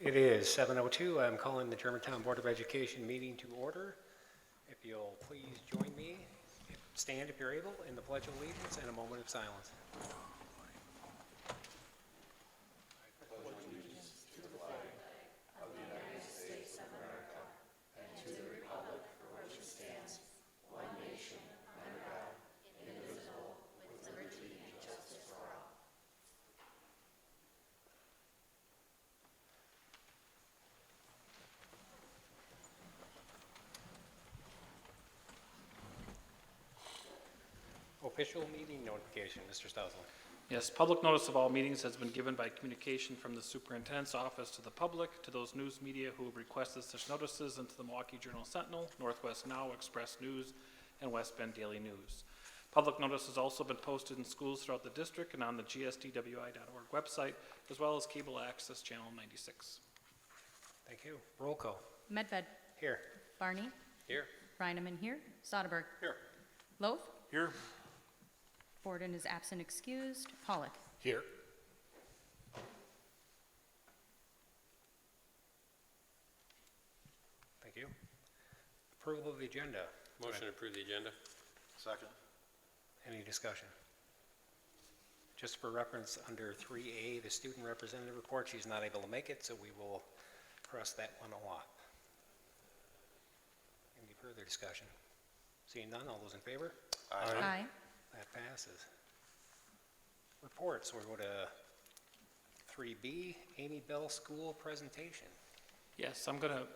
It is 7:02. I'm calling the Germantown Board of Education meeting to order. If you'll please join me, stand if you're able, in the Pledge of Allegiance and a moment of silence. Official meeting notification, Mr. Stousel. Yes, public notice of all meetings has been given by communication from the superintendent's office to the public, to those news media who have requested such notices, and to the Milwaukee Journal Sentinel, Northwest Now, Express News, and West Bend Daily News. Public notice has also been posted in schools throughout the district and on the gsdwi.org website, as well as cable access channel 96. Thank you. Roll call. Medved. Here. Barney. Here. Reineman here. Soderberg. Here. Loaf. Here. Borden is absent excused. Pollock. Here. Thank you. Approval of the agenda. Motion to approve the agenda. Second. Any discussion? Just for reference, under 3A, the student representative report, she's not able to make it, so we will cross that one off. Any further discussion? Seeing none, all those in favor? Aye. That passes. Reports, we'll go to 3B, Amy Bell School presentation. Yes, I'm going to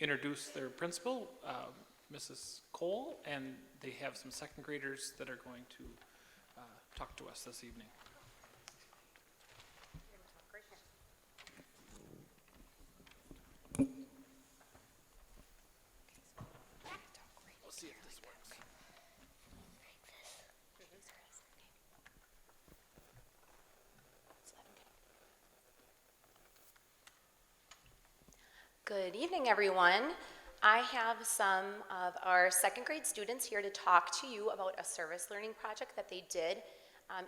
introduce their principal, Mrs. Cole, and they have some second graders that are going to talk to us this evening. We'll see if this works. Good evening, everyone. I have some of our second grade students here to talk to you about a service learning project that they did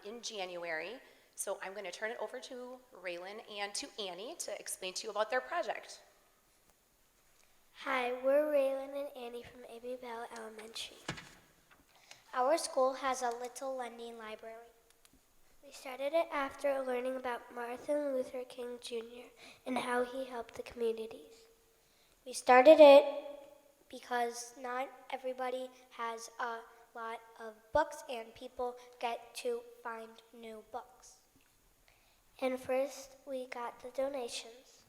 in January. So I'm going to turn it over to Raylan and to Annie to explain to you about their project. Hi, we're Raylan and Annie from Amy Bell Elementary. Our school has a little lending library. We started it after learning about Martin Luther King Jr. and how he helped the communities. We started it because not everybody has a lot of books and people get to find new books. And first we got the donations.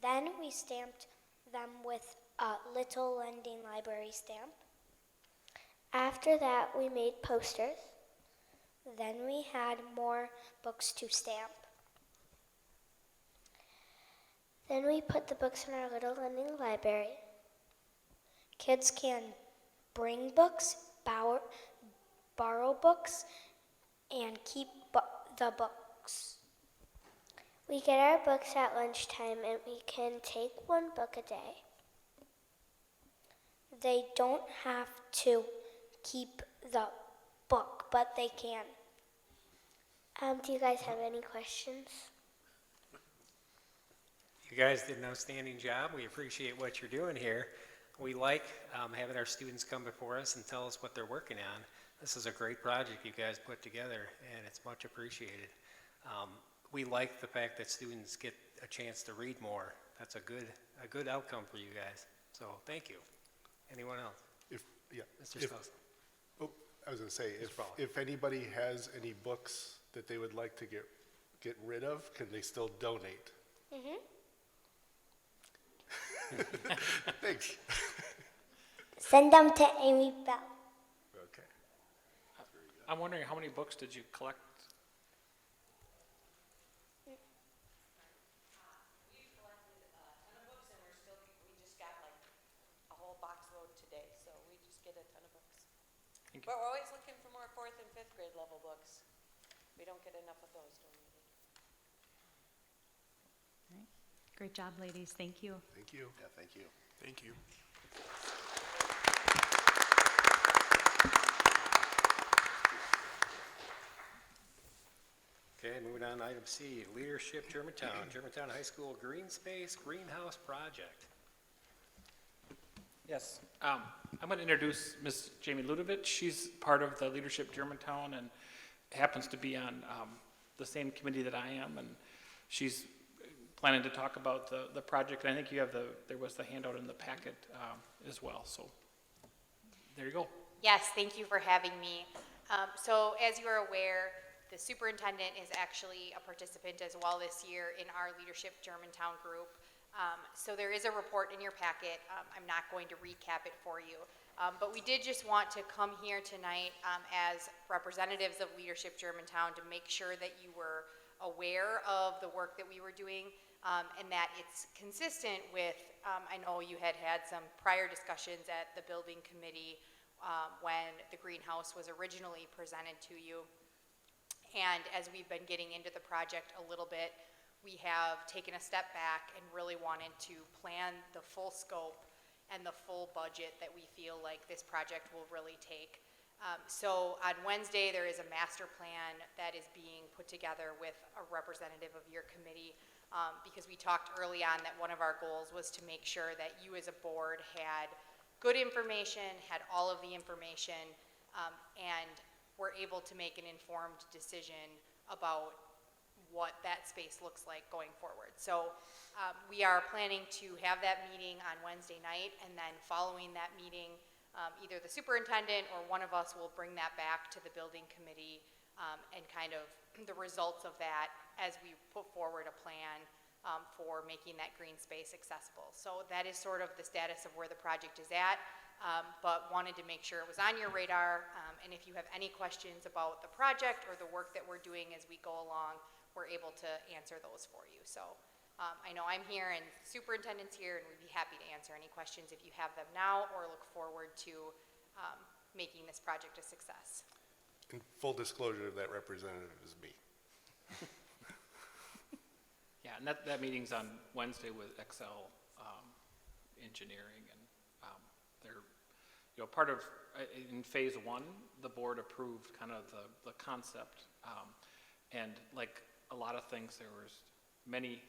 Then we stamped them with a little lending library stamp. After that we made posters. Then we had more books to stamp. Then we put the books in our little lending library. Kids can bring books, borrow books, and keep the books. We get our books at lunchtime and we can take one book a day. They don't have to keep the book, but they can. Do you guys have any questions? You guys did an outstanding job. We appreciate what you're doing here. We like having our students come before us and tell us what they're working on. This is a great project you guys put together, and it's much appreciated. We like the fact that students get a chance to read more. That's a good outcome for you guys. So thank you. Anyone else? Mr. Stousel. Oh, I was going to say, Paul. if anybody has any books that they would like to get rid of, can they still donate? Mm-hmm. Thanks. Send them to Amy Bell. Okay. I'm wondering, how many books did you collect? We collected a ton of books and we just got like a whole box load today, so we just get a ton of books. Thank you. But we're always looking for more 4th and 5th grade level books. We don't get enough of those donated. Great job, ladies. Thank you. Thank you. Yeah, thank you. Thank you. Okay, moving on to item C, Leadership Germantown, Germantown High School Green Space Greenhouse Project. Yes, I'm going to introduce Ms. Jamie Ludovich. She's part of the Leadership Germantown and happens to be on the same committee that I am, and she's planning to talk about the project. And I think you have there was the handout in the packet as well, so there you go. Yes, thank you for having me. So as you are aware, the superintendent is actually a participant as well this year in our Leadership Germantown group. So there is a report in your packet. I'm not going to recap it for you. But we did just want to come here tonight as representatives of Leadership Germantown to make sure that you were aware of the work that we were doing and that it's consistent with, I know you had some prior discussions at the building committee when the greenhouse was originally presented to you. And as we've been getting into the project a little bit, we have taken a step back and really wanted to plan the full scope and the full budget that we feel like this project will really take. So on Wednesday, there is a master plan that is being put together with a representative of your committee because we talked early on that one of our goals was to make sure that you as a board had good information, had all of the information, and were able to make an informed decision about what that space looks like going forward. So we are planning to have that meeting on Wednesday night, and then following that meeting, either the superintendent or one of us will bring that back to the building committee and kind of the results of that as we put forward a plan for making that green space accessible. So that is sort of the status of where the project is at, but wanted to make sure it was on your radar. And if you have any questions about the project or the work that we're doing as we go along, we're able to answer those for you. So I know I'm here and the superintendent's here, and we'd be happy to answer any questions if you have them now or look forward to making this project a success. In full disclosure, that representative is me. Yeah, and that meeting's on Wednesday with Excel Engineering, and they're, part of, in phase one, the board approved kind of the concept, and like a lot of things, there was many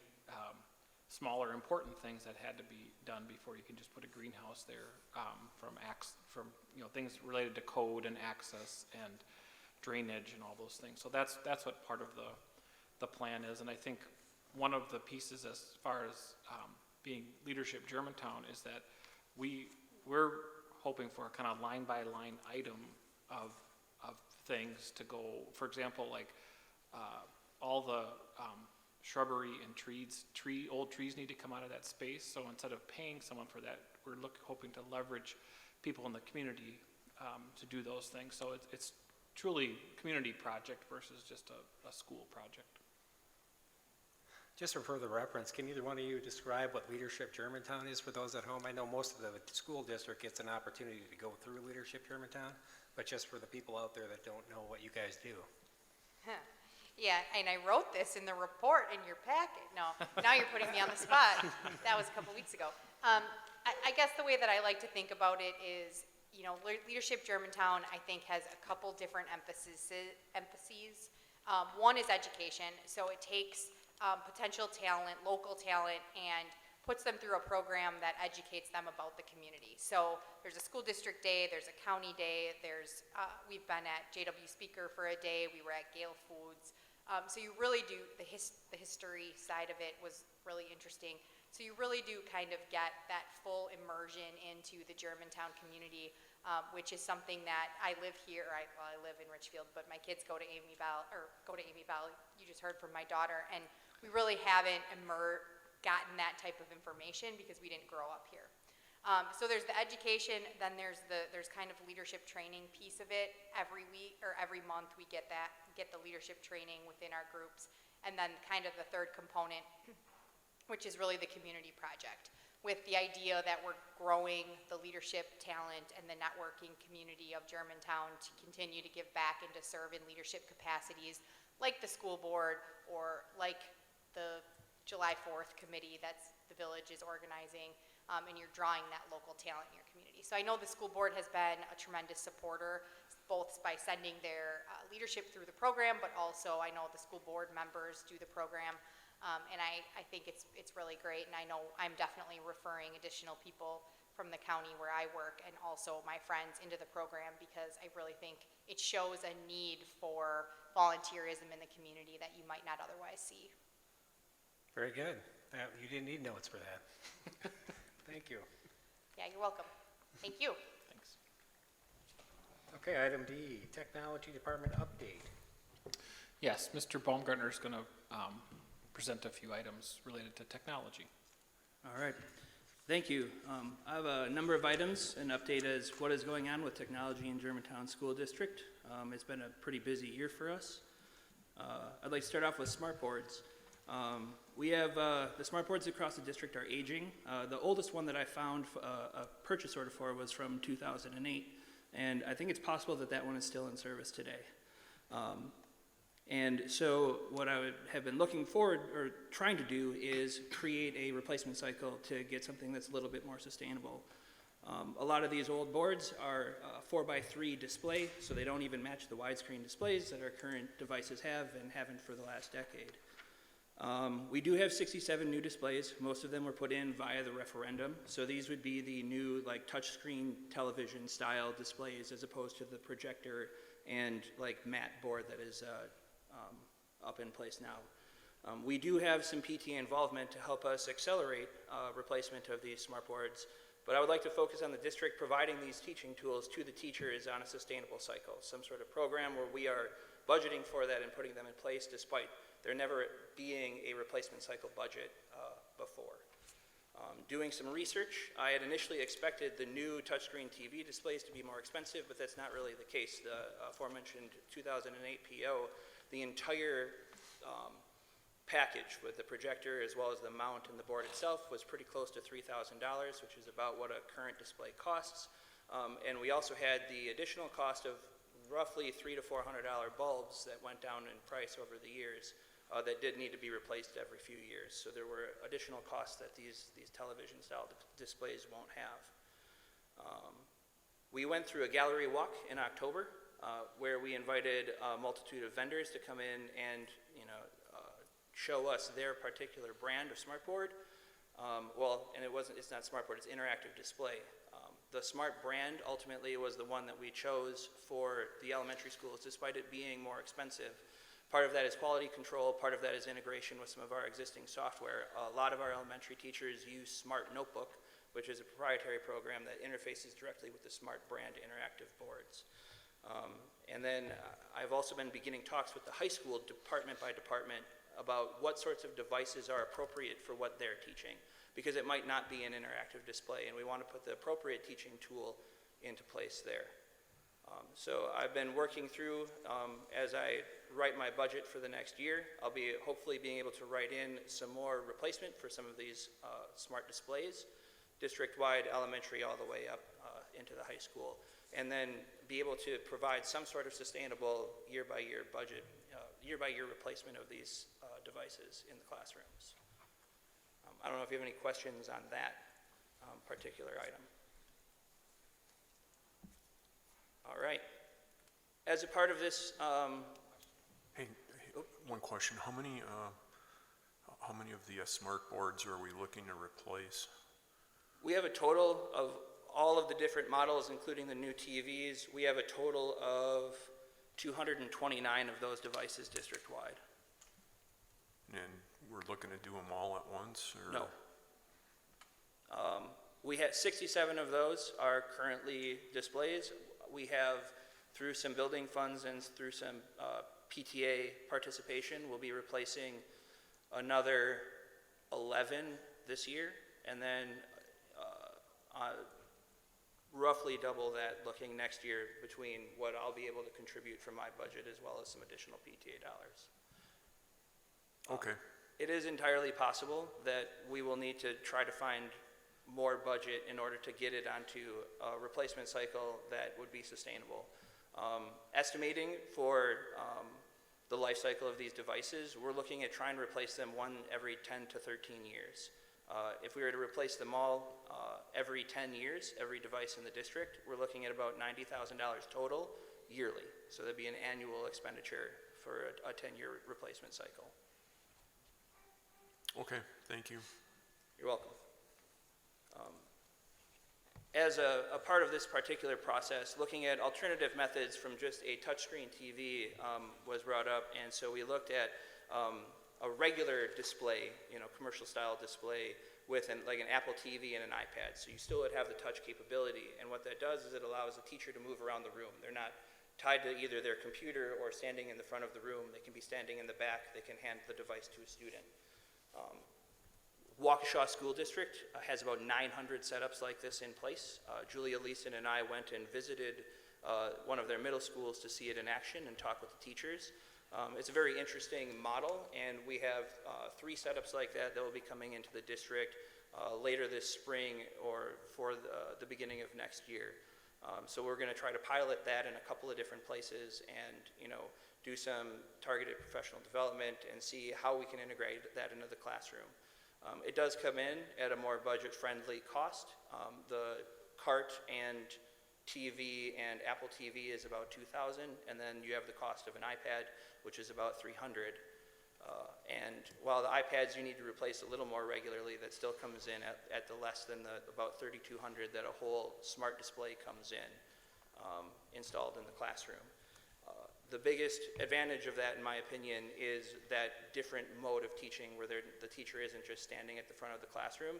smaller important things that had to be done before you can just put a greenhouse there, from things related to code and access and drainage and all those things. So that's what part of the plan is, and I think one of the pieces as far as being Leadership Germantown is that we're hoping for a kind of line-by-line item of things to go. For example, like all the shrubbery and old trees need to come out of that space. So instead of paying someone for that, we're hoping to leverage people in the community to do those things. So it's truly a community project versus just a school project. Just for further reference, can either one of you describe what Leadership Germantown is for those at home? I know most of the school district gets an opportunity to go through Leadership Germantown, but just for the people out there that don't know what you guys do. Yeah, and I wrote this in the report in your packet. No, now you're putting me on the spot. That was a couple weeks ago. I guess the way that I like to think about it is, Leadership Germantown, I think, has a couple different emphases. One is education, so it takes potential talent, local talent, and puts them through a program that educates them about the community. So there's a school district day, there's a county day, we've been at JW Speaker for a day, we were at Gale Foods. So you really do, the history side of it was really interesting. So you really do kind of get that full immersion into the Germantown community, which is something that I live here, I live in Richfield, but my kids go to Amy Bell, you just heard from my daughter, and we really haven't gotten that type of information because we didn't grow up here. So there's the education, then there's kind of leadership training piece of it. Every week or every month we get the leadership training within our groups, and then kind of the third component, which is really the community project, with the idea that we're growing the leadership talent and the networking community of Germantown to continue to give back and to serve in leadership capacities like the school board or like the July 4th committee that's the village is organizing, and you're drawing that local talent in your community. So I know the school board has been a tremendous supporter, both by sending their leadership through the program, but also I know the school board members do the program. And I think it's really great, and I know I'm definitely referring additional people from the county where I work and also my friends into the program, because I really think it shows a need for volunteerism in the community that you might not otherwise see. Very good. You didn't need notes for that. Thank you. Yeah, you're welcome. Thank you. Thanks. Okay, item D, Technology Department update. Yes, Mr. Baumgartner is going to present a few items related to technology. All right, thank you. I have a number of items. An update as what is going on with technology in Germantown School District. It's been a pretty busy year for us. I'd like to start off with smart boards. We have the smart boards across the district are aging. The oldest one that I found a purchase order for was from 2008, and I think it's possible that that one is still in service today. And so what I would have been looking forward or trying to do is create a replacement cycle to get something that's a little bit more sustainable. A lot of these old boards are 4x3 display, so they don't even match the widescreen displays that our current devices have and haven't for the last decade. We do have 67 new displays. Most of them were put in via the referendum, so these would be the new like touchscreen television style displays as opposed to the projector and like matte board that is up in place now. We do have some PTA involvement to help us accelerate replacement of these smart boards, but I would like to focus on the district providing these teaching tools to the teachers on a sustainable cycle, some sort of program where we are budgeting for that and putting them in place despite there never being a replacement cycle budget before. Doing some research, I had initially expected the new touchscreen TV displays to be more expensive, but that's not really the case. The aforementioned 2008 PO, the entire package with the projector as well as the mount and the board itself was pretty close to $3,000, which is about what a current display costs. And we also had the additional cost of roughly $300 to $400 bulbs that went down in price over the years that did need to be replaced every few years. So there were additional costs that these television style displays won't have. We went through a gallery walk in October where we invited a multitude of vendors to come in and show us their particular brand of smartboard. It's not smartboard, it's interactive display. The smart brand ultimately was the one that we chose for the elementary schools, despite it being more expensive. Part of that is quality control, part of that is integration with some of our existing software. A lot of our elementary teachers use Smart Notebook, which is a proprietary program that interfaces directly with the Smart brand interactive boards. And then I've also been beginning talks with the high school department by department about what sorts of devices are appropriate for what they're teaching, because it might not be an interactive display, and we want to put the appropriate teaching tool into place there. So I've been working through, as I write my budget for the next year, I'll be hopefully being able to write in some more replacement for some of these smart displays, district-wide, elementary, all the way up into the high school, and then be able to provide some sort of sustainable year-by-year budget, year-by-year replacement of these devices in the classrooms. I don't know if you have any questions on that particular item. All right. As a part of this, Hey, one question. How many of the smart boards are we looking to replace? we have a total of all of the different models, including the new TVs. We have a total of 229 of those devices district-wide. And we're looking to do them all at once, or? No. We have 67 of those are currently displays. We have, through some building funds and through some PTA participation, we'll be replacing another 11 this year, and then roughly double that looking next year between what I'll be able to contribute from my budget as well as some additional PTA dollars. Okay. It is entirely possible that we will need to try to find more budget in order to get it onto a replacement cycle that would be sustainable. Estimating for the life cycle of these devices, we're looking at trying to replace them one every 10 to 13 years. If we were to replace them all every 10 years, every device in the district, we're looking at about $90,000 total yearly. So that'd be an annual expenditure for a 10-year replacement cycle. Okay, thank you. You're welcome. As a part of this particular process, looking at alternative methods from just a touchscreen TV was brought up, and so we looked at a regular display, commercial style display with like an Apple TV and an iPad. So you still would have the touch capability, and what that does is it allows the teacher to move around the room. They're not tied to either their computer or standing in the front of the room. They can be standing in the back. They can hand the device to a student. Waukesha School District has about 900 setups like this in place. Julia Leeson and I went and visited one of their middle schools to see it in action and talk with the teachers. It's a very interesting model, and we have 3 setups like that will be coming into the district later this spring or for the beginning of next year. So we're going to try to pilot that in a couple of different places and do some targeted professional development and see how we can integrate that into the classroom. It does come in at a more budget-friendly cost. The cart and TV and Apple TV is about $2,000, and then you have the cost of an iPad, which is about $300. And while the iPads you need to replace a little more regularly, that still comes in at the less than the about $3,200 that a whole smart display comes in installed in the classroom. The biggest advantage of that, in my opinion, is that different mode of teaching where the teacher isn't just standing at the front of the classroom.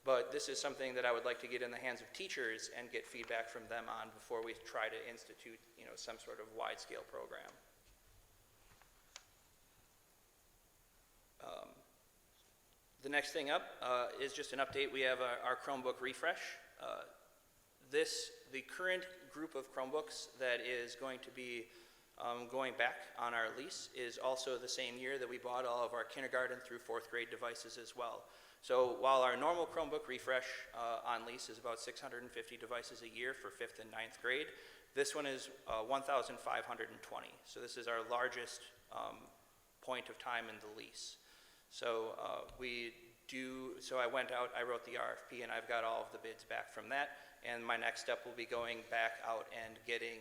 But this is something that I would like to get in the hands of teachers and get feedback from them on before we try to institute, some sort of wide-scale program. The next thing up is just an update. We have our Chromebook refresh. The current group of Chromebooks that is going to be going back on our lease is also the same year that we bought all of our kindergarten through 4th grade devices as well. So while our normal Chromebook refresh on lease is about 650 devices a year for 5th and 9th grade, this one is 1,520. So this is our largest point of time in the lease. So I went out, I wrote the RFP, and I've got all of the bids back from that. And my next step will be going back out and getting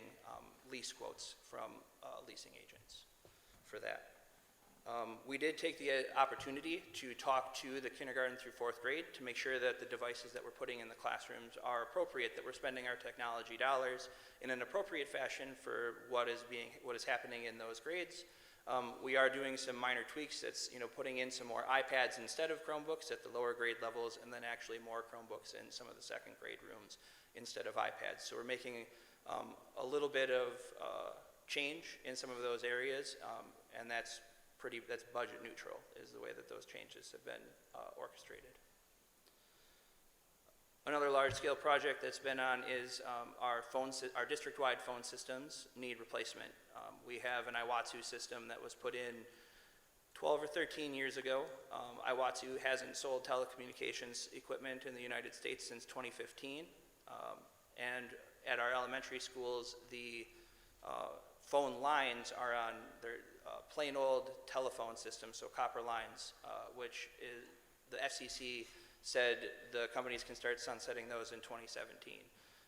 lease quotes from leasing agents for that. We did take the opportunity to talk to the kindergarten through 4th grade to make sure that the devices that we're putting in the classrooms are appropriate, that we're spending our technology dollars in an appropriate fashion for what is happening in those grades. We are doing some minor tweaks. That's putting in some more iPads instead of Chromebooks at the lower grade levels, and then actually more Chromebooks in some of the 2nd grade rooms instead of iPads. So we're making a little bit of change in some of those areas, and that's budget neutral is the way that those changes have been orchestrated. Another large-scale project that's been on is our district-wide phone systems need replacement. We have an Iwatsu system that was put in 12 or 13 years ago. Iwatsu hasn't sold telecommunications equipment in the United States since 2015. And at our elementary schools, the phone lines are on their plain old telephone system, so copper lines, which is the FCC said the companies can start sunsetting those in 2017.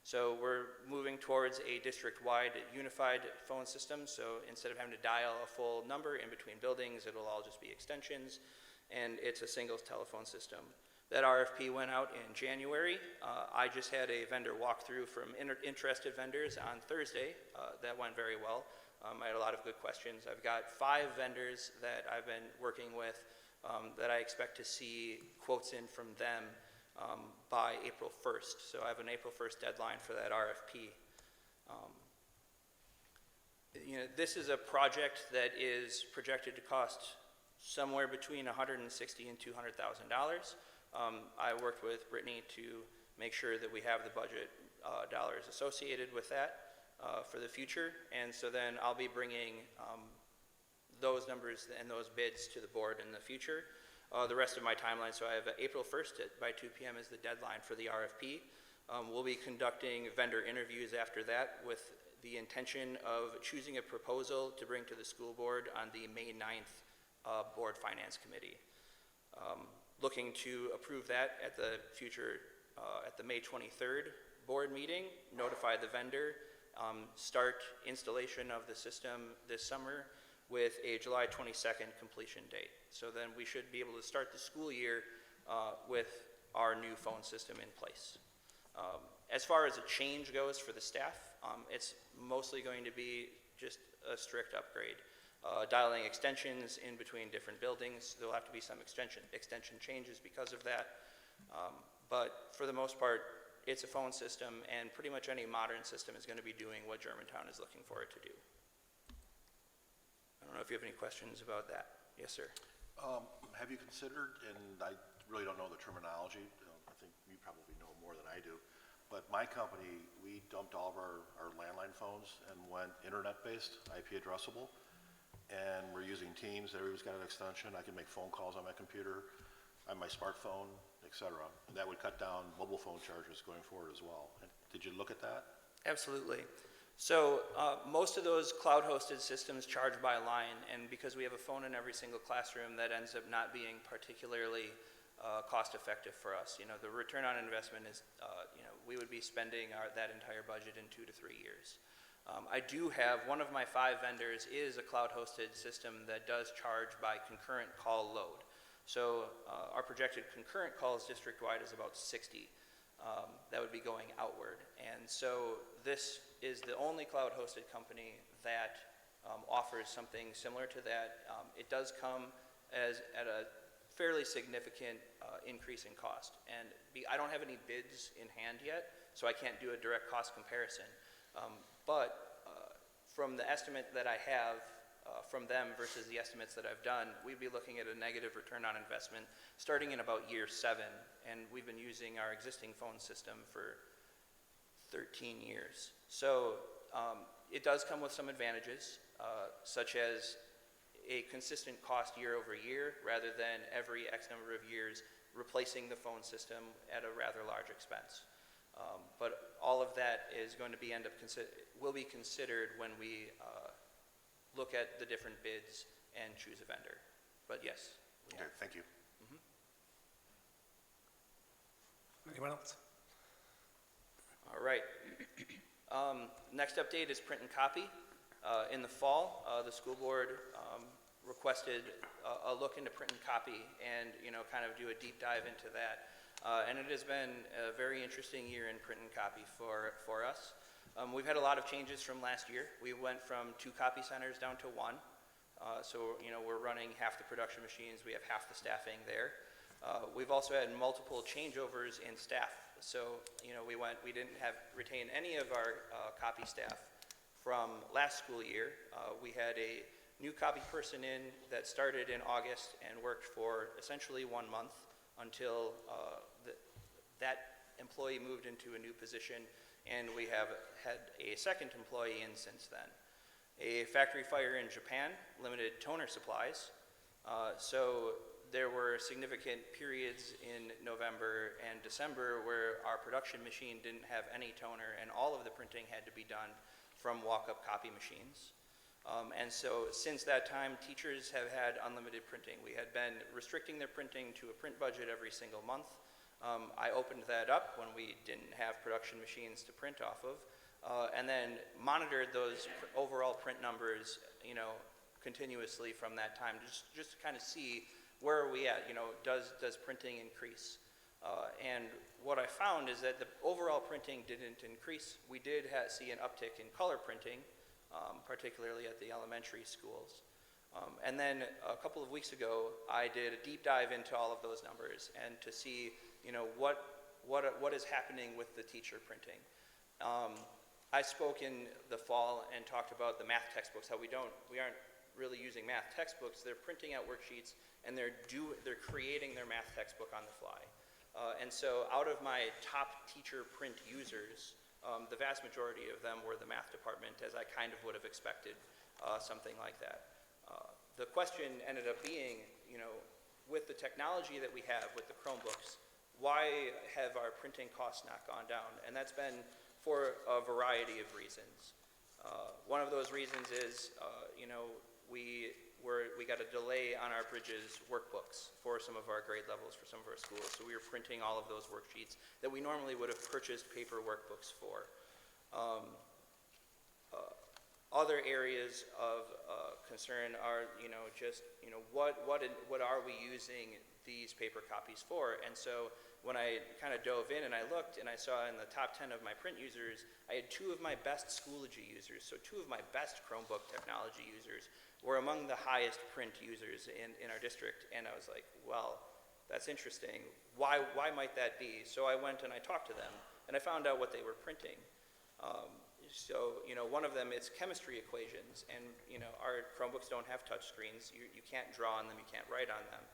So we're moving towards a district-wide unified phone system, so instead of having to dial a full number in between buildings, it'll all just be extensions, and it's a single telephone system. That RFP went out in January. I just had a vendor walkthrough from interested vendors on Thursday. That went very well. I had a lot of good questions. I've got 5 vendors that I've been working with that I expect to see quotes in from them by April 1st. So I have an April 1st deadline for that RFP. This is a project that is projected to cost somewhere between $160,000 and $200,000. I worked with Brittany to make sure that we have the budget dollars associated with that for the future, and so then I'll be bringing those numbers and those bids to the board in the future. The rest of my timeline, so I have April 1st by 2 p.m. is the deadline for the RFP. We'll be conducting vendor interviews after that with the intention of choosing a proposal to bring to the school board on the May 9th Board Finance Committee. Looking to approve that at the future, at the May 23rd board meeting, notify the vendor, start installation of the system this summer with a July 22nd completion date. So then we should be able to start the school year with our new phone system in place. As far as a change goes for the staff, it's mostly going to be just a strict upgrade. Dialing extensions in between different buildings, there'll have to be some extension changes because of that. But for the most part, it's a phone system, and pretty much any modern system is going to be doing what Germantown is looking for it to do. I don't know if you have any questions about that. Yes, sir. Have you considered, and I really don't know the terminology, I think you probably know more than I do, but my company, we dumped all of our landline phones and went internet-based, IP addressable, and we're using Teams. Everybody's got an extension. I can make phone calls on my computer, on my smartphone, et cetera. And that would cut down mobile phone charges going forward as well. And did you look at that? Absolutely. So most of those cloud-hosted systems charge by line, and because we have a phone in every single classroom, that ends up not being particularly cost-effective for us. You know, the return on investment is, we would be spending that entire budget in 2 to 3 years. I do have, one of my 5 vendors is a cloud-hosted system that does charge by concurrent call load. So our projected concurrent calls district-wide is about 60. That would be going outward. And so this is the only cloud-hosted company that offers something similar to that. It does come at a fairly significant increase in cost. And I don't have any bids in hand yet, so I can't do a direct cost comparison. But from the estimate that I have from them versus the estimates that I've done, we'd be looking at a negative return on investment starting in about year 7. And we've been using our existing phone system for 13 years. So it does come with some advantages, such as a consistent cost year over year, rather than every X number of years replacing the phone system at a rather large expense. But all of that is going to be will be considered when we look at the different bids and choose a vendor. But yes. Okay, thank you. Anyone else? All right. Next update is print and copy. In the fall, the school board requested a look into print and copy and, kind of do a deep dive into that. And it has been a very interesting year in print and copy for us. We've had a lot of changes from last year. We went from 2 copy centers down to 1. So, we're running half the production machines. We have half the staffing there. We've also had multiple changeovers in staff. So, we didn't retain any of our copy staff from last school year. We had a new copy person in that started in August and worked for essentially 1 month until that employee moved into a new position, and we have had a second employee in since then. A factory fire in Japan limited toner supplies, so there were significant periods in November and December where our production machine didn't have any toner, and all of the printing had to be done from walk-up copy machines. And so since that time, teachers have had unlimited printing. We had been restricting their printing to a print budget every single month. I opened that up when we didn't have production machines to print off of, and then monitored those overall print numbers, continuously from that time, just to kind of see where are we at, does printing increase? And what I found is that the overall printing didn't increase. We did see an uptick in color printing, particularly at the elementary schools. And then a couple of weeks ago, I did a deep dive into all of those numbers and to see, what is happening with the teacher printing. I spoke in the fall and talked about the math textbooks, how we aren't really using math textbooks. They're printing out worksheets and they're creating their math textbook on the fly. And so out of my top teacher print users, the vast majority of them were the math department, as I kind of would have expected something like that. The question ended up being, with the technology that we have with the Chromebooks, why have our printing costs not gone down? And that's been for a variety of reasons. One of those reasons is, we got a delay on our Bridges workbooks for some of our grade levels for some of our schools. So we were printing all of those worksheets that we normally would have purchased paper workbooks for. Other areas of concern are, what are we using these paper copies for? And so when I kind of dove in and I looked and I saw in the top 10 of my print users, I had 2 of my best Schoology users, so 2 of my best Chromebook technology users were among the highest print users in our district. And I was like, well, that's interesting. Why might that be? So I went and I talked to them and I found out what they were printing. One of them is chemistry equations, and our Chromebooks don't have touch screens. You can't draw on them, you can't write on them.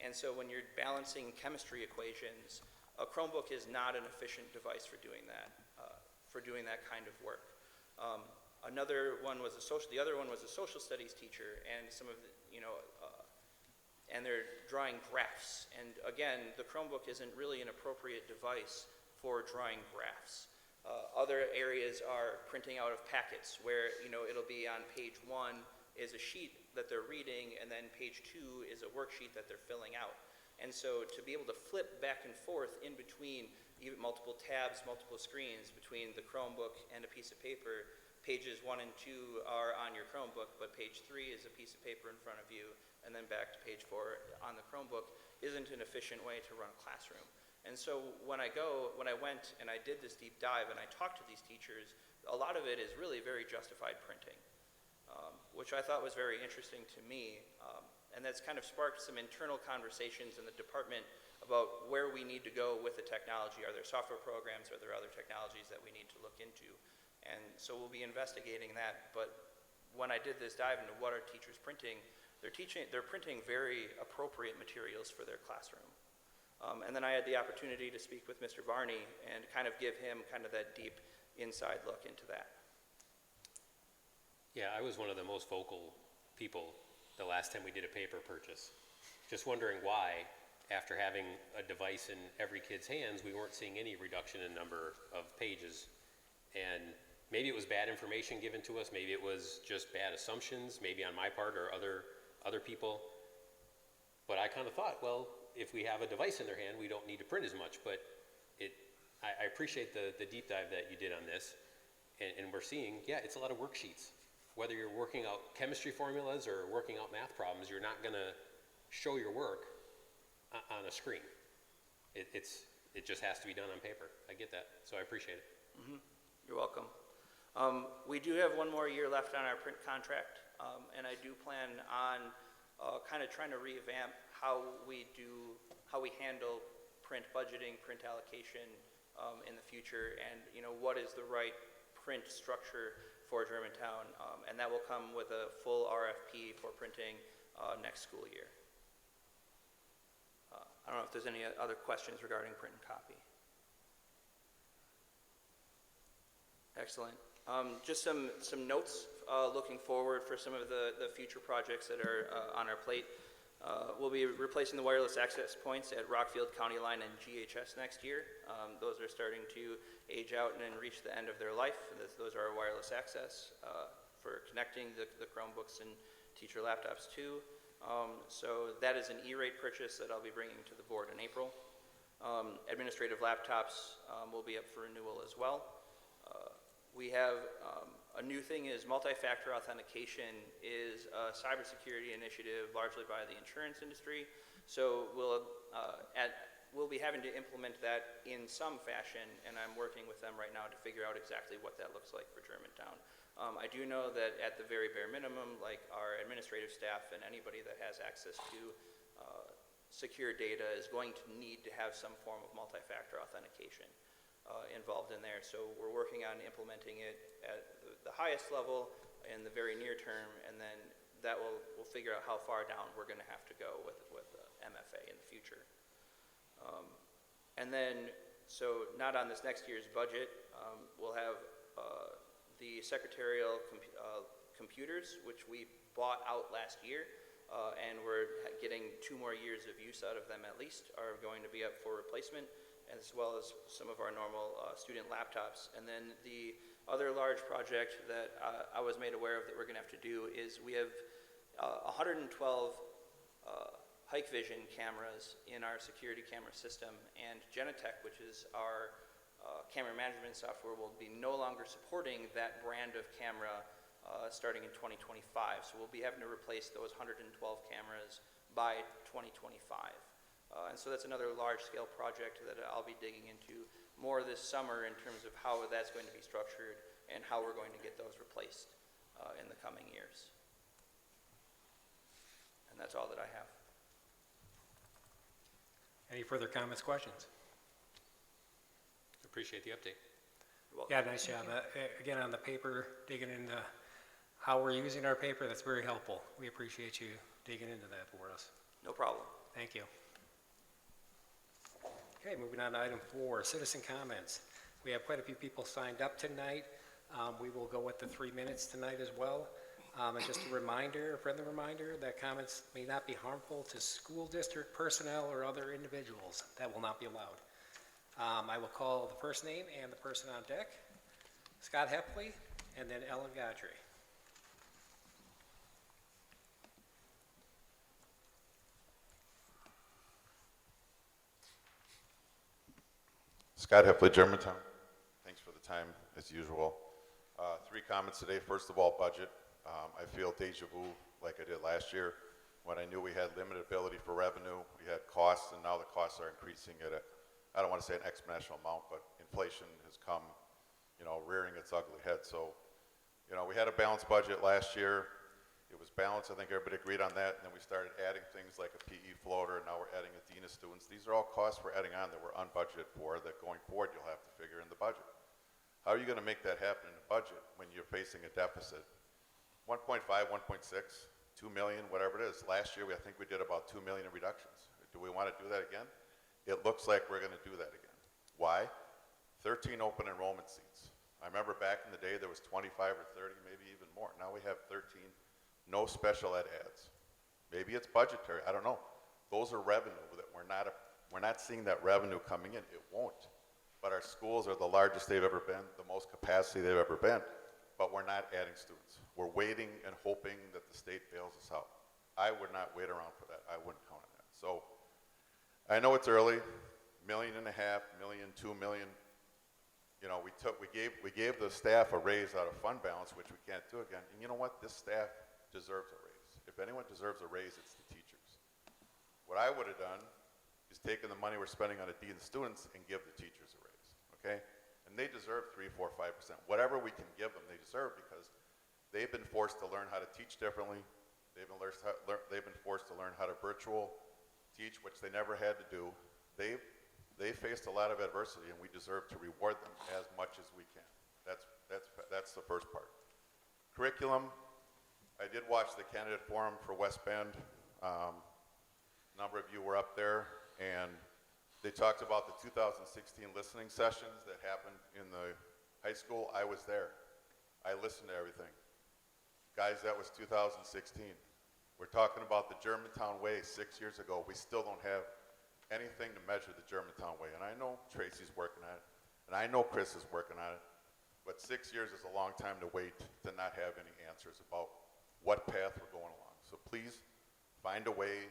And so when you're balancing chemistry equations, a Chromebook is not an efficient device for doing that kind of work. The other one was a social studies teacher, and and they're drawing graphs. And again, the Chromebook isn't really an appropriate device for drawing graphs. Other areas are printing out of packets where, it'll be on page 1 is a sheet that they're reading, and then page 2 is a worksheet that they're filling out. And so to be able to flip back and forth in between even multiple tabs, multiple screens between the Chromebook and a piece of paper, pages 1 and 2 are on your Chromebook, but page 3 is a piece of paper in front of you, and then back to page 4 on the Chromebook isn't an efficient way to run a classroom. And so when I went and I did this deep dive and I talked to these teachers, a lot of it is really very justified printing, which I thought was very interesting to me. And that's kind of sparked some internal conversations in the department about where we need to go with the technology. Are there software programs? Are there other technologies that we need to look into? And so we'll be investigating that. But when I did this dive into what are teachers printing, they're printing very appropriate materials for their classroom. And then I had the opportunity to speak with Mr. Varney and kind of give him kind of that deep inside look into that. Yeah, I was one of the most vocal people the last time we did a paper purchase. Just wondering why, after having a device in every kid's hands, we weren't seeing any reduction in number of pages. And maybe it was bad information given to us, maybe it was just bad assumptions, maybe on my part or other people. But I kind of thought, well, if we have a device in their hand, we don't need to print as much. But I appreciate the deep dive that you did on this. And we're seeing, yeah, it's a lot of worksheets. Whether you're working out chemistry formulas or working out math problems, you're not going to show your work on a screen. It just has to be done on paper. I get that, so I appreciate it. Mm-hmm. You're welcome. We do have one more year left on our print contract, and I do plan on kind of trying to revamp how we handle print budgeting, print allocation in the future, and what is the right print structure for Germantown, and that will come with a full RFP for printing next school year. I don't know if there's any other questions regarding print and copy. Excellent. Just some notes looking forward for some of the future projects that are on our plate. We'll be replacing the wireless access points at Rockfield County Line and GHS next year. Those are starting to age out and reach the end of their life. Those are our wireless access for connecting the Chromebooks and teacher laptops to. So that is an E-rate purchase that I'll be bringing to the board in April. Administrative laptops will be up for renewal as well. We have a new thing is multi-factor authentication is a cybersecurity initiative largely by the insurance industry. So we'll be having to implement that in some fashion, and I'm working with them right now to figure out exactly what that looks like for Germantown. I do know that at the very bare minimum, like our administrative staff and anybody that has access to secure data is going to need to have some form of multi-factor authentication involved in there. So we're working on implementing it at the highest level in the very near term, and then we'll figure out how far down we're going to have to go with MFA in the future. And then, so not on this next year's budget, we'll have the secretarial computers, which we bought out last year, and we're getting 2 more years of use out of them at least, are going to be up for replacement. as well as some of our normal student laptops. And then the other large project that I was made aware of that we're going to have to do is we have 112 Hikvision cameras in our security camera system, and Genetec, which is our camera management software, will be no longer supporting that brand of camera starting in 2025. So we'll be having to replace those 112 cameras by 2025. And so that's another large-scale project that I'll be digging into more this summer in terms of how that's going to be structured and how we're going to get those replaced in the coming years. And that's all that I have. Any further comments, questions? Appreciate the update. Yeah, nice job. Again, on the paper, digging into how we're using our paper, that's very helpful. We appreciate you digging into that for us. No problem. Thank you. Okay, moving on to item 4, citizen comments. We have quite a few people signed up tonight. We will go with the 3 minutes tonight as well. And just a reminder, a friendly reminder, that comments may not be harmful to school district personnel or other individuals. That will not be allowed. I will call the first name and the person on deck, Scott Hepley, and then Ellen Godry. Scott Hepley, Germantown. Thanks for the time, as usual. 3 comments today. First of all, budget. I feel deja vu like I did last year when I knew we had limited ability for revenue. We had costs, and now the costs are increasing at I don't want to say an exponential amount, but inflation has come, rearing its ugly head. So, we had a balanced budget last year. It was balanced. I think everybody agreed on that. And then we started adding things like a PE floater, and now we're adding a dean of students. These are all costs we're adding on that we're unbudgeted for that going forward you'll have to figure in the budget. How are you going to make that happen in the budget when you're facing a deficit? 1.5, 1.6, 2 million, whatever it is. Last year, I think we did about 2 million in reductions. Do we want to do that again? It looks like we're going to do that again. Why? 13 open enrollment seats. I remember back in the day there was 25 or 30, maybe even more. Now we have 13. No special ed ads. Maybe it's budgetary. I don't know. Those are revenue that we're not seeing that revenue coming in. It won't. But our schools are the largest they've ever been, the most capacity they've ever been. But we're not adding students. We're waiting and hoping that the state bails us out. I would not wait around for that. I wouldn't count on that. So I know it's early. $1.5 million, million, 2 million. We gave the staff a raise out of fund balance, which we can't do again. And you know what? This staff deserves a raise. If anyone deserves a raise, it's the teachers. What I would have done is taken the money we're spending on a dean of students and give the teachers a raise, okay? And they deserve 3, 4, 5%. Whatever we can give them, they deserve, because they've been forced to learn how to teach differently. They've been forced to learn how to virtual teach, which they never had to do. They faced a lot of adversity, and we deserve to reward them as much as we can. That's the first part. Curriculum. I did watch the candidate forum for West Bend. A number of you were up there, and they talked about the 2016 listening sessions that happened in the high school. I was there. I listened to everything. Guys, that was 2016. We're talking about the Germantown Way 6 years ago. We still don't have anything to measure the Germantown Way. And I know Tracy's working on it, and I know Chris is working on it, but 6 years is a long time to wait to not have any answers about what path we're going along. So please find a way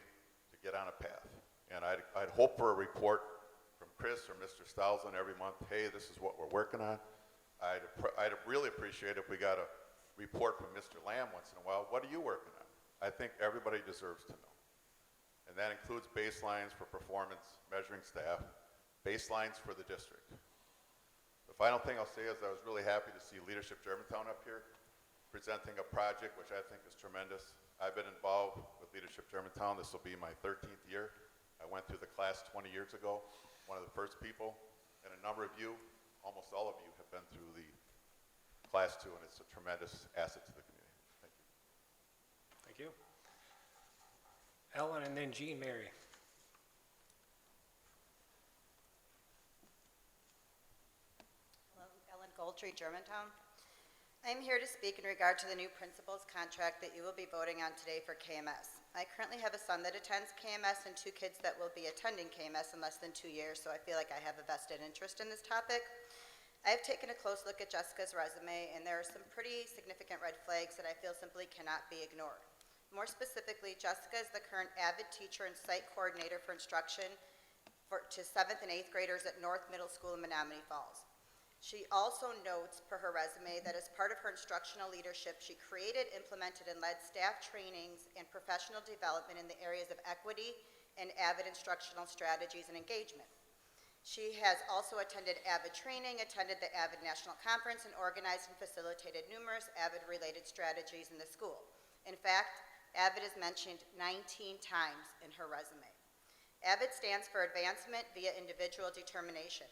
to get on a path. And I'd hope for a report from Chris or Mr. Stalzin every month. Hey, this is what we're working on. I'd really appreciate if we got a report from Mr. Lamb once in a while. What are you working on? I think everybody deserves to know. And that includes baselines for performance, measuring staff, baselines for the district. The final thing I'll say is I was really happy to see Leadership Germantown up here presenting a project which I think is tremendous. I've been involved with Leadership Germantown. This will be my 13th year. I went through the class 20 years ago, one of the first people, and a number of you, almost all of you, have been through the class 2, and it's a tremendous asset to the community. Thank you. Thank you. Ellen, and then Jean Mary. Hello, Ellen Goldtree, Germantown. I'm here to speak in regard to the new principal's contract that you will be voting on today for KMS. I currently have a son that attends KMS and 2 kids that will be attending KMS in less than 2 years, so I feel like I have a vested interest in this topic. I have taken a close look at Jessica's resume, and there are some pretty significant red flags that I feel simply cannot be ignored. More specifically, Jessica is the current AVID teacher and site coordinator for instruction to 7th and 8th graders at North Middle School in Menominee Falls. She also notes per her resume that as part of her instructional leadership, she created, implemented, and led staff trainings and professional development in the areas of equity and AVID instructional strategies and engagement. She has also attended AVID training, attended the AVID National Conference, and organized and facilitated numerous AVID-related strategies in the school. In fact, AVID is mentioned 19 times in her resume. AVID stands for Advancement via Individual Determination.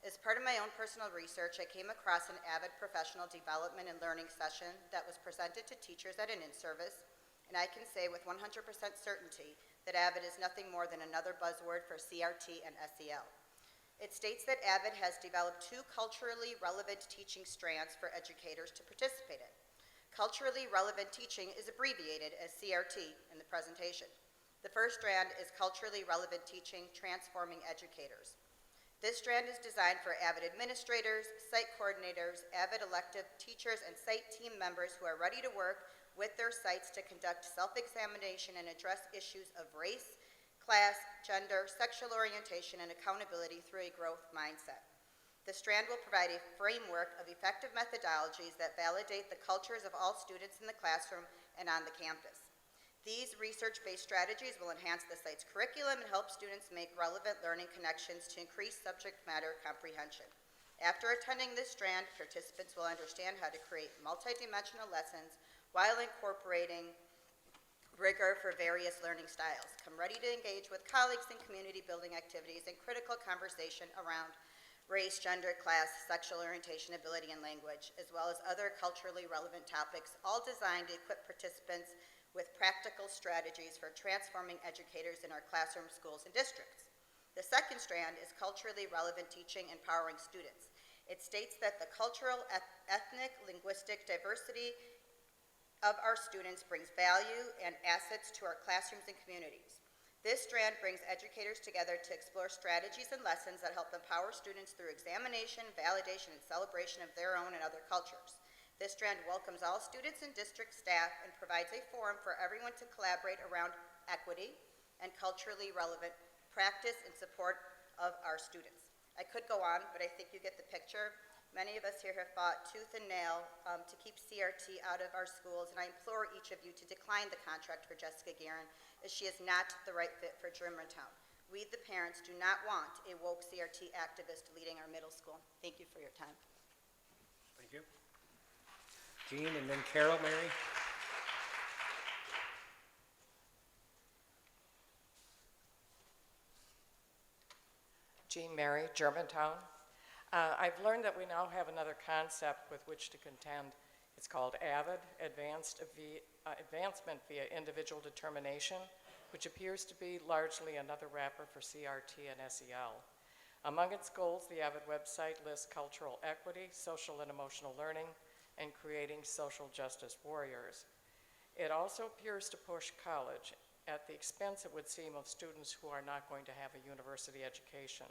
As part of my own personal research, I came across an AVID professional development and learning session that was presented to teachers at an in-service, and I can say with 100% certainty that AVID is nothing more than another buzzword for CRT and SEL. It states that AVID has developed 2 culturally relevant teaching strands for educators to participate in. Culturally relevant teaching is abbreviated as CRT in the presentation. The first strand is culturally relevant teaching, transforming educators. This strand is designed for AVID administrators, site coordinators, AVID elective teachers, and site team members who are ready to work with their sites to conduct self-examination and address issues of race, class, gender, sexual orientation, and accountability through a growth mindset. The strand will provide a framework of effective methodologies that validate the cultures of all students in the classroom and on the campus. These research-based strategies will enhance the site's curriculum and help students make relevant learning connections to increase subject matter comprehension. After attending this strand, participants will understand how to create multidimensional lessons while incorporating rigor for various learning styles. Come ready to engage with colleagues in community building activities and critical conversation around race, gender, class, sexual orientation, ability, and language, as well as other culturally relevant topics, all designed to equip participants with practical strategies for transforming educators in our classrooms, schools, and districts. The second strand is culturally relevant teaching, empowering students. It states that the cultural, ethnic, linguistic diversity of our students brings value and assets to our classrooms and communities. This strand brings educators together to explore strategies and lessons that help empower students through examination, validation, and celebration of their own and other cultures. This strand welcomes all students and district staff and provides a forum for everyone to collaborate around equity and culturally relevant practice in support of our students. I could go on, but I think you get the picture. Many of us here have fought tooth and nail to keep CRT out of our schools, and I implore each of you to decline the contract for Jessica Guerin, as she is not the right fit for Germantown. We, the parents, do not want a woke CRT activist leading our middle school. Thank you for your time. Thank you. Jean and then Carol, Mary. Jean Mary, Germantown. I've learned that we now have another concept with which to contend. It's called AVID, Advancement via Individual Determination, which appears to be largely another wrapper for CRT and SEL. Among its goals, the AVID website lists cultural equity, social and emotional learning, and creating social justice warriors. It also appears to push college at the expense, it would seem, of students who are not going to have a university education.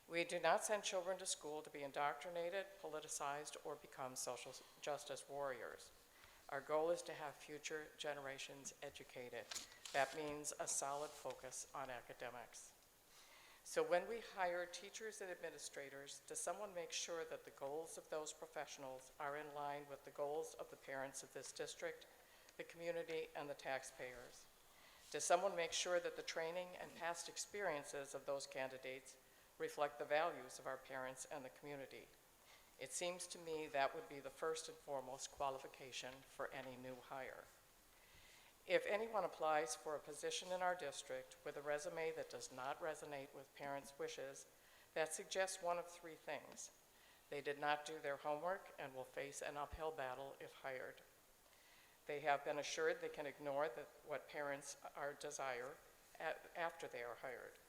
We do not send children to school to be indoctrinated, politicized, or become social justice warriors. Our goal is to have future generations educated. That means a solid focus on academics. So when we hire teachers and administrators, does someone make sure that the goals of those professionals are in line with the goals of the parents of this district, the community, and the taxpayers? Does someone make sure that the training and past experiences of those candidates reflect the values of our parents and the community? It seems to me that would be the first and foremost qualification for any new hire. If anyone applies for a position in our district with a resume that does not resonate with parents' wishes, that suggests one of 3 things. They did not do their homework and will face an uphill battle if hired. They have been assured they can ignore what parents desire after they are hired,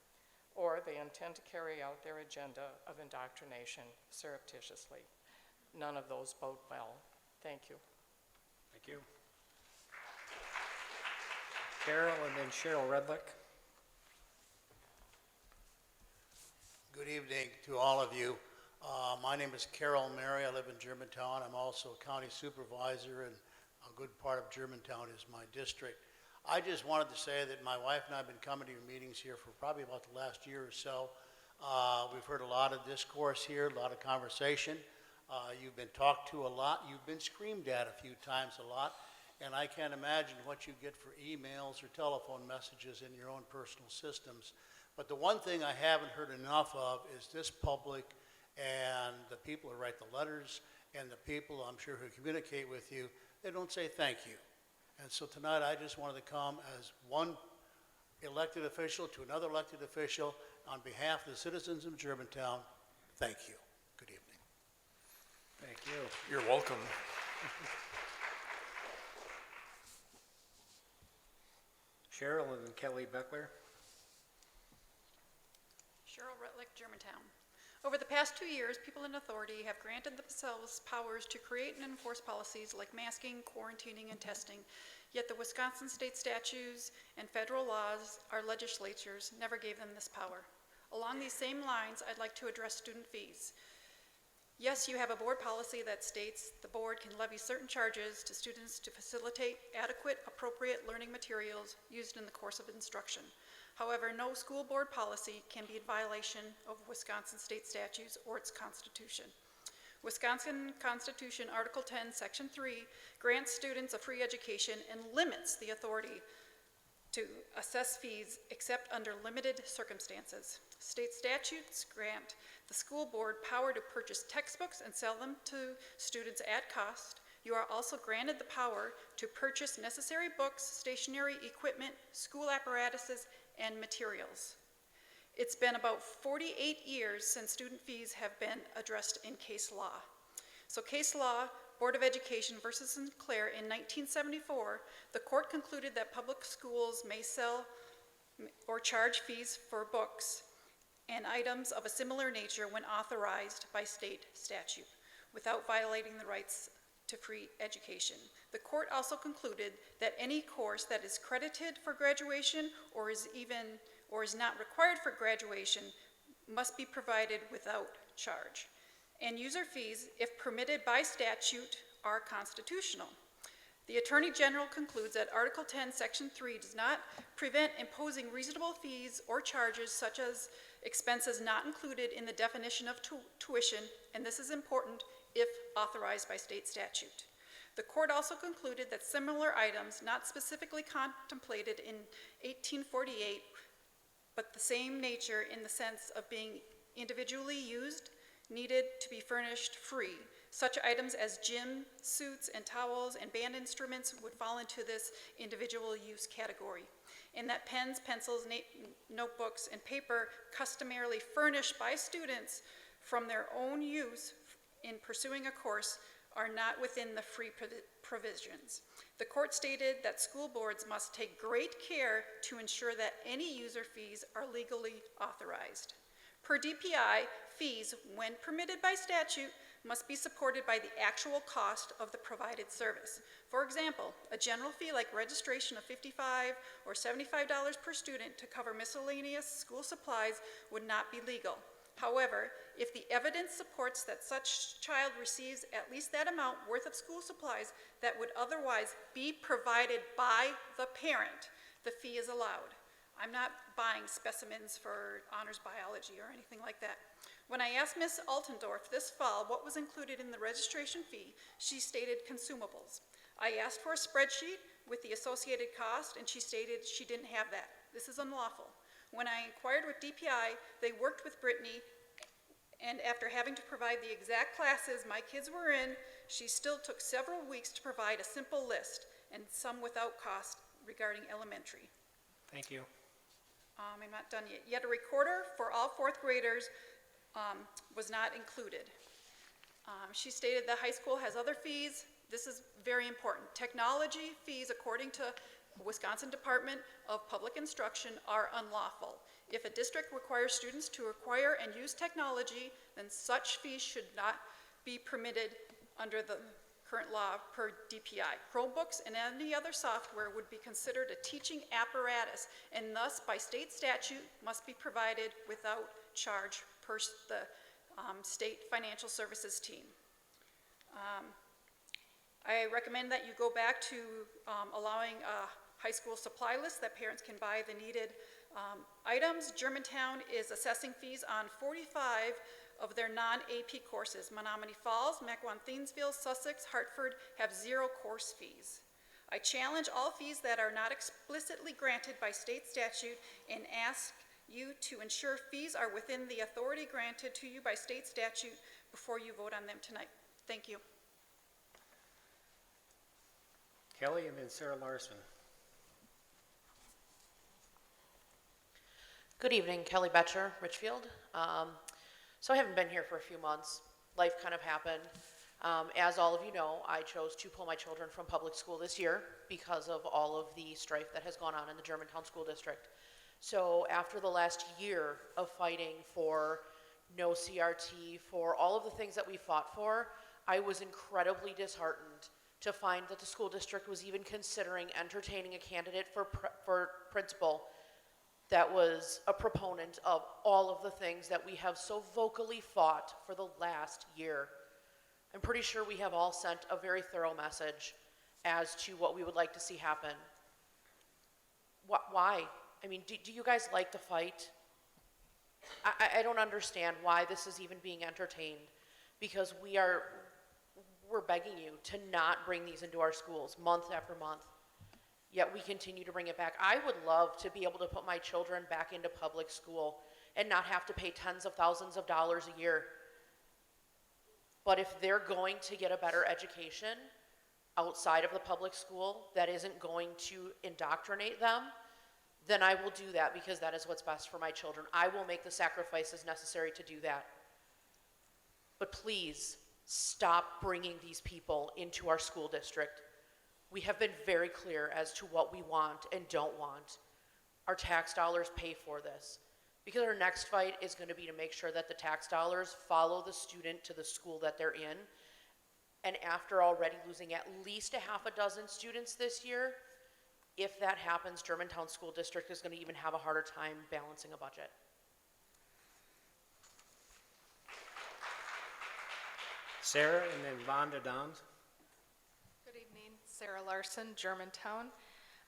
or they intend to carry out their agenda of indoctrination surreptitiously. None of those bode well. Thank you. Thank you. Carol and then Cheryl Redlick. Good evening to all of you. My name is Carol Mary. I live in Germantown. I'm also a county supervisor, and a good part of Germantown is my district. I just wanted to say that my wife and I have been coming to your meetings here for probably about the last year or so. We've heard a lot of discourse here, a lot of conversation. You've been talked to a lot. You've been screamed at a few times a lot. And I can't imagine what you get for emails or telephone messages in your own personal systems. But the one thing I haven't heard enough of is this public and the people who write the letters and the people, I'm sure, who communicate with you, they don't say thank you. And so tonight I just wanted to come as one elected official to another elected official on behalf of the citizens of Germantown. Thank you. Good evening. Thank you. You're welcome. Cheryl and then Kelly Beckler. Cheryl Rutlick, Germantown. Over the past 2 years, people in authority have granted themselves powers to create and enforce policies like masking, quarantining, and testing, yet the Wisconsin state statutes and federal laws, our legislatures, never gave them this power. Along these same lines, I'd like to address student fees. Yes, you have a board policy that states the board can levy certain charges to students to facilitate adequate, appropriate learning materials used in the course of instruction. However, no school board policy can be in violation of Wisconsin state statutes or its constitution. Wisconsin Constitution, Article 10, Section 3, grants students a free education and limits the authority to assess fees except under limited circumstances. State statutes grant the school board power to purchase textbooks and sell them to students at cost. You are also granted the power to purchase necessary books, stationery, equipment, school apparatuses, and materials. It's been about 48 years since student fees have been addressed in case law. So case law, Board of Education versus Sinclair in 1974, the court concluded that public schools may sell or charge fees for books and items of a similar nature when authorized by state statute without violating the rights to free education. The court also concluded that any course that is credited for graduation or is not required for graduation must be provided without charge. And user fees, if permitted by statute, are constitutional. The Attorney General concludes that Article 10, Section 3 does not prevent imposing reasonable fees or charges such as expenses not included in the definition of tuition, and this is important if authorized by state statute. The court also concluded that similar items not specifically contemplated in 1848, but the same nature in the sense of being individually used, needed to be furnished free. Such items as gym suits and towels and band instruments would fall into this individual use category. And that pens, pencils, notebooks, and paper customarily furnished by students from their own use in pursuing a course are not within the free provisions. The court stated that school boards must take great care to ensure that any user fees are legally authorized. Per DPI, fees, when permitted by statute, must be supported by the actual cost of the provided service. For example, a general fee like registration of $55 or $75 per student to cover miscellaneous school supplies would not be legal. However, if the evidence supports that such child receives at least that amount worth of school supplies that would otherwise be provided by the parent, the fee is allowed. I'm not buying specimens for honors biology or anything like that. When I asked Ms. Altendorf this fall what was included in the registration fee, she stated consumables. I asked for a spreadsheet with the associated cost, and she stated she didn't have that. This is unlawful. When I inquired with DPI, they worked with Brittany, and after having to provide the exact classes my kids were in, she still took several weeks to provide a simple list, and some without cost regarding elementary. Thank you. I'm not done yet. Yet a recorder for all fourth graders was not included. She stated the high school has other fees. This is very important. Technology fees, according to Wisconsin Department of Public Instruction, are unlawful. If a district requires students to acquire and use technology, then such fees should not be permitted under the current law per DPI. Chromebooks and any other software would be considered a teaching apparatus and thus by state statute must be provided without charge per the state financial services team. I recommend that you go back to allowing a high school supply list that parents can buy the needed items. Germantown is assessing fees on 45 of their non-AP courses. Menominee Falls, Mequon, Thiensville, Sussex, Hartford have 0 course fees. I challenge all fees that are not explicitly granted by state statute and ask you to ensure fees are within the authority granted to you by state statute before you vote on them tonight. Thank you. Kelly and then Sarah Larson. Good evening, Kelly Betcher, Richfield. So I haven't been here for a few months. Life kind of happened. As all of you know, I chose to pull my children from public school this year because of all of the strife that has gone on in the Germantown School District. So after the last year of fighting for no CRT, for all of the things that we fought for, I was incredibly disheartened to find that the school district was even considering entertaining a candidate for principal that was a proponent of all of the things that we have so vocally fought for the last year. I'm pretty sure we have all sent a very thorough message as to what we would like to see happen. Why? I mean, do you guys like to fight? I don't understand why this is even being entertained, because we're begging you to not bring these into our schools month after month, yet we continue to bring it back. I would love to be able to put my children back into public school and not have to pay tens of thousands of dollars a year. But if they're going to get a better education outside of the public school that isn't going to indoctrinate them, then I will do that because that is what's best for my children. I will make the sacrifices necessary to do that. But please, stop bringing these people into our school district. We have been very clear as to what we want and don't want. Our tax dollars pay for this. Because our next fight is going to be to make sure that the tax dollars follow the student to the school that they're in. And after already losing at least a half a dozen students this year, if that happens, Germantown School District is going to even have a harder time balancing a budget. Sarah and then Vonda Downs. Good evening, Sarah Larson, Germantown.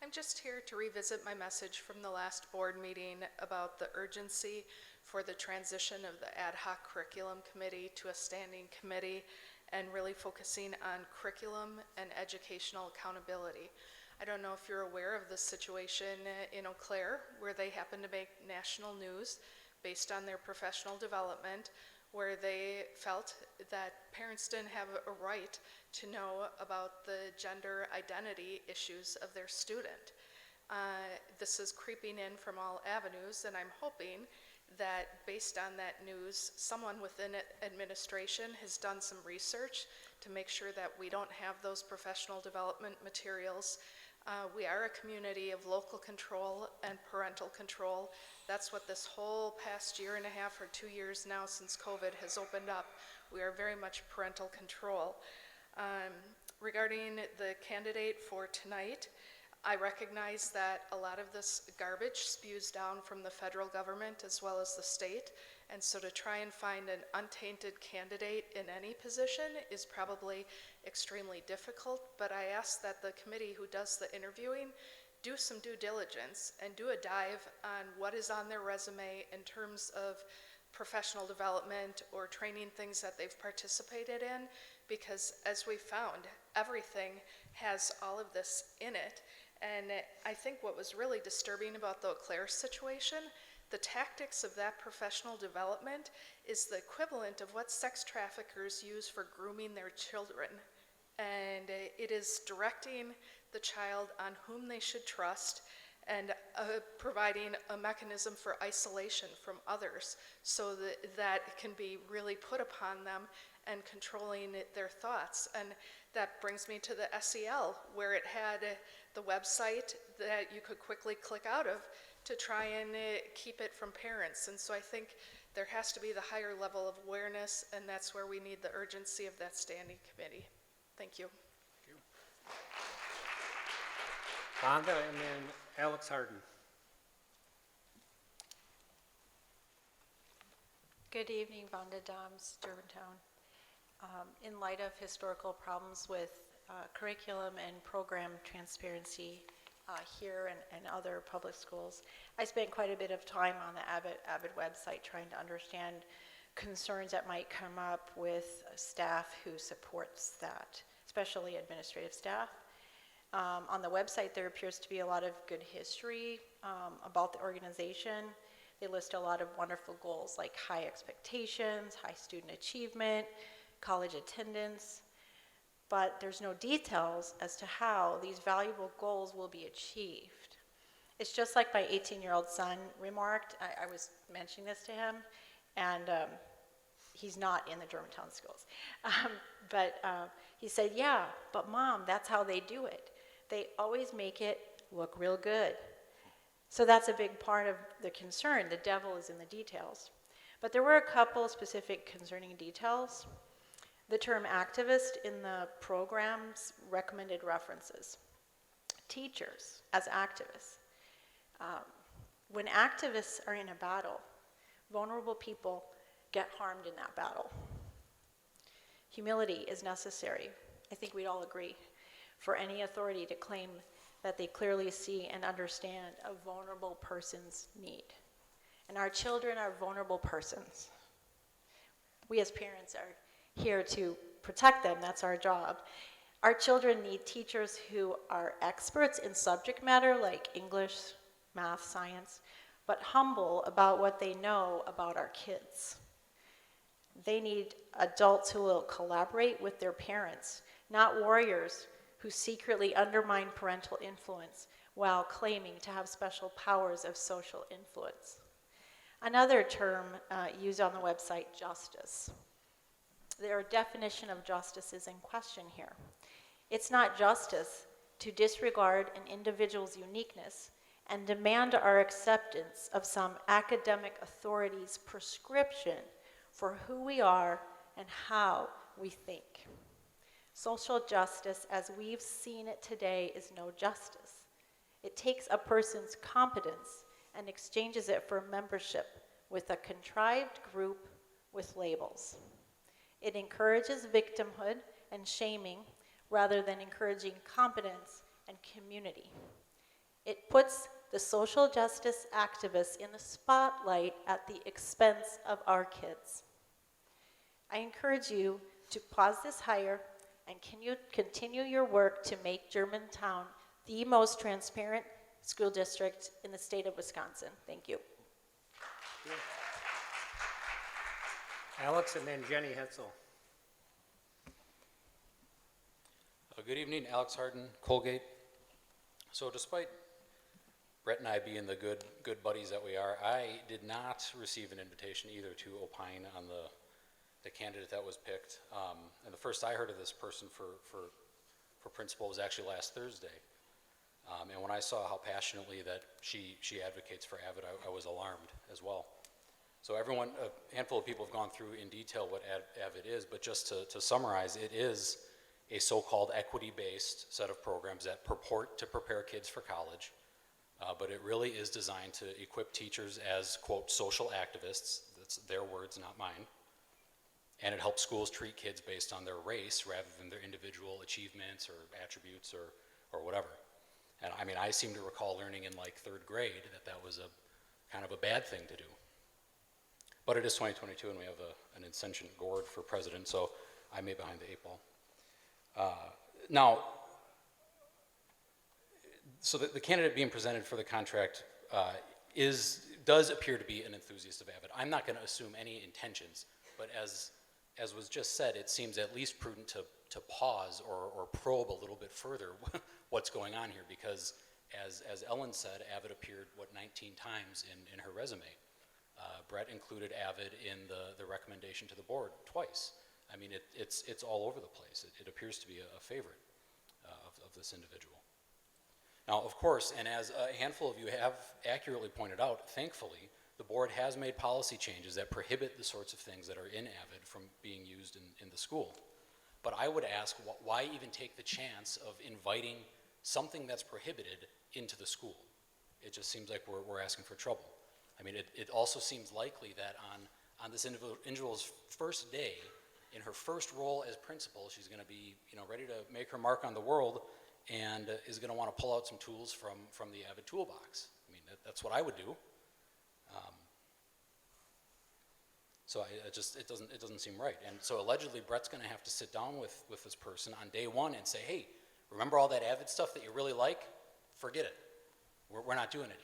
I'm just here to revisit my message from the last board meeting about the urgency for the transition of the ad hoc curriculum committee to a standing committee and really focusing on curriculum and educational accountability. I don't know if you're aware of the situation in Eau Claire, where they happen to make national news based on their professional development, where they felt that parents didn't have a right to know about the gender identity issues of their student. This is creeping in from all avenues, and I'm hoping that based on that news, someone within administration has done some research to make sure that we don't have those professional development materials. We are a community of local control and parental control. That's what this whole past year and a half or 2 years now since COVID has opened up. We are very much parental control. Regarding the candidate for tonight, I recognize that a lot of this garbage spews down from the federal government as well as the state, and so to try and find an untainted candidate in any position is probably extremely difficult, but I ask that the committee who does the interviewing do some due diligence and do a dive on what is on their resume in terms of professional development or training things that they've participated in, because as we found, everything has all of this in it. And I think what was really disturbing about the Eau Claire situation, the tactics of that professional development is the equivalent of what sex traffickers use for grooming their children. And it is directing the child on whom they should trust and providing a mechanism for isolation from others so that can be really put upon them and controlling their thoughts. And that brings me to the SEL, where it had the website that you could quickly click out of to try and keep it from parents. And so I think there has to be the higher level of awareness, and that's where we need the urgency of that standing committee. Thank you. Vonda and then Alex Harden. Good evening, Vonda Doms, Germantown. In light of historical problems with curriculum and program transparency here and other public schools, I spent quite a bit of time on the Avid website trying to understand concerns that might come up with staff who supports that, especially administrative staff. On the website, there appears to be a lot of good history about the organization. They list a lot of wonderful goals like high expectations, high student achievement, college attendance, but there's no details as to how these valuable goals will be achieved. It's just like my 18-year-old son remarked. I was mentioning this to him, and he's not in the Germantown schools. But he said, yeah, but Mom, that's how they do it. They always make it look real good. So that's a big part of the concern. The devil is in the details. But there were a couple specific concerning details. The term activist in the program's recommended references. Teachers as activists. When activists are in a battle, vulnerable people get harmed in that battle. Humility is necessary. I think we'd all agree for any authority to claim that they clearly see and understand a vulnerable person's need. And our children are vulnerable persons. We as parents are here to protect them. That's our job. Our children need teachers who are experts in subject matter like English, math, science, but humble about what they know about our kids. They need adults who will collaborate with their parents, not warriors who secretly undermine parental influence while claiming to have special powers of social influence. Another term used on the website, justice. Their definition of justice is in question here. It's not justice to disregard an individual's uniqueness and demand our acceptance of some academic authority's prescription for who we are and how we think. Social justice, as we've seen it today, is no justice. It takes a person's competence and exchanges it for membership with a contrived group with labels. It encourages victimhood and shaming rather than encouraging competence and community. It puts the social justice activists in the spotlight at the expense of our kids. I encourage you to pause this hire and can you continue your work to make Germantown the most transparent school district in the state of Wisconsin. Thank you. Alex and then Jenny Hetzel. Good evening, Alex Harden, Colgate. So despite Brett and I being the good buddies that we are, I did not receive an invitation either to opine on the candidate that was picked. And the first I heard of this person for principal was actually last Thursday. And when I saw how passionately that she advocates for Avid, I was alarmed as well. So a handful of people have gone through in detail what Avid is, but just to summarize, it is a so-called equity-based set of programs that purport to prepare kids for college, but it really is designed to equip teachers as, quote, social activists. That's their words, not mine. And it helps schools treat kids based on their race rather than their individual achievements or attributes or whatever. And I mean, I seem to recall learning in like third grade that was a kind of a bad thing to do. But it is 2022 and we have an insentient Gord for president, so I may be behind the eight ball. Now, so the candidate being presented for the contract does appear to be an enthusiast of Avid. I'm not going to assume any intentions, but as was just said, it seems at least prudent to pause or probe a little bit further what's going on here, because as Ellen said, Avid appeared, 19 times in her resume. Brett included Avid in the recommendation to the board twice. I mean, it's all over the place. It appears to be a favorite of this individual. Now, of course, and as a handful of you have accurately pointed out, thankfully, the board has made policy changes that prohibit the sorts of things that are in Avid from being used in the school. But I would ask, why even take the chance of inviting something that's prohibited into the school? It just seems like we're asking for trouble. I mean, it also seems likely that on this individual's first day, in her first role as principal, she's going to be, ready to make her mark on the world, and is going to want to pull out some tools from the Avid toolbox. I mean, that's what I would do. So it doesn't seem right. And so allegedly, Brett's going to have to sit down with this person on day one and say, hey, remember all that Avid stuff that you really like? Forget it. We're not doing it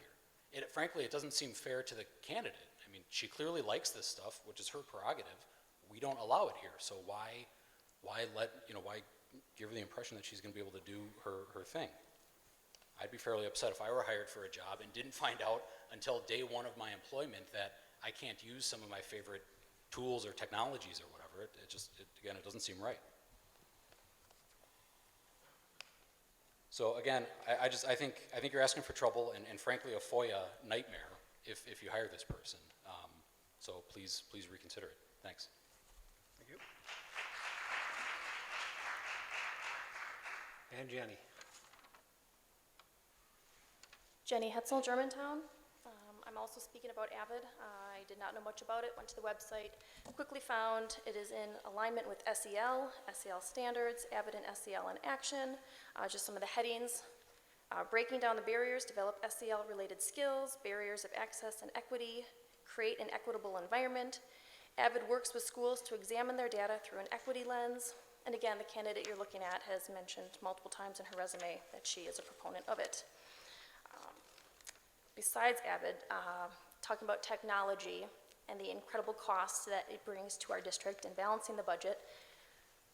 here. Frankly, it doesn't seem fair to the candidate. I mean, she clearly likes this stuff, which is her prerogative. We don't allow it here. So why give her the impression that she's going to be able to do her thing? I'd be fairly upset if I were hired for a job and didn't find out until day one of my employment that I can't use some of my favorite tools or technologies or whatever. Again, it doesn't seem right. So again, I think you're asking for trouble and frankly a FOIA nightmare if you hire this person. So please reconsider it. Thanks. Thank you. And Jenny. Jenny Hetzel, Germantown. I'm also speaking about Avid. I did not know much about it, went to the website, quickly found it is in alignment with SEL standards, Avid and SEL in action, just some of the headings. Breaking down the barriers, develop SEL-related skills, barriers of access and equity, create an equitable environment. Avid works with schools to examine their data through an equity lens. And again, the candidate you're looking at has mentioned multiple times in her resume that she is a proponent of it. Besides Avid, talking about technology and the incredible costs that it brings to our district and balancing the budget,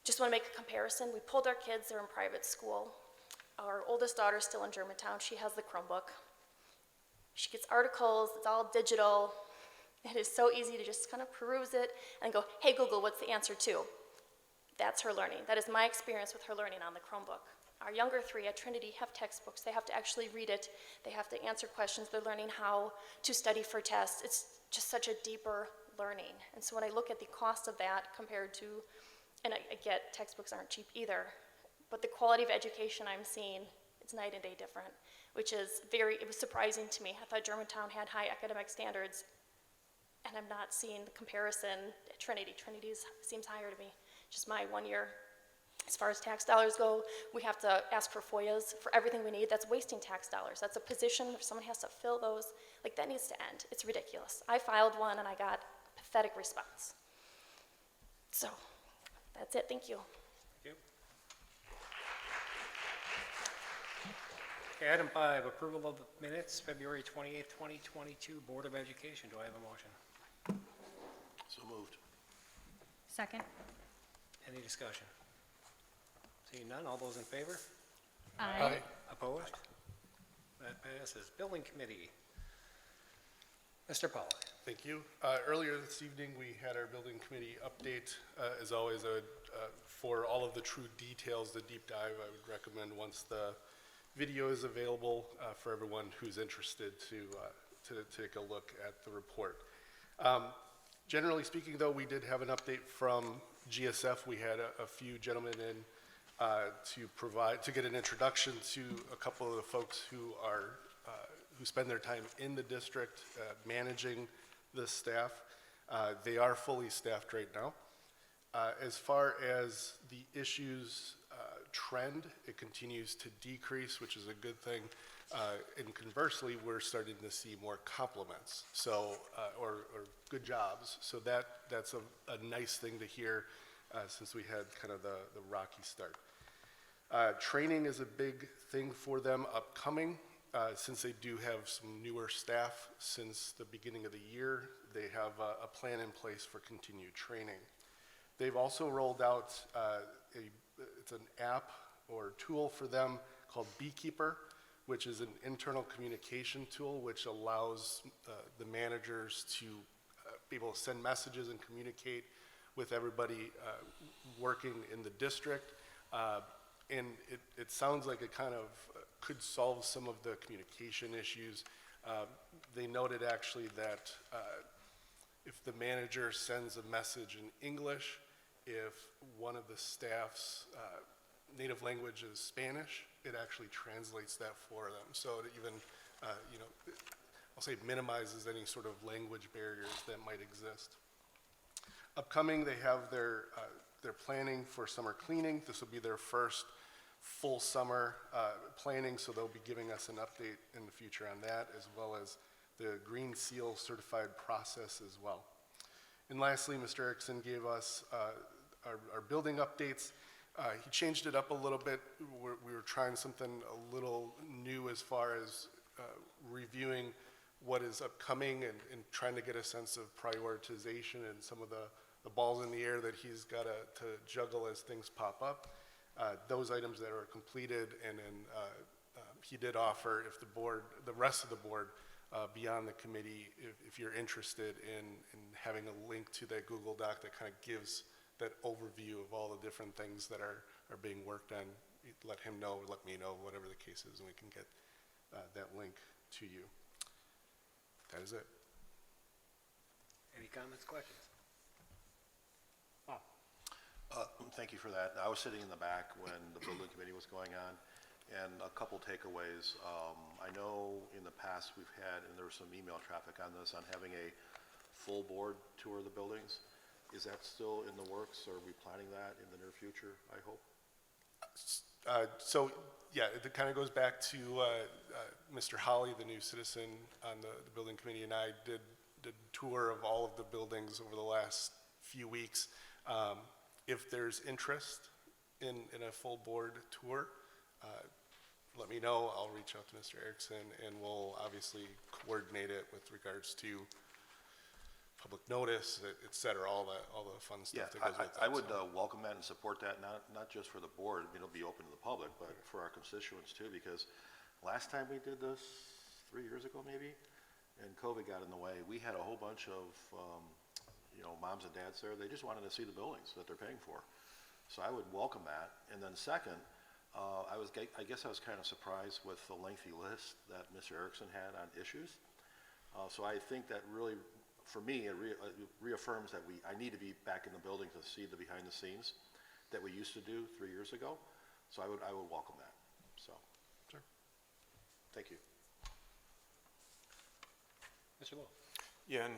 just want to make a comparison. We pulled our kids, they're in private school. Our oldest daughter's still in Germantown. She has the Chromebook. She gets articles, it's all digital. It is so easy to just kind of peruse it and go, hey Google, what's the answer to? That's her learning. That is my experience with her learning on the Chromebook. Our younger three at Trinity have textbooks. They have to actually read it. They have to answer questions. They're learning how to study for tests. It's just such a deeper learning. And so when I look at the cost of that compared to, and I get textbooks aren't cheap either, but the quality of education I'm seeing, it's night and day different, which is it was surprising to me. I thought Germantown had high academic standards, and I'm not seeing the comparison at Trinity. Trinity seems higher to me. Just my 1 year. As far as tax dollars go, we have to ask for FOIAs for everything we need. That's wasting tax dollars. That's a position where someone has to fill those. Like, that needs to end. It's ridiculous. I filed one and I got a pathetic response. So, that's it. Thank you. Thank you. Okay, item 5, approval of the minutes, February 28th, 2022, Board of Education. Do I have a motion? So moved. Second. Any discussion? Seeing none, all those in favor? Aye. Opposed? That passes. Building Committee. Mr. Pollock. Thank you. Earlier this evening, we had our building committee update. As always, for all of the true details, the deep dive, I would recommend once the video is available for everyone who's interested to take a look at the report. Generally speaking, though, we did have an update from GSF. We had a few gentlemen in to get an introduction to a couple of the folks who spend their time in the district managing the staff. They are fully staffed right now. As far as the issues trend, it continues to decrease, which is a good thing. And conversely, we're starting to see more compliments, or good jobs. So that's a nice thing to hear since we had kind of the rocky start. Training is a big thing for them upcoming. Since they do have some newer staff since the beginning of the year, they have a plan in place for continued training. They've also rolled out it's an app or tool for them called Beekeeper, which is an internal communication tool which allows the managers to be able to send messages and communicate with everybody working in the district. And it sounds like it kind of could solve some of the communication issues. They noted actually that if the manager sends a message in English, if one of the staff's native language is Spanish, it actually translates that for them. So it even, I'll say minimizes any sort of language barriers that might exist. Upcoming, they have their planning for summer cleaning. This will be their first full summer planning, so they'll be giving us an update in the future on that, as well as the Green Seal certified process as well. And lastly, Mr. Erickson gave us our building updates. He changed it up a little bit. We were trying something a little new as far as reviewing what is upcoming and trying to get a sense of prioritization and some of the balls in the air that he's got to juggle as things pop up. Those items that are completed, and then he did offer if the rest of the board beyond the committee, if you're interested in having a link to that Google Doc that kind of gives that overview of all the different things that are being worked on, let him know, let me know, whatever the case is, and we can get that link to you. That is it. Any comments, questions? Thank you for that. I was sitting in the back when the building committee was going on, and a couple takeaways. I know in the past we've had, and there was some email traffic on this, on having a full board tour of the buildings. Is that still in the works, or are we planning that in the near future, I hope? So, yeah, it kind of goes back to Mr. Holly, the new citizen on the building committee, and I did a tour of all of the buildings over the last few weeks. If there's interest in a full board tour, let me know. I'll reach out to Mr. Erickson, and we'll obviously coordinate it with regards to public notice, et cetera, all the fun stuff that goes with that. I would welcome that and support that, not just for the board, it'll be open to the public, but for our constituents too, because last time we did this, 3 years ago maybe, and COVID got in the way, we had a whole bunch of moms and dads there. They just wanted to see the buildings that they're paying for. So I would welcome that. And then second, I guess I was kind of surprised with the lengthy list that Mr. Erickson had on issues. So I think that really, for me, it reaffirms that I need to be back in the building to see the behind the scenes that we used to do 3 years ago. So I would welcome that. So, sure. Thank you. Mr. Lowe. Yeah, and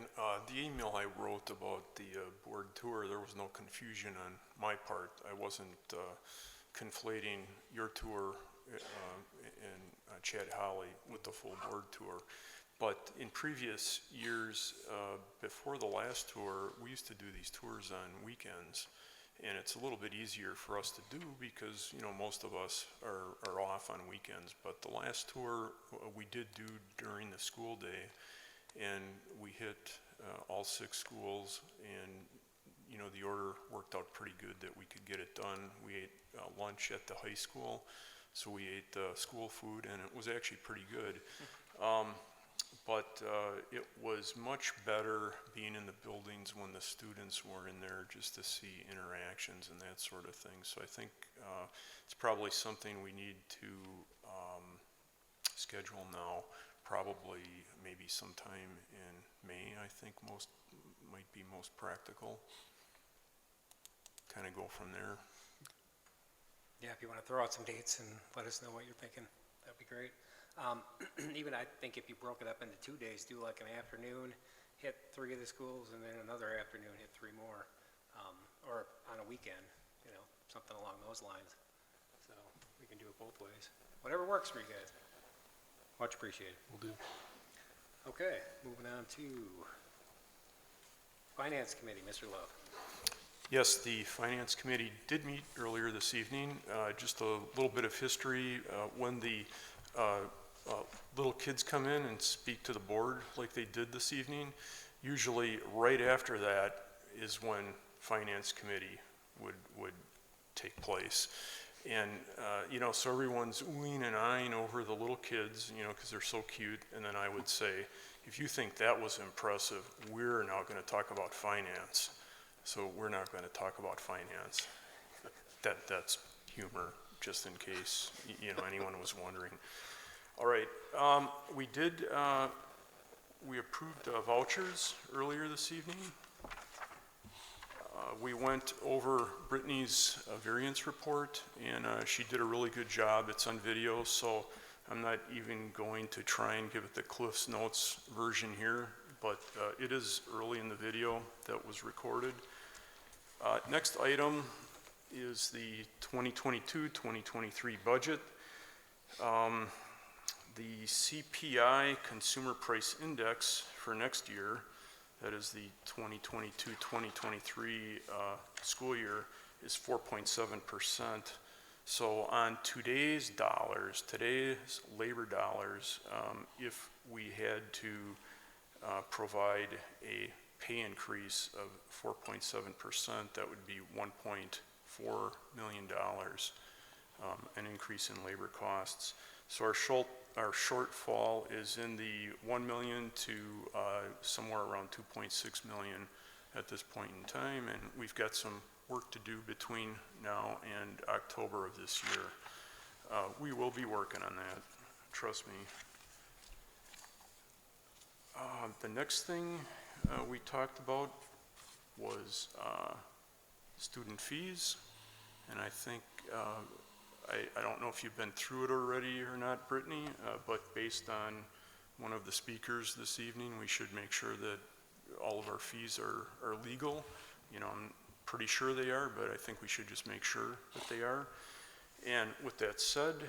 the email I wrote about the board tour, there was no confusion on my part. I wasn't conflating your tour and Chad Holly with the full board tour. But in previous years, before the last tour, we used to do these tours on weekends. And it's a little bit easier for us to do because, most of us are off on weekends. But the last tour we did do during the school day, and we hit all 6 schools, and the order worked out pretty good that we could get it done. We ate lunch at the high school, so we ate school food, and it was actually pretty good. But it was much better being in the buildings when the students were in there, just to see interactions and that sort of thing. So I think it's probably something we need to schedule now. Probably maybe sometime in May, I think might be most practical. Kind of go from there. Yeah, if you want to throw out some dates and let us know what you're thinking, that'd be great. Even I think if you broke it up into 2 days, do like an afternoon, hit 3 of the schools, and then another afternoon, hit 3 more, or on a weekend, something along those lines. So we can do it both ways. Whatever works for you guys. Much appreciated. Will do. Okay, moving on to Finance Committee, Mr. Love. Yes, the Finance Committee did meet earlier this evening. Just a little bit of history. When the little kids come in and speak to the board like they did this evening, usually right after that is when Finance Committee would take place. And, so everyone's oohing and eyeing over the little kids, because they're so cute. And then I would say, if you think that was impressive, we're now going to talk about finance. So we're not going to talk about finance. That's humor, just in case, anyone was wondering. All right, we approved vouchers earlier this evening. We went over Brittany's variance report, and she did a really good job. It's on video, so I'm not even going to try and give it the Cliff's Notes version here, but it is early in the video that was recorded. Next item is the 2022-2023 budget. The CPI Consumer Price Index for next year, that is the 2022-2023 school year, is 4.7%. So on today's dollars, today's labor dollars, if we had to provide a pay increase of 4.7%, that would be $1.4 million, an increase in labor costs. So our shortfall is in the 1 million to somewhere around 2.6 million at this point in time, and we've got some work to do between now and October of this year. We will be working on that, trust me. The next thing we talked about was student fees, and I think I don't know if you've been through it already or not, Brittany, but based on one of the speakers this evening, we should make sure that all of our fees are legal. You know, I'm pretty sure they are, but I think we should just make sure that they are. And with that said,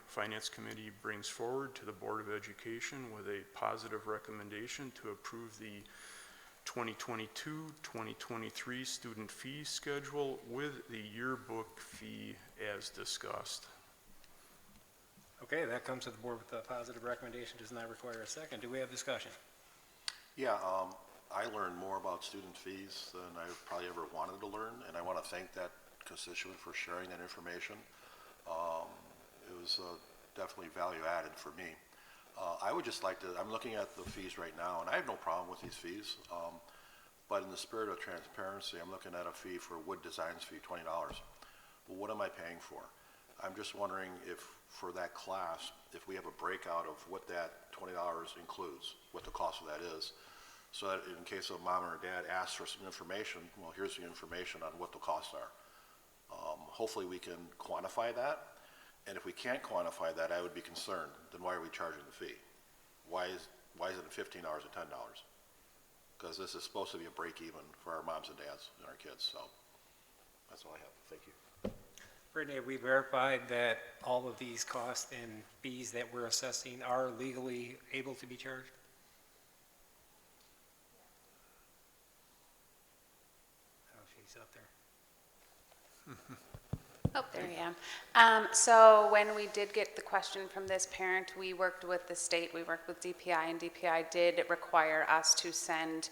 Finance Committee brings forward to the Board of Education with a positive recommendation to approve the 2022-2023 student fee schedule with the yearbook fee as discussed. Okay, that comes to the board with a positive recommendation, does not require a second. Do we have discussion? Yeah, I learned more about student fees than I probably ever wanted to learn, and I want to thank that constituent for sharing that information. It was definitely value added for me. I would just like to, I'm looking at the fees right now, and I have no problem with these fees, but in the spirit of transparency, I'm looking at a fee for wood designs fee, $20. Well, what am I paying for? I'm just wondering if, for that class, if we have a breakout of what that $20 includes, what the cost of that is, so that in case of mom or dad asks for some information, well, here's the information on what the costs are. Hopefully we can quantify that. And if we can't quantify that, I would be concerned. Then why are we charging the fee? Why is it $15 or $10? Because this is supposed to be a break even for our moms and dads and our kids. So that's all I have. Thank you. Brittany, have we verified that all of these costs and fees that we're assessing are legally able to be charged? Oh, she's up there. Oh, there I am. So when we did get the question from this parent, we worked with the state, we worked with DPI, and DPI did require us to send,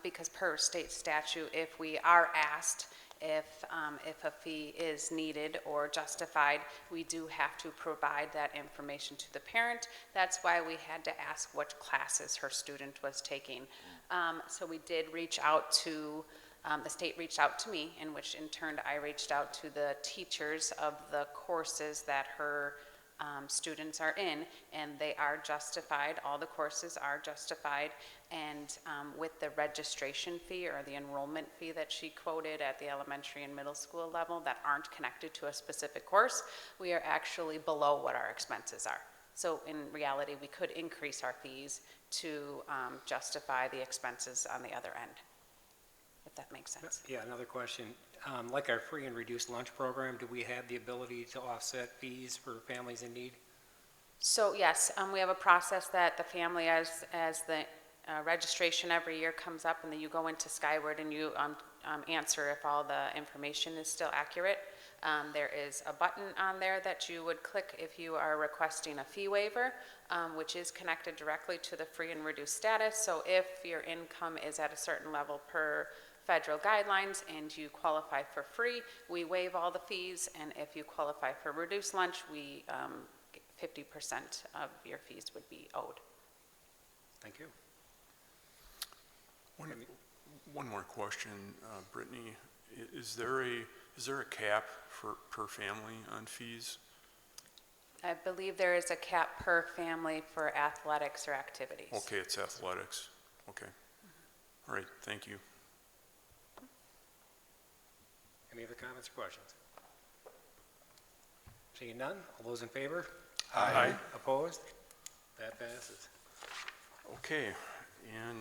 because per state statute, if we are asked if a fee is needed or justified, we do have to provide that information to the parent. That's why we had to ask what classes her student was taking. So we did reach out to the state reached out to me, in which in turn I reached out to the teachers of the courses that her students are in, and they are justified. All the courses are justified, and with the registration fee or the enrollment fee that she quoted at the elementary and middle school level that aren't connected to a specific course, we are actually below what our expenses are. So in reality, we could increase our fees to justify the expenses on the other end, if that makes sense. Yeah, another question. Like our free and reduced lunch program, do we have the ability to offset fees for families in need? So yes, we have a process that the family, as the registration every year comes up, and then you go into Skyward and you answer if all the information is still accurate. There is a button on there that you would click if you are requesting a fee waiver, which is connected directly to the free and reduced status. So if your income is at a certain level per federal guidelines and you qualify for free, we waive all the fees, and if you qualify for reduced lunch, we 50% of your fees would be owed. Thank you. One more question, Brittany. Is there a cap per family on fees? I believe there is a cap per family for athletics or activities. Okay, it's athletics. Okay. All right, thank you. Any other comments or questions? Seeing none, all those in favor? Aye. Opposed? That passes. Okay, and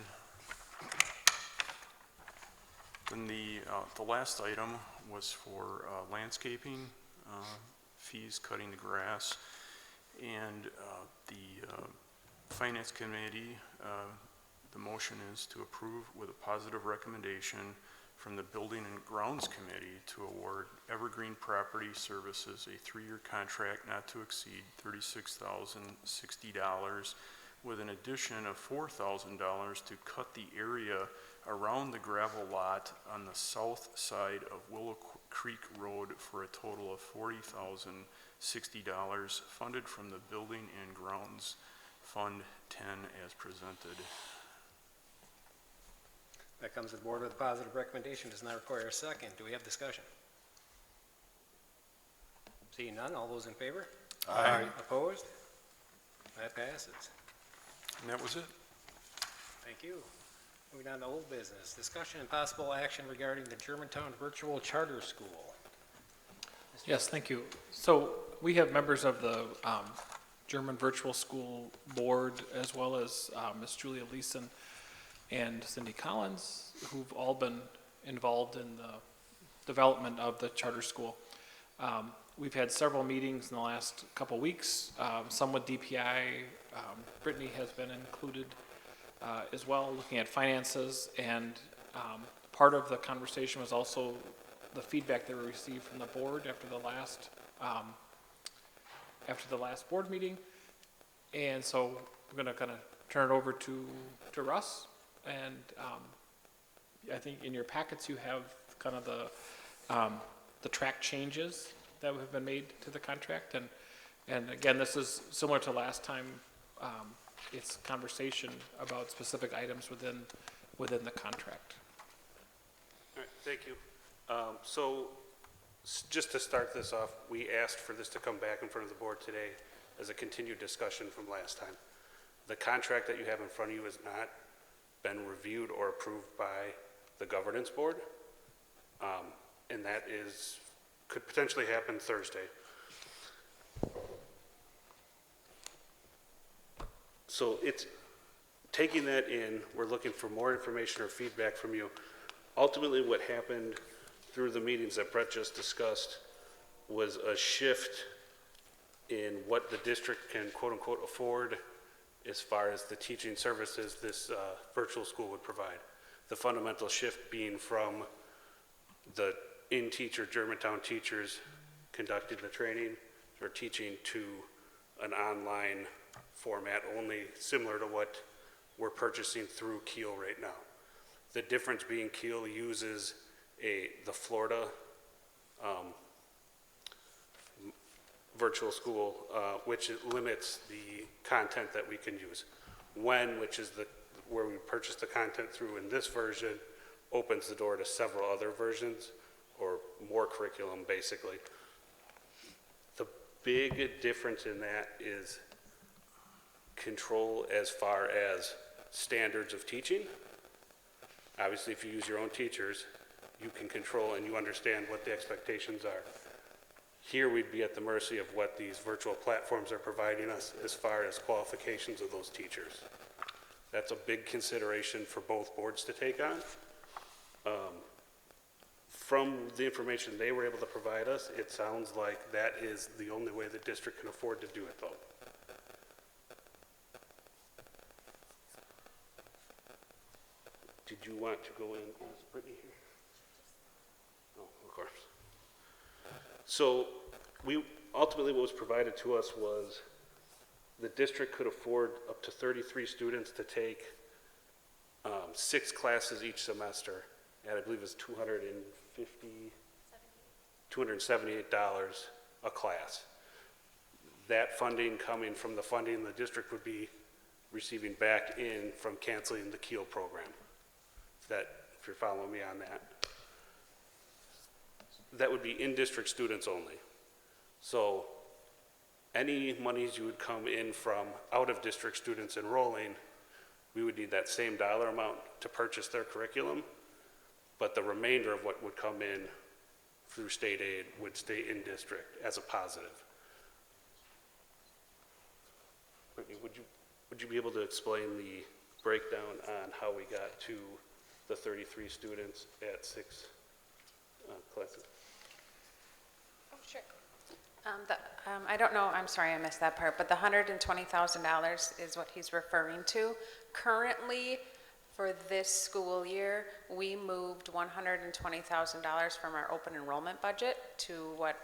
then the last item was for landscaping fees, cutting the grass. And the Finance Committee, the motion is to approve with a positive recommendation from the Building and Grounds Committee to award Evergreen Property Services a 3-year contract not to exceed $36,060 with an addition of $4,000 to cut the area around the gravel lot on the south side of Willow Creek Road for a total of $40,060 funded from the Building and Grounds Fund 10 as presented. That comes to the board with a positive recommendation, does not require a second. Do we have discussion? Seeing none, all those in favor? Aye. Opposed? That passes. And that was it. Thank you. Moving on to old business, discussion and possible action regarding the Germantown Virtual Charter School. Yes, thank you. So we have members of the German Virtual School Board, as well as Ms. Julia Leeson and Cindy Collins, who've all been involved in the development of the charter school. We've had several meetings in the last couple weeks, some with DPI. Brittany has been included as well, looking at finances, and part of the conversation was also the feedback that we received from the board after the last board meeting. And so we're going to kind of turn it over to Russ. And I think in your packets you have kind of the track changes that have been made to the contract. And again, this is similar to last time. It's conversation about specific items within the contract. All right, thank you. Just to start this off, we asked for this to come back in front of the board today as a continued discussion from last time. The contract that you have in front of you has not been reviewed or approved by the governance board, and that could potentially happen Thursday. So it's taking that in, we're looking for more information or feedback from you. Ultimately, what happened through the meetings that Brett just discussed was a shift in what the district can quote-unquote afford as far as the teaching services this virtual school would provide. The fundamental shift being from the in-teacher Germantown teachers conducting the training or teaching to an online format only, similar to what we're purchasing through Kiel right now. The difference being Kiel uses the Florida virtual school, which limits the content that we can use. Which is where we purchase the content through in this version, opens the door to several other versions or more curriculum, basically. The big difference in that is control as far as standards of teaching. Obviously, if you use your own teachers, you can control and you understand what the expectations are. Here, we'd be at the mercy of what these virtual platforms are providing us as far as qualifications of those teachers. That's a big consideration for both boards to take on. From the information they were able to provide us, it sounds like that is the only way the district can afford to do it, though. Did you want to go in? Is Brittany here? Oh, of course. So ultimately what was provided to us was the district could afford up to 33 students to take 6 classes each semester, and I believe it's $278 a class. That funding coming from the funding the district would be receiving back in from canceling the Kiel program. If you're following me on that. That would be in-district students only. So any monies you would come in from out-of-district students enrolling, we would need that same dollar amount to purchase their curriculum, but the remainder of what would come in through state aid would stay in district as a positive. Brittany, would you be able to explain the breakdown on how we got to the 33 students at 6 classes? Oh, sure. I don't know, I'm sorry, I missed that part, but the $120,000 is what he's referring to. Currently, for this school year, we moved $120,000 from our open enrollment budget to what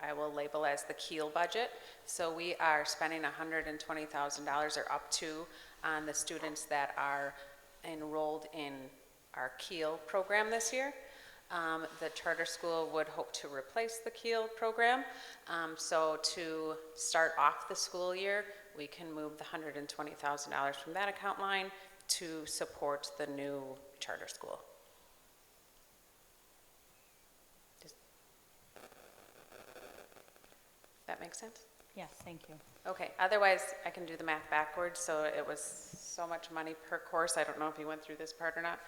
I will label as the Keel budget. So we are spending $120,000 or up to on the students that are enrolled in our Keel program this year. The charter school would hope to replace the Keel program. So to start off the school year, we can move the $120,000 from that account line to support the new charter school. Does that make sense? Yes, thank you. Okay, otherwise I can do the math backwards, so it was so much money per course. I don't know if you went through this part or not.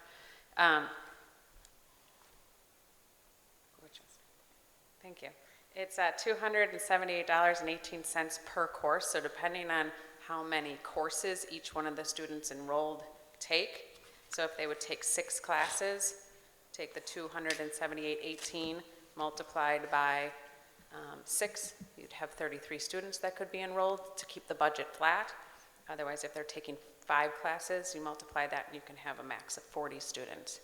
Thank you. It's $278.18 per course, so depending on how many courses each one of the students enrolled take. So if they would take 6 classes, take the $278.18 multiplied by 6, you'd have 33 students that could be enrolled to keep the budget flat. Otherwise, if they're taking 5 classes, you multiply that and you can have a max of 40 students.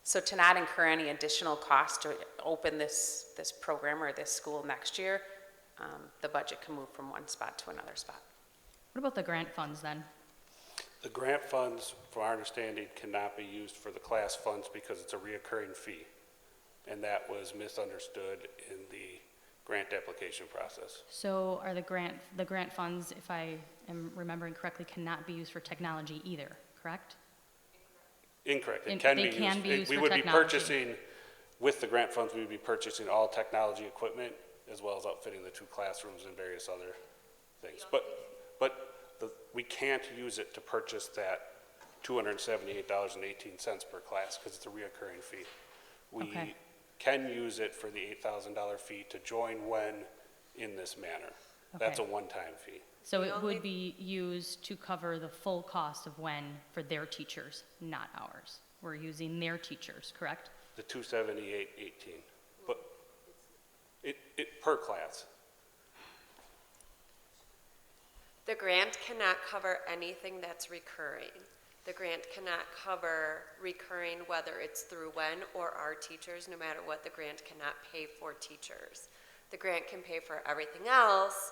So to not incur any additional cost to open this program or this school next year, the budget can move from one spot to another spot. What about the grant funds then? The grant funds, from our understanding, cannot be used for the class funds because it's a reoccurring fee. And that was misunderstood in the grant application process. So are the grant funds, if I am remembering correctly, cannot be used for technology either, correct? Incorrect. It And can they be used. can be used We for would be technology. purchasing, with the grant funds, we would be purchasing all technology equipment as well as outfitting the 2 classrooms and various other things. But we can't use it to purchase that $278.18 per class because it's a reoccurring fee. We Okay. can use it for the $8,000 fee to join when in this manner. That's a Okay. one-time fee. So it would be used to cover the full cost of when for their teachers, not ours. We're using their teachers, correct? The $278.18, but it per class. The grant cannot cover anything that's recurring. The grant cannot cover recurring, whether it's through WEN or our teachers, no matter what, the grant cannot pay for teachers. The grant can pay for everything else,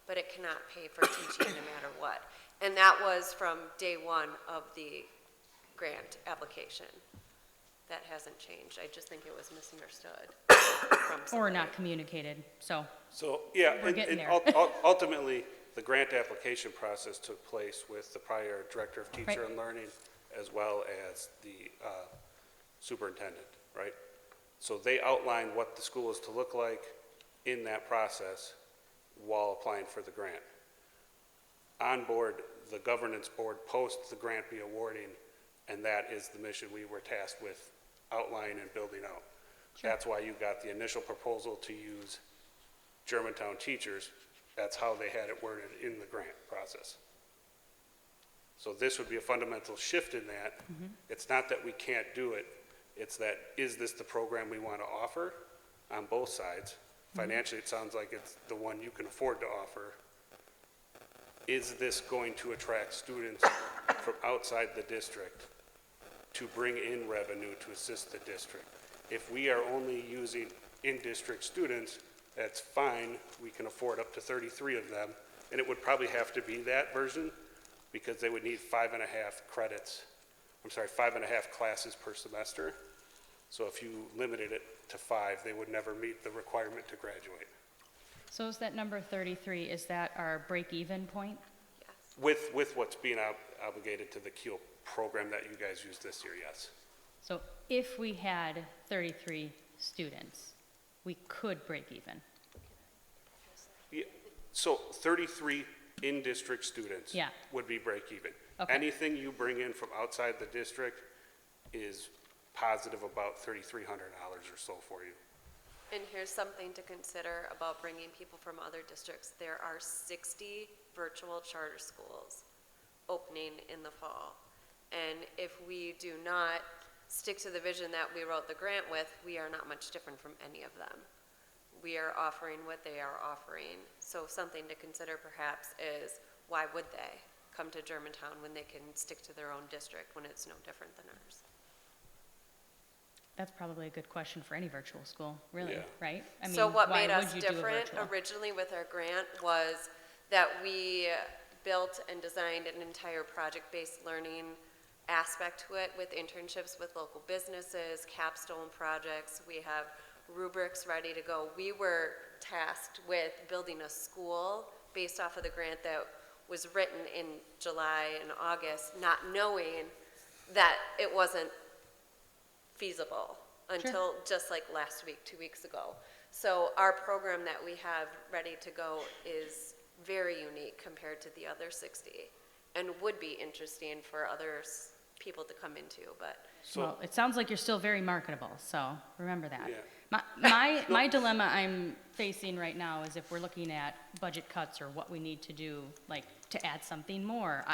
but it cannot pay for teaching no matter what. And that was from day one of the grant application. That hasn't changed. I just think it was misunderstood from Or somebody. not communicated, so. So, yeah, We're getting there. ultimately, the grant application process took place with the prior Director of Teacher Right. and Learning as well as the superintendent, right? So they outlined what the school is to look like in that process while applying for the grant. On board, the governance board posts the grant be awarding, and that is the mission we were tasked with outlining and building out. That's why you got the initial proposal to use Germantown teachers. That's how they had it worded in the grant process. So this would be a fundamental shift in that. It's not that we can't do it, it's that, is this the program we want to offer on both sides? Financially, it sounds like it's the one you can afford to offer. Is this going to attract students from outside the district to bring in revenue to assist the district? If we are only using in-district students, that's fine, we can afford up to 33 of them, and it would probably have to be that version, because they would need 5.5 classes per semester. So if you limited it to 5, they would never meet the requirement to graduate. So is that number 33, is that our break-even point? With what's being obligated to the Keel program that you guys used this year, yes. So if we had 33 students, we could break even? Yeah, so 33 in-district students Yeah. would be break even. Okay. Anything you bring in from outside the district is positive about $3,300 or so for you. And here's something to consider about bringing people from other districts. There are 60 virtual charter schools opening in the fall. And if we do not stick to the vision that we wrote the grant with, we are not much different from any of them. We are offering what they are offering. So something to consider perhaps is, why would they come to Germantown when they can stick to their own district when it's no different than ours? That's probably a good question for any virtual school, really, Yeah. right? I mean, So what why made us would you do a different virtual? originally with our grant was that we built and designed an entire project-based learning aspect to it with internships with local businesses, capstone projects. We have rubrics ready to go. We were tasked with building a school based off of the grant that was written in July and August, not knowing that it wasn't feasible until just like last week, 2 weeks ago. So our program that we have ready to go is very unique compared to the other 60 and would be interesting for others, people to come into, but. Well, it sounds like you're still very marketable, so remember that. Yeah. My dilemma I'm facing right now is if we're looking at budget cuts or what we need to do, like, to add something more.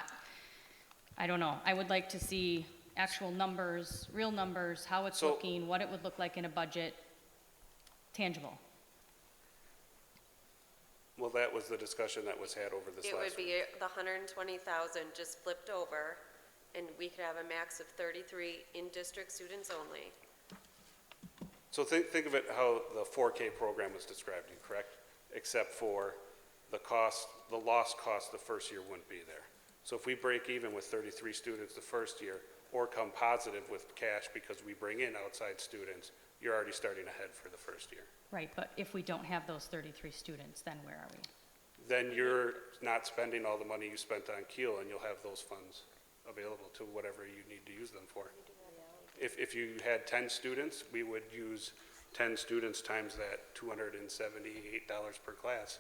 I don't know. I would like to see actual numbers, real numbers, how it's looking, what it would look like in a budget, tangible. Well, that was the discussion that was had over this It last would be the 120,000 just flipped over, and we could have a max of 33 in-district students only. So think of it how the 4K program was described, correct? Except for the cost, the lost cost the first year wouldn't be there. So if we break even with 33 students the first year, or come positive with cash because we bring in outside students, you're already starting ahead for the first year. Right, but if we don't have those 33 students, then where are we? Then you're not spending all the money you spent on Keel, and you'll have those funds available to whatever you need to use them for. If you had 10 students, we would use 10 students times that $278 per class.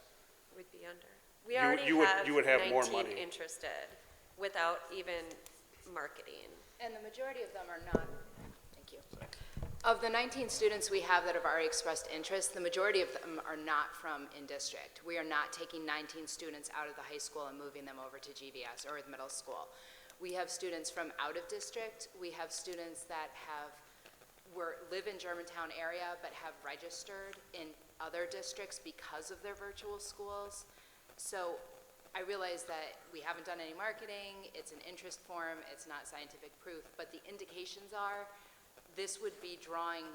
We'd be under. We already you would have more 19 money. interested without even marketing. And the majority of them are not, thank you. Of the 19 students we have that have already expressed interest, the majority of them are not from in-district. We are not taking 19 students out of the high school and moving them over to GVS or the middle school. We have students from out of district. We have students that live in Germantown area but have registered in other districts because of their virtual schools. So I realize that we haven't done any marketing, it's an interest form, it's not scientific proof, but the indications are this would be drawing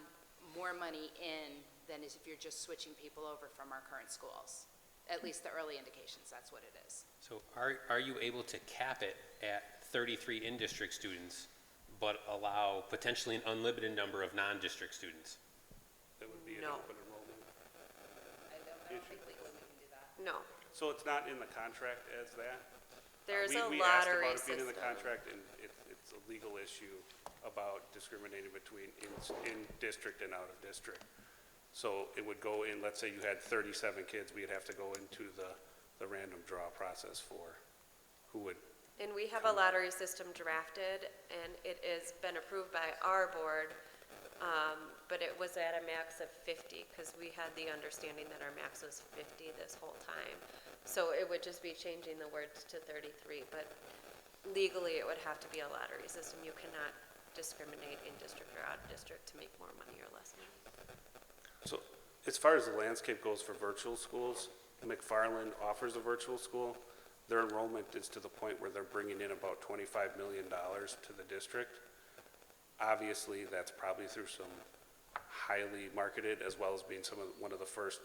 more money in than if you're just switching people over from our current schools. At least the early indications, that's what it is. So are you able to cap it at 33 in-district students, but allow potentially an unlimited number of non-district students? That would be an No. open enrollment. I don't think legally we can do that. No. So it's not in the contract as that? There's a We asked lottery about it being in the system. contract, and it's a legal issue about discriminating between in-district and out-of-district. So it would go in, let's say you had 37 kids, we'd have to go into the random draw process for who would. And we have a lottery system drafted, and it has been approved by our board, but it was at a max of 50, because we had the understanding that our max was 50 this whole time. So it would just be changing the words to 33, but legally it would have to be a lottery system. You cannot discriminate in district or out of district to make more money or less money. So as far as the landscape goes for virtual schools, McFarland offers a virtual school. Their enrollment is to the point where they're bringing in about $25 million to the district. Obviously, that's probably through some highly marketed, as well as being one of the first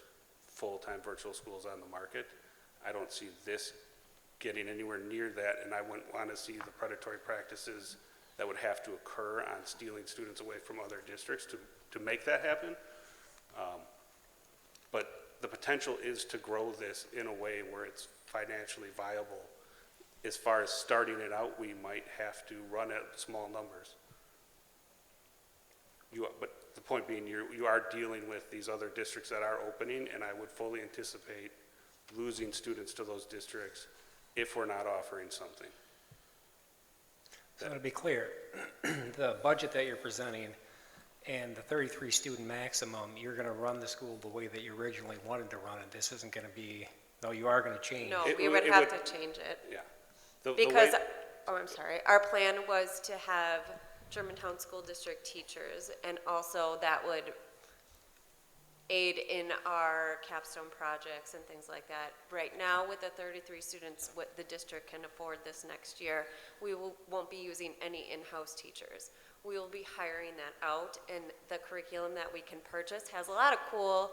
full-time virtual schools on the market. I don't see this getting anywhere near that, and I wouldn't want to see the predatory practices that would have to occur on stealing students away from other districts to make that happen. But the potential is to grow this in a way where it's financially viable. As far as starting it out, we might have to run at small numbers. But the point being, you are dealing with these other districts that are opening, and I would fully anticipate losing students to those districts if we're not offering something. So to be clear, the budget that you're presenting And the 33 student maximum, you're going to run the school the way that you originally wanted to run it. This isn't going to be, no, you are going to change. No, It we would- would it have would- to change it. Yeah. The Because, way- oh, I'm sorry, our plan was to have Germantown School District teachers, and also that would aid in our capstone projects and things like that. Right now, with the 33 students, what the district can afford this next year, won't be using any in-house teachers. We will be hiring that out, and the curriculum that we can purchase has a lot of cool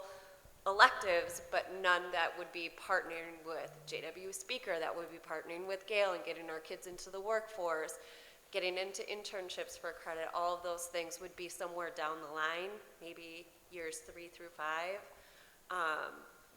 electives, but none that would be partnering with JW Speaker, that would be partnering with Gale and getting our kids into the workforce, getting into internships for credit. All of those things would be somewhere down the line, maybe years 3 through 5.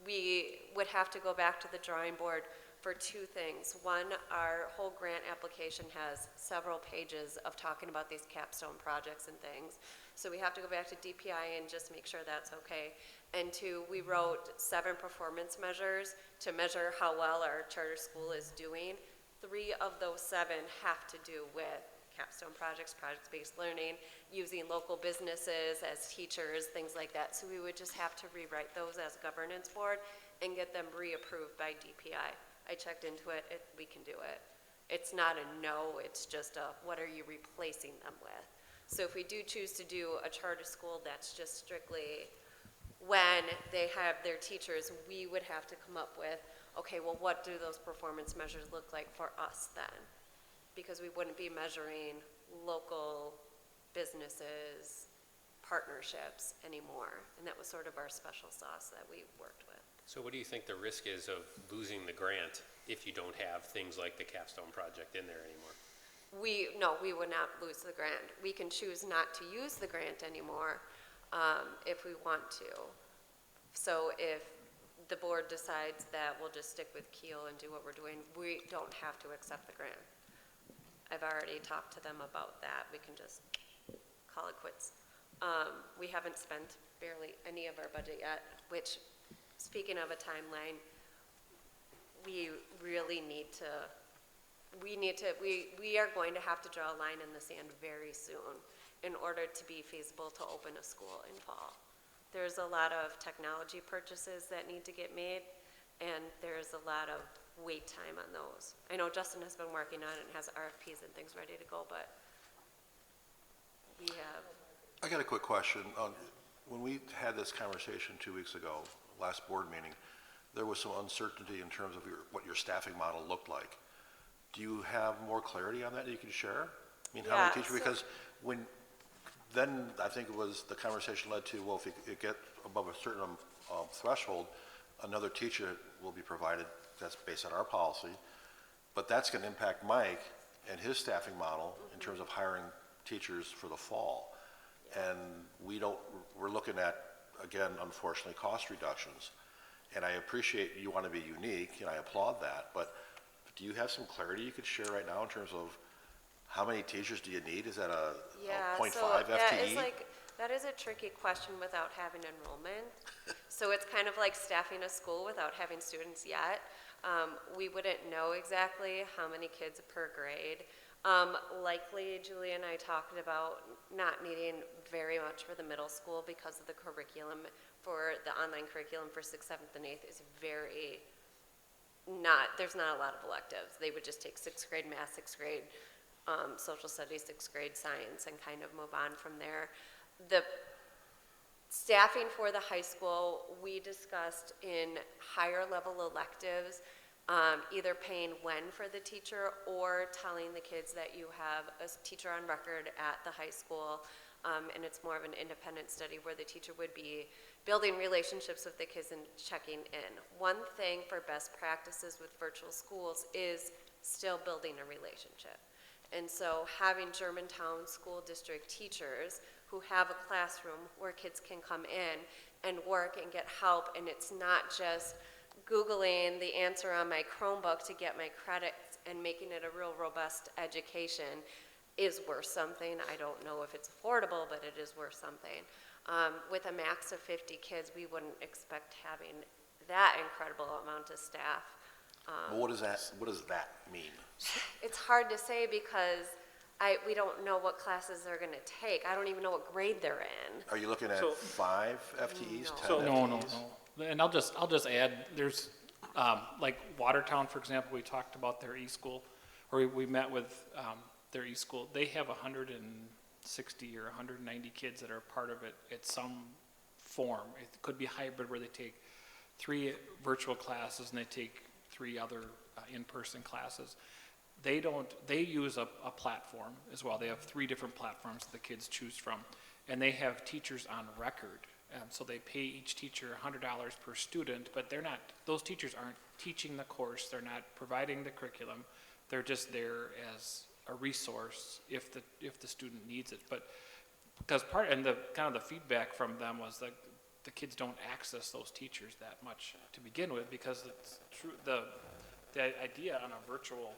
We would have to go back to the drawing board for two things. One, our whole grant application has several pages of talking about these capstone projects and things. So we have to go back to DPI and just make sure that's okay. And two, we wrote 7 performance measures to measure how well our charter school is doing. 3 of those 7 have to do with capstone projects, project-based learning, using local businesses as teachers, things like that. So we would just have to rewrite those as a governance board and get them reapproved by DPI. I checked into it, we can do it. It's not a no, it's just a what are you replacing them with? So if we do choose to do a charter school that's just strictly when they have their teachers, we would have to come up with, okay, well, what do those performance measures look like for us then? Because we wouldn't be measuring local businesses, partnerships anymore. And that was sort of our special sauce that we worked with. So what do you think the risk is of losing the grant if you don't have things like the capstone project in there anymore? No, we would not lose the grant. We can choose not to use the grant anymore if we want to. So if the board decides that we'll just stick with Keel and do what we're doing, we don't have to accept the grant. I've already talked to them about that. We can just call it quits. We haven't spent barely any of our budget yet, which, speaking of a timeline, we really need to, we are going to have to draw a line in the sand very soon in order to be feasible to open a school in fall. There's a lot of technology purchases that need to get made, and there's a lot of wait time on those. I know Justin has been working on it and has RFPs and things ready to go, but we have. I got a quick question. When we had this conversation 2 weeks ago, last board meeting, there was some uncertainty in terms of what your staffing model looked like. Do you have more clarity on that you can share? I mean, how many teachers, because then I think it was, the conversation led to, well, if you get above a certain threshold, another teacher will be provided. That's based on our policy. But that's going to impact Mike and his staffing model in terms of hiring teachers for the fall. And we're looking at, again, unfortunately, cost reductions. And I appreciate you want to be unique, and I applaud that, but do you have some clarity you could share right now in terms of how many teachers do you need? Is that a 0.5 FTE? That is a tricky question without having enrollment. So it's kind of like staffing a school without having students yet. We wouldn't know exactly how many kids per grade. Likely, Julie and I talked about not needing very much for the middle school because of the curriculum for the online curriculum for 6th, 7th, and 8th is there's not a lot of electives. They would just take 6th grade math, 6th grade social studies, 6th grade science, and kind of move on from there. The staffing for the high school, we discussed in higher level electives, either paying when for the teacher or telling the kids that you have a teacher on record at the high school, and it's more of an independent study where the teacher would be building relationships with the kids and checking in. One thing for best practices with virtual schools is still building a relationship. And so having Germantown School District teachers who have a classroom where kids can come in and work and get help, and it's not just Googling the answer on my Chromebook to get my credits and making it a real robust education, is worth something. I don't know if it's affordable, but it is worth something. With a max of 50 kids, we wouldn't expect having that incredible amount of staff. Well, what does that mean? It's hard to say because we don't know what classes they're gonna take. I don't even know what grade they're in. Are you looking at So- 5 FTEs, 10 So, FTEs? no. And I'll just add, there's, like Watertown, for example, we talked about their e-school, or we met with, their e-school. They have 160 or 190 kids that are part of it at some form. It could be hybrid where they take 3 virtual classes and they take 3 other in-person classes. They use a platform as well. They have 3 different platforms that the kids choose from. And they have teachers on record. So they pay each teacher $100 per student, but those teachers aren't teaching the course. They're not providing the curriculum. They're just there as a resource if the student needs it. But because the feedback from them was that the kids don't access those teachers that much to begin with, because it's true, the idea on a virtual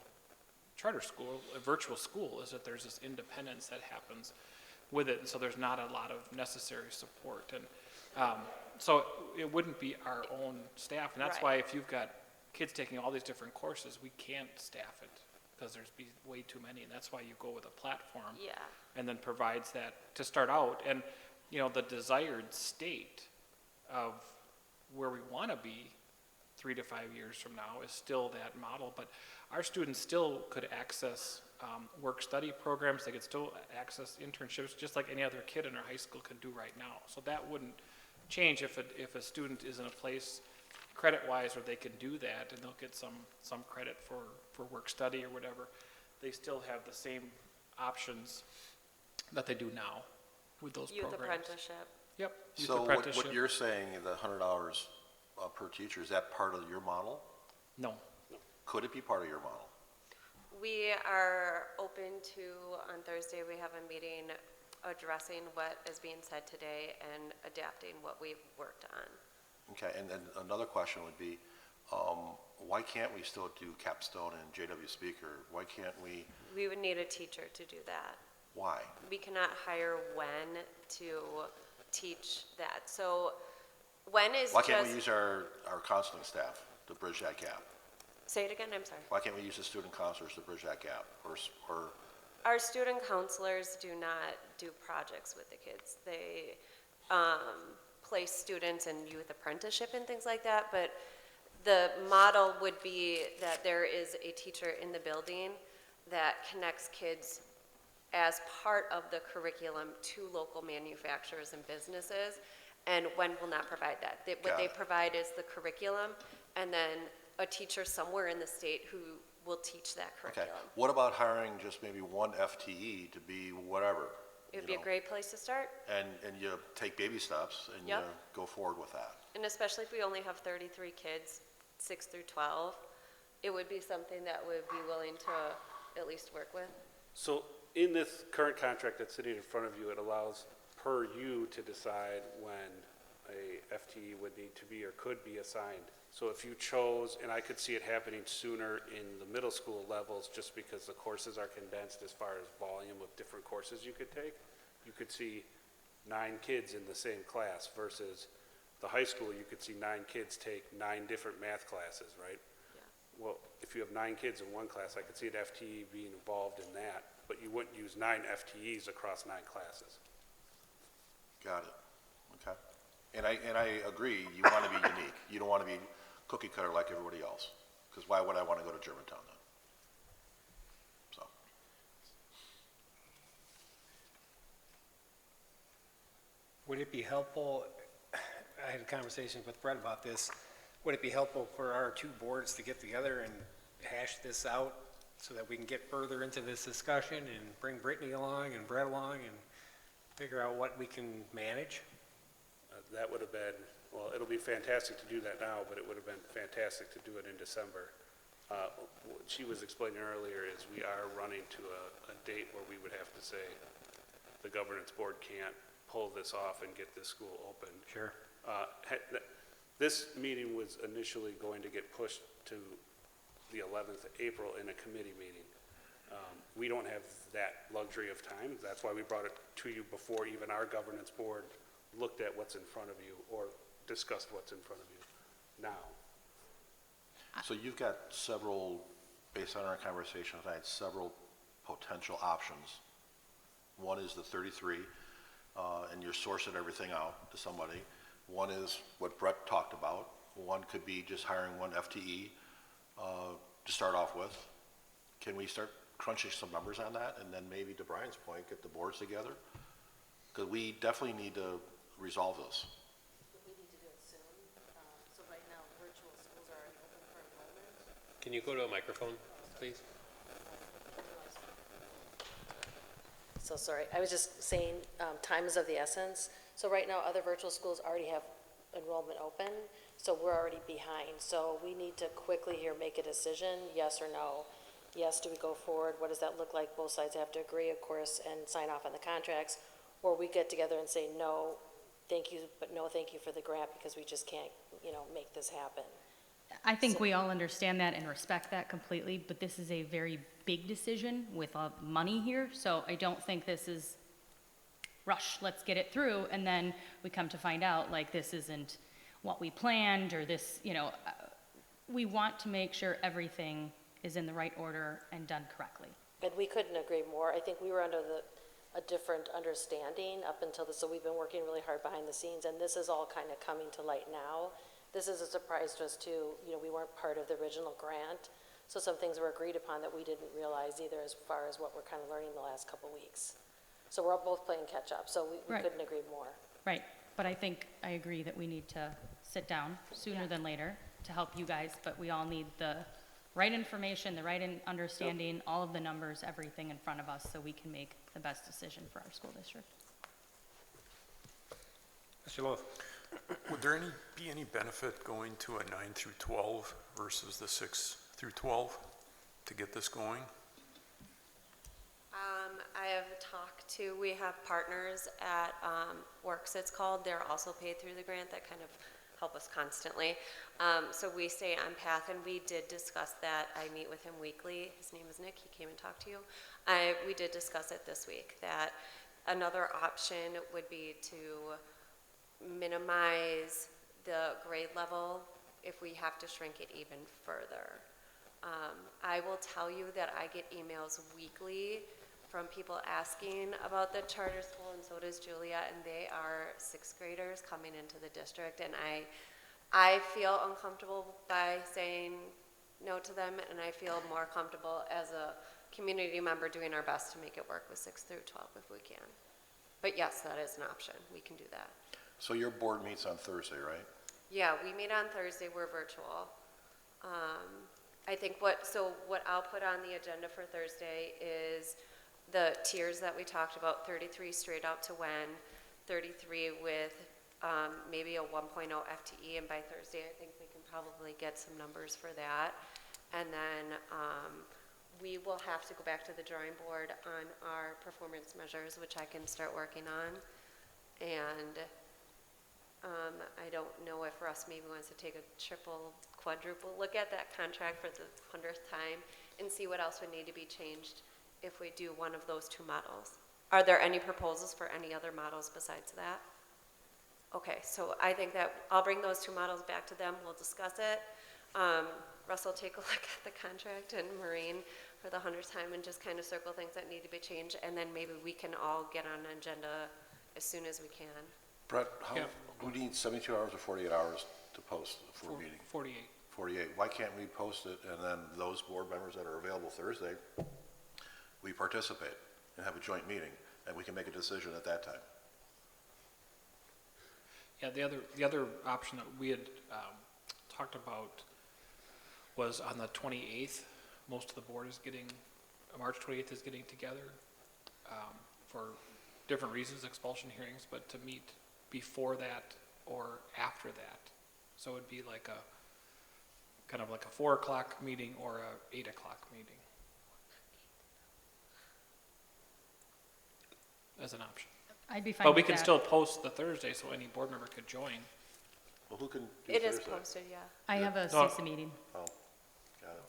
charter school, a virtual school, is that there's this independence that happens with it, and so there's not a lot of necessary support. And so it wouldn't be our own staff, and that's Right. why if you've got kids taking all these different courses, we can't staff it, because there's be way too many, and that's why you go with a platform. Yeah. And then provides that to start out. And, the desired state of where we want to be 3 to 5 years from now is still that model, but our students still could access work-study programs. They could still access internships, just like any other kid in our high school can do right now. So that wouldn't change if a student is in a place credit-wise where they can do that, and they'll get some credit for work-study or whatever. They still have the same options that they do now with those Youth programs. apprenticeship. Yep. Youth So apprenticeship. what you're saying, the $100 per teacher, is that part of your model? No. Could it be part of your model? We are open to, on Thursday, we have a meeting addressing what is being said today and adapting what we've worked on. Okay, and then another question would be, why can't we still do capstone and JW Speaker? Why can't we, We would need a teacher to do that. why? We cannot hire Wen to teach that. So Wen is Why can't we just, use our counseling staff to bridge that gap? say it again, I'm sorry. Why can't we use the student counselors to bridge that gap? Or Our student counselors do not do projects with the kids. They place students in youth apprenticeship and things like that, but the model would be that there is a teacher in the building that connects kids as part of the curriculum to local manufacturers and businesses, and Wen will not provide that. What they provide is the curriculum, and then a teacher somewhere in the state who will teach that Okay, curriculum. what about hiring just maybe 1 FTE to be whatever? It would be a great place to start, And you take baby steps and you Yep. go forward with that. and especially if we only have 33 kids, 6 through 12, it would be something that would be willing to at least work with. So in this current contract that's sitting in front of you, it allows per you to decide when a FTE would need to be or could be assigned. So if you chose, and I could see it happening sooner in the middle school levels, just because the courses are condensed as far as volume of different courses you could take, you could see 9 kids in the same class versus the high school, you could see 9 kids take 9 different math classes, right? Well, if you have 9 kids in one class, I could see an FTE being involved in that, but you wouldn't use 9 FTEs across 9 classes. Got it, okay. And I agree, you want to be unique. You don't want to be cookie cutter like everybody else, because why would I want to go to Germantown then? So, Would it be helpful, I had a conversation with Brett about this, would it be helpful for our 2 boards to get together and hash this out so that we can get further into this discussion and bring Brittany along and Brett along and figure out what we can manage? That would have been, well, it'll be fantastic to do that now, but it would have been fantastic to do it in December. What she was explaining earlier is we are running to a date where we would have to say the governance board can't pull this off and get this school open. Sure. This meeting was initially going to get pushed to the 11th of April in a committee meeting. We don't have that luxury of time. That's why we brought it to you before even our governance board looked at what's in front of you or discussed what's in front of you now. so you've got several, based on our conversation tonight, several potential options. One is the 33, and you're sourcing everything out to somebody. One is what Brett talked about. One could be just hiring one FTE to start off with. Can we start crunching some numbers on that, and then maybe, to Brian's point, get the boards together? Because we definitely need to resolve this. We need to do it soon. So right now, virtual schools are already open for enrollment. Can you go to a microphone, please? So sorry, I was just saying, time is of the essence. So right now, other virtual schools already have enrollment open, so we're already behind. So we need to quickly here make a decision, yes or no. Yes, do we go forward? What does that look like? Both sides have to agree, of course, and sign off on the contracts. Or we get together and say, no, thank you, but no thank you for the grant because we just can't, make this happen. I think we all understand that and respect that completely, but this is a very big decision with money here, so I don't think this is rush, let's get it through, and then we come to find out, like, this isn't what we planned, or this, we want to make sure everything is in the right order and done correctly. And we couldn't agree more. I think we were under a different understanding up until this, so we've been working really hard behind the scenes, and this is all kind of coming to light now. This is a surprise to us too. We weren't part of the original grant, so some things were agreed upon that we didn't realize either, as far as what we're kind of learning the last couple weeks. So we're all both playing catch up, so we Right. couldn't agree more. Right, but I think I agree that we need to sit down sooner than later to help you guys, but we all need the right information, the right understanding, all of the numbers, everything in front of us, so we can make the best decision for our school district. Mr. Lowe? Would there be any benefit going to a 9 through 12 versus the 6 through 12 to get this going? I have talked to, we have partners at Works, it's called. They're also paid through the grant that kind of help us constantly. So we stay on path, and we did discuss that. I meet with him weekly. His name is Nick. He came and talked to you. We did discuss it this week, that another option would be to minimize the grade level if we have to shrink it even further. I will tell you that I get emails weekly from people asking about the charter school, and so does Julia, and they are sixth graders coming into the district, and I feel uncomfortable by saying no to them, and I feel more comfortable as a community member doing our best to make it work with 6 through 12 if we can. But yes, that is an option. We can do that. So your board meets on Thursday, right? Yeah, we meet on Thursday. We're virtual. I think what I'll put on the agenda for Thursday is the tiers that we talked about, 33 straight out to when, 33 with maybe a 1.0 FTE, and by Thursday I think we can probably get some numbers for that. And then we will have to go back to the drawing board on our performance measures, which I can start working on. And I don't know if Russ maybe wants to take a triple, quadruple look at that contract for the 100th time and see what else would need to be changed if we do one of those two models. Are there any proposals for any other models besides that? Okay, so I think that I'll bring those two models back to them. We'll discuss it. Russ will take a look at the contract, and Maureen for the 100th time, and just kind of circle things that need to be changed, and then maybe we can all get on an agenda as soon as we can. Brett, who needs 72 hours or 48 hours to post for a meeting? 48. 48. Why can't we post it, and then those board members that are available Thursday, we participate and have a joint meeting, and we can make a decision at that time? Yeah, the other option that we had talked about was on the 28th. Most of the board is getting, March 28th is getting together for different reasons, expulsion hearings, but to meet before that or after that. So it'd be like a, kind of like a 4 o'clock meeting or a 8 o'clock meeting as an option. I'd be fine But with we can that. still post the Thursday so any board member could join. Well, who can do It is Thursday? posted, yeah. I have a No. CISA meeting. Oh, got it.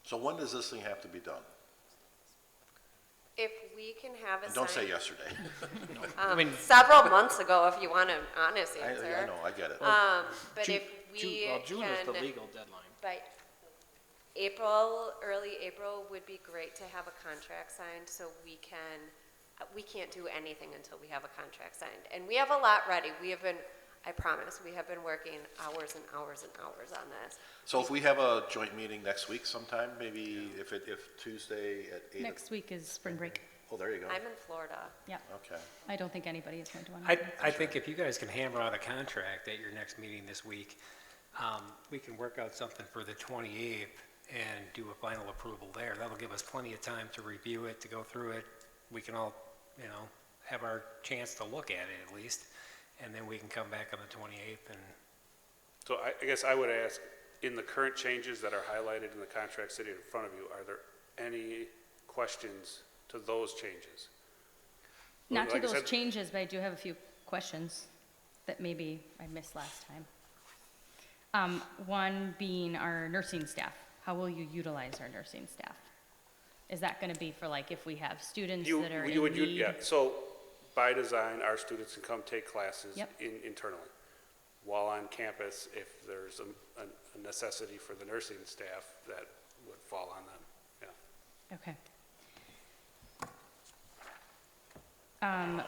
So when does this thing have to be done? If we can have a And don't say sign- yesterday. I mean- several months ago, if you want an honest answer. I know, I get it. But if we June is the can- legal deadline. Right. Early April would be great to have a contract signed so we can't do anything until we have a contract signed. And we have a lot ready. I promise, we have been working hours and hours and hours on this. So if we have a joint meeting next week sometime, maybe if Tuesday at 8. Next week is spring break. Oh, there you go. I'm in Florida. Yeah. Okay. I don't think anybody is going to want to. I think if you guys can hammer out a contract at your next meeting this week, we can work out something for the 28th and do a final approval there. That'll give us plenty of time to review it, to go through it. We can all, have our chance to look at it at least, and then we can come back on the 28th and So I guess I would ask, in the current changes that are highlighted in the contract sitting in front of you, are there any questions to those changes? Not to Like I those said- changes, but I do have a few questions that maybe I missed last time. One being our nursing staff. How will you utilize our nursing staff? Is that going to be for like if we have students that are in need? Yeah, so by design, our students can come take classes Yep. internally. While on campus, if there's a necessity for the nursing staff, that would fall on them, yeah. Okay.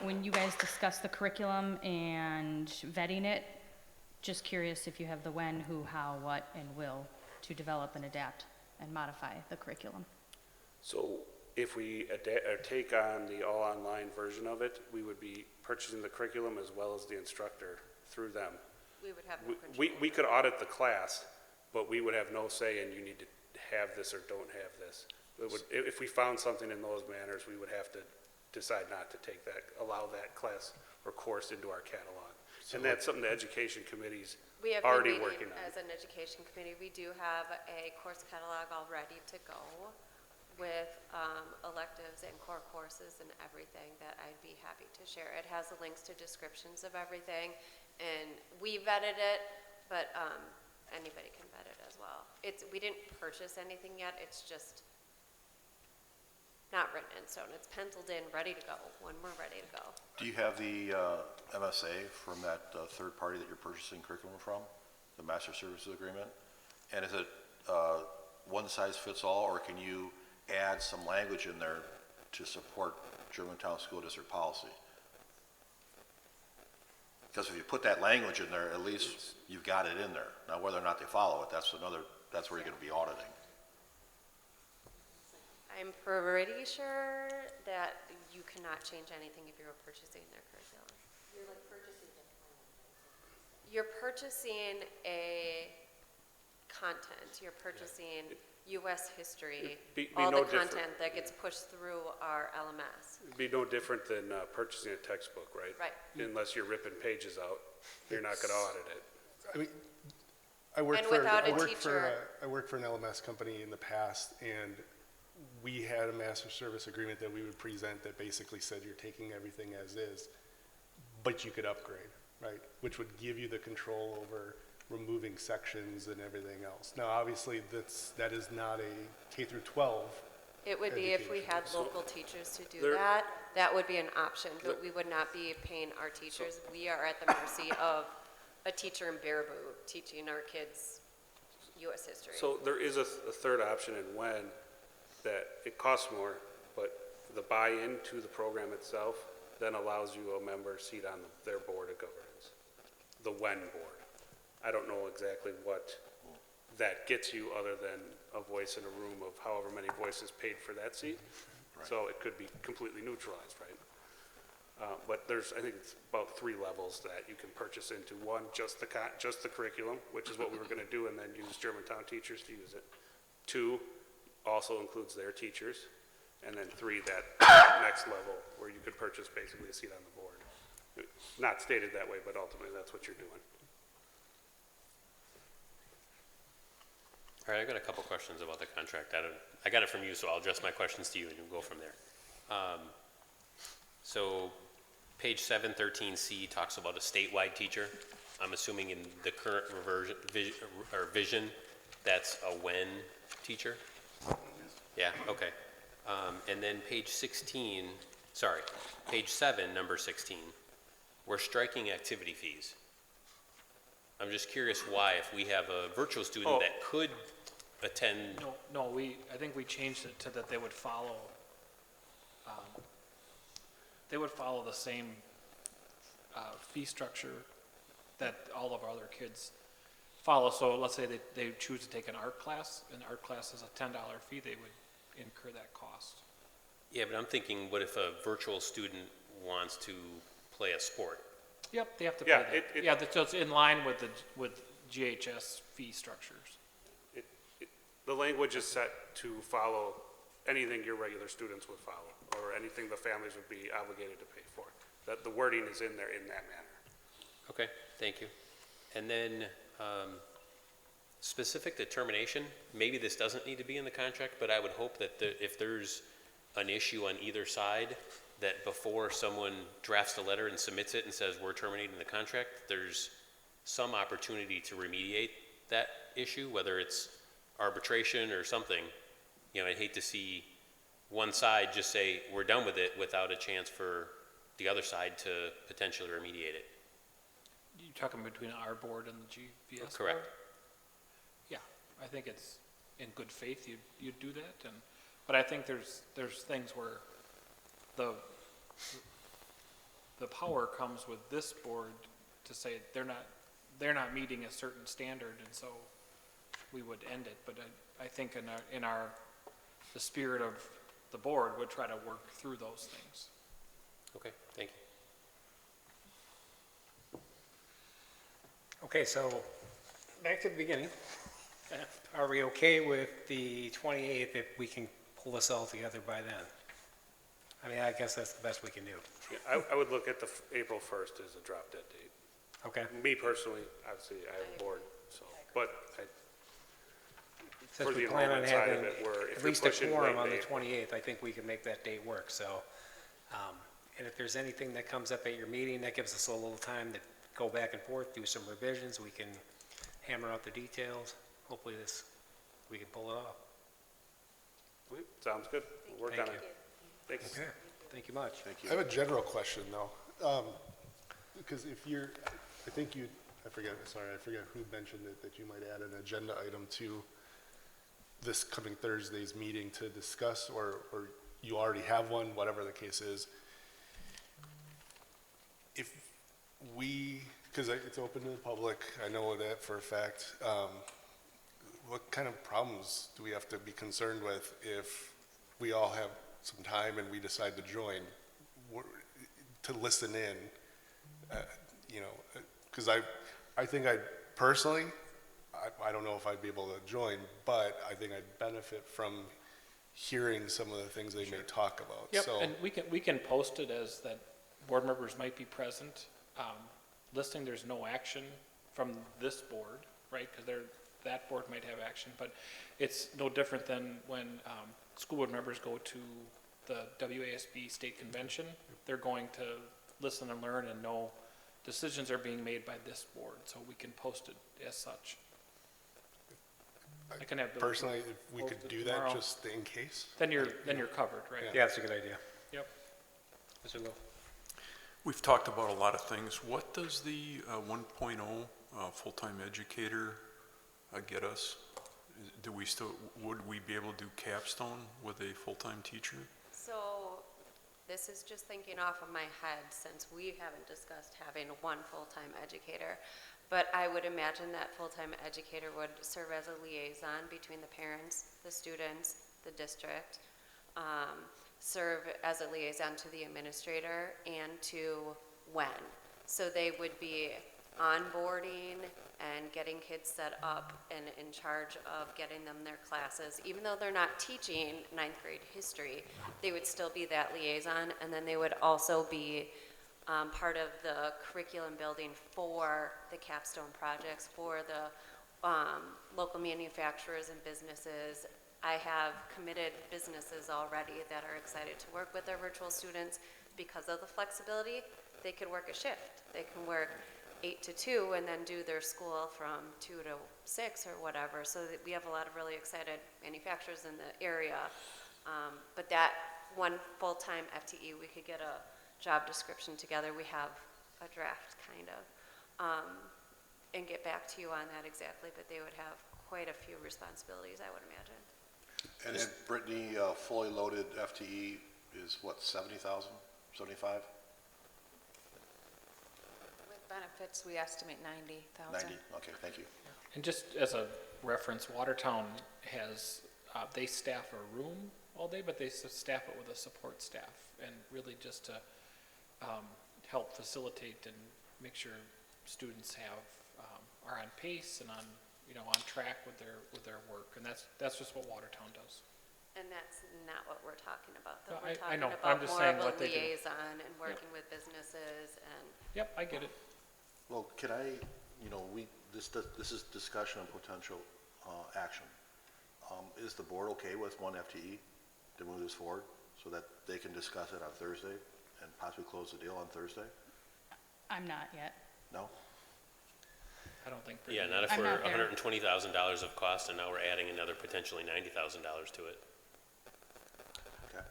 When you guys discuss the curriculum and vetting it, just curious if you have the when, who, how, what, and will to develop and adapt and modify the curriculum. So if we take on the all-online version of it, we would be purchasing the curriculum as well as the instructor through them. We would have no control. We could audit the class, but we would have no say in you need to have this or don't have this. If we found something in those manners, we would have to decide not to allow that class or course into our catalog. And that's something the education committee's We have already been working meeting on. as an education committee. We do have a course catalog all ready to go with electives and core courses and everything that I'd be happy to share. It has the links to descriptions of everything, and we vetted it, but anybody can vet it as well. We didn't purchase anything yet. It's just not written in stone. It's penciled in, ready to go when we're ready to go. Do you have the MSA from that third party that you're purchasing curriculum from, the Master Services Agreement? And is it one size fits all, or can you add some language in there to support Germantown School District policy? Because if you put that language in there, at least you've got it in there. Now, whether or not they follow it, that's where you're going to be auditing. I'm pretty sure that you cannot change anything if you're purchasing their curriculum. You're like purchasing it. You're purchasing a content, you're purchasing US history, Be all no the different. content that gets pushed through our LMS. It'd be no different than purchasing a textbook, right? Right. Unless you're ripping pages out, you're not gonna audit it. I mean, I worked And for without a teacher- I worked for an LMS company in the past, and we had a master service agreement that we would present that basically said you're taking everything as is, but you could upgrade, right? Which would give you the control over removing sections and everything else. Now, obviously, that is not a K through 12. It would be if we education. had local teachers to do There- that, that would be an option, but we would not be paying our teachers. We are at the mercy of a teacher in Baraboo teaching our kids US history. So there is a third option in when that it costs more, but the buy-in to the program itself then allows you a member seat on their board of governance, the WEN board. I don't know exactly what that gets you other than a voice in a room of however many voices paid for that seat. So it could be completely neutralized, right? But I think it's about 3 levels that you can purchase into. One, just the curriculum, which is what we were gonna do, and then use Germantown teachers to use it. 2, also includes their teachers. And then 3, that next level, where you could purchase basically a seat on the board. Not stated that way, but ultimately that's what you're doing. All right, I got a couple questions about the contract. I got it from you, so I'll address my questions to you and we'll go from there. So page 713C talks about a statewide teacher. I'm assuming in the current vision, that's a WEN teacher? Yeah, okay. And then page 7, number 16, we're striking activity fees. I'm just curious why, if we have a virtual student Oh. that could attend? No, I think we changed it to that they would follow the same fee structure that all of our other kids follow. So let's say they choose to take an art class, and art class is a $10 fee, they would incur that cost. Yeah, but I'm thinking, what if a virtual student wants to play a sport? Yep, they have to pay Yeah, that. Yeah, so it's in line with GHS fee structures. The language is set to follow anything your regular students would follow, or anything the families would be obligated to pay for. That the wording is in there in that manner. Okay, thank you. And then, specific to termination, maybe this doesn't need to be in the contract, but I would hope that if there's an issue on either side, that before someone drafts a letter and submits it and says, we're terminating the contract, there's some opportunity to remediate that issue, whether it's arbitration or something. You know, I'd hate to see one side just say, we're done with it, without a chance for the other side to potentially remediate it. You're talking between our board and the GVS Correct. board? Yeah, I think it's in good faith you'd do that, but I think there's things where the power comes with this board to say they're not meeting a certain standard, and so we would end it. But I think the spirit of the board would try to work through those things. Okay, thank you. Okay, so back to the beginning. Are we okay with the 28th if we can pull this all together by then? I mean, I guess that's the best we can do. Yeah, I would look at the April 1st as a drop dead date. Okay. Me personally, obviously, I have a board, so, but Since for we the plan on enrollment side of having it, where if at you're least a pushing quorum late on the April. 28th, I think we can make that date work, so. And if there's anything that comes up at your meeting, that gives us a little time to go back and forth, do some revisions, we can hammer out the details. Hopefully we can pull it off. Sounds good. We'll work on it. Thanks. Okay, thank you much. I have a general question, though. Because I forget who mentioned it, that you might add an agenda item to this coming Thursday's meeting to discuss, or you already have one, whatever the case is. If because it's open to the public, I know that for a fact, what kind of problems do we have to be concerned with if we all have some time and we decide to join, to listen in? Because I think personally, I don't know if I'd be able to join, but I think I'd benefit from hearing some of the things they may talk about. Yep, So, and we can post it as that board members might be present. Listing, there's no action from this board, right? Because that board might have action, but it's no different than when school board members go to the WASB state convention. They're going to listen and learn and know decisions are being made by this board, so we can post it as such. I can have Bill personally, if we post could it do tomorrow. that just in case. Then you're covered, right? Yeah, that's a good idea. Yep. Mr. Lowe. We've talked about a lot of things. What does the 1.0 full-time educator get us? Would we be able to do capstone with a full-time teacher? So this is just thinking off of my head, since we haven't discussed having one full-time educator. But I would imagine that full-time educator would serve as a liaison between the parents, the students, the district, serve as a liaison to the administrator and to WEN. So they would be onboarding and getting kids set up and in charge of getting them their classes. Even though they're not teaching ninth grade history, they would still be that liaison, and then they would also be part of the curriculum building for the capstone projects, for the local manufacturers and businesses. I have committed businesses already that are excited to work with their virtual students because of the flexibility. They could work a shift. They can work 8 to 2 and then do their school from 2 to 6 or whatever. So that we have a lot of really excited manufacturers in the area. But that one full-time FTE, we could get a job description together. We have a draft kind of, and get back to you on that exactly, but they would have quite a few responsibilities, I would imagine. And then Brittany, fully loaded FTE is what, 70,000, 75? With benefits, we estimate 90,000. 90, okay, thank you. And just as a reference, Watertown has, they staff a room all day, but they staff it with a support staff, and really just to help facilitate and make sure students are on pace and on, on track with their work, and that's just what Watertown does. And that's not what we're talking about, though. No, We're I talking know. about I'm just more saying of a what they do. liaison and working with businesses and. Yep, I get it. Well, can I, this is discussion of potential action. Is the board okay with one FTE to move this forward so that they can discuss it on Thursday and possibly close the deal on Thursday? I'm not yet. No? I don't think. Yeah, not if I'm we're not there. $120,000 of cost and now we're adding another potentially $90,000 to it. Okay.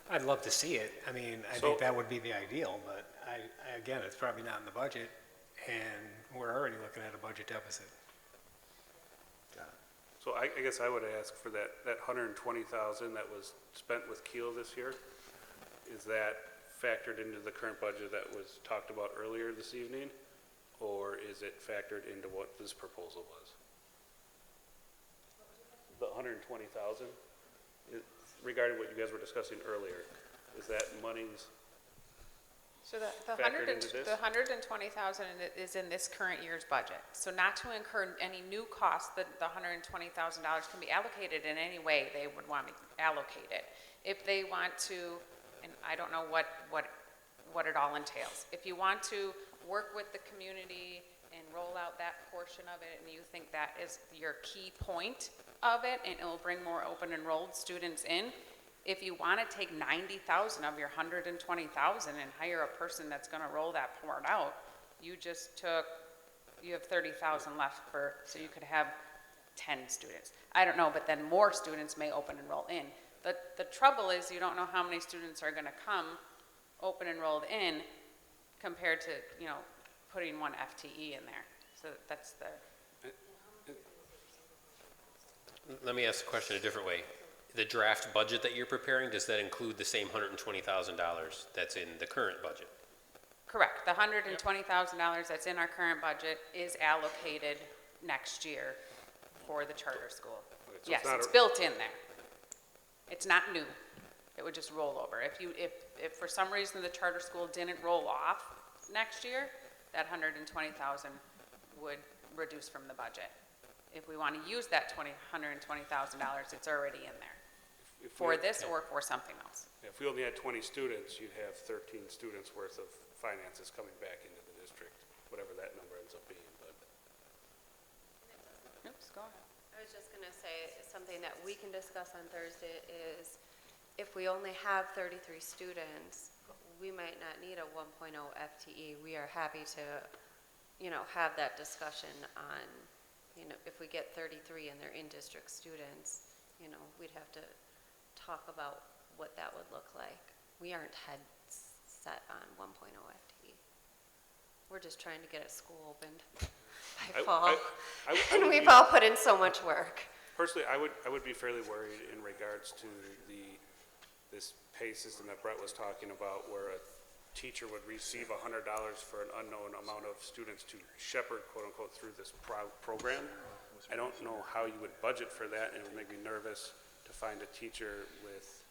I'd love to see it. I mean, I think that would be the ideal, but again, it's probably not in the budget, and we're already looking at a budget deficit. Got it. So I guess I would ask for that 120,000 that was spent with Keel this year, is that factored into the current budget that was talked about earlier this evening? Or is it factored into what this proposal was? The 120,000, regarding what you guys were discussing earlier, is that money's So the factored into this? 120,000 is in this current year's budget. So not to incur any new costs, the $120,000 can be allocated in any way they would want to allocate it. If they want to, and I don't know what it all entails. If you want to work with the community and roll out that portion of it, and you think that is your key point of it, and it will bring more open enrolled students in, if you want to take 90,000 of your 120,000 and hire a person that's going to roll that part out, you have 30,000 left so you could have 10 students. I don't know, but then more students may open enroll in. The trouble is you don't know how many students are going to come open enrolled in compared to, putting one FTE in there. So that's the. Let me ask the question a different way. The draft budget that you're preparing, does that include the same $120,000 that's in the current budget? Correct. The $120,000 that's in our current budget is allocated next year for the charter school. so Yes, it's not it's a- built in there. It's not new. It would just roll over. If for some reason the charter school didn't roll off next year, that $120,000 would reduce from the budget. If we want to use that $120,000, it's already in there If for we- this or for something else. If we only had 20 students, you'd have 13 students worth of finances coming back into the district, whatever that number ends up being, but. Oops, go ahead. I was just gonna say, something that we can discuss on Thursday is, if we only have 33 students, we might not need a 1.0 FTE. We are happy to, have that discussion on, if we get 33 and they're in-district students, we'd have to talk about what that would look like. We aren't head set on 1.0 FTE. We're just trying to get a school opened by fall. And would we've be- all put in so much work. Personally, I would be fairly worried in regards to this pay system that Brett was talking about, where a teacher would receive $100 for an unknown amount of students to shepherd, quote-unquote, through this program. I don't know how you would budget for that, and it would make me nervous to find a teacher with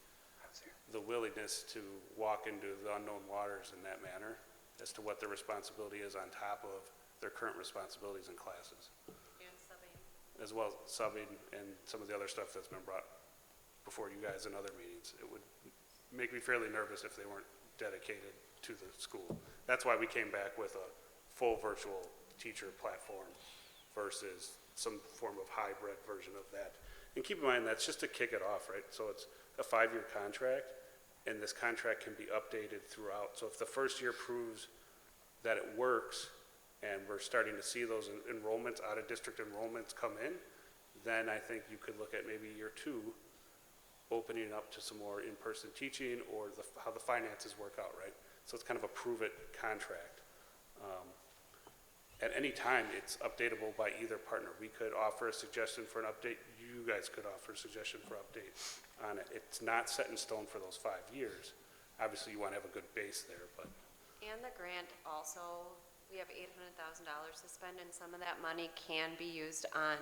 the willingness to walk into the unknown waters in that manner as to what their responsibility is on top of their current responsibilities in classes, And subbing. as well as subbing and some of the other stuff that's been brought before you guys in other meetings. It would make me fairly nervous if they weren't dedicated to the school. That's why we came back with a full virtual teacher platform versus some form of hybrid version of that. And keep in mind, that's just to kick it off, right? So it's a 5-year contract, and this contract can be updated throughout. So if the first year proves that it works, and we're starting to see those enrollments, out-of-district enrollments come in, then I think you could look at maybe year 2, opening up to some more in-person teaching, or how the finances work out, right? So it's kind of a prove-it contract. at any time, it's updatable by either partner. We could offer a suggestion for an update, you guys could offer a suggestion for update on it. It's not set in stone for those 5 years. Obviously, you want to have a good base there, but. And the grant also, we have $800,000 to spend, and some of that money can be used on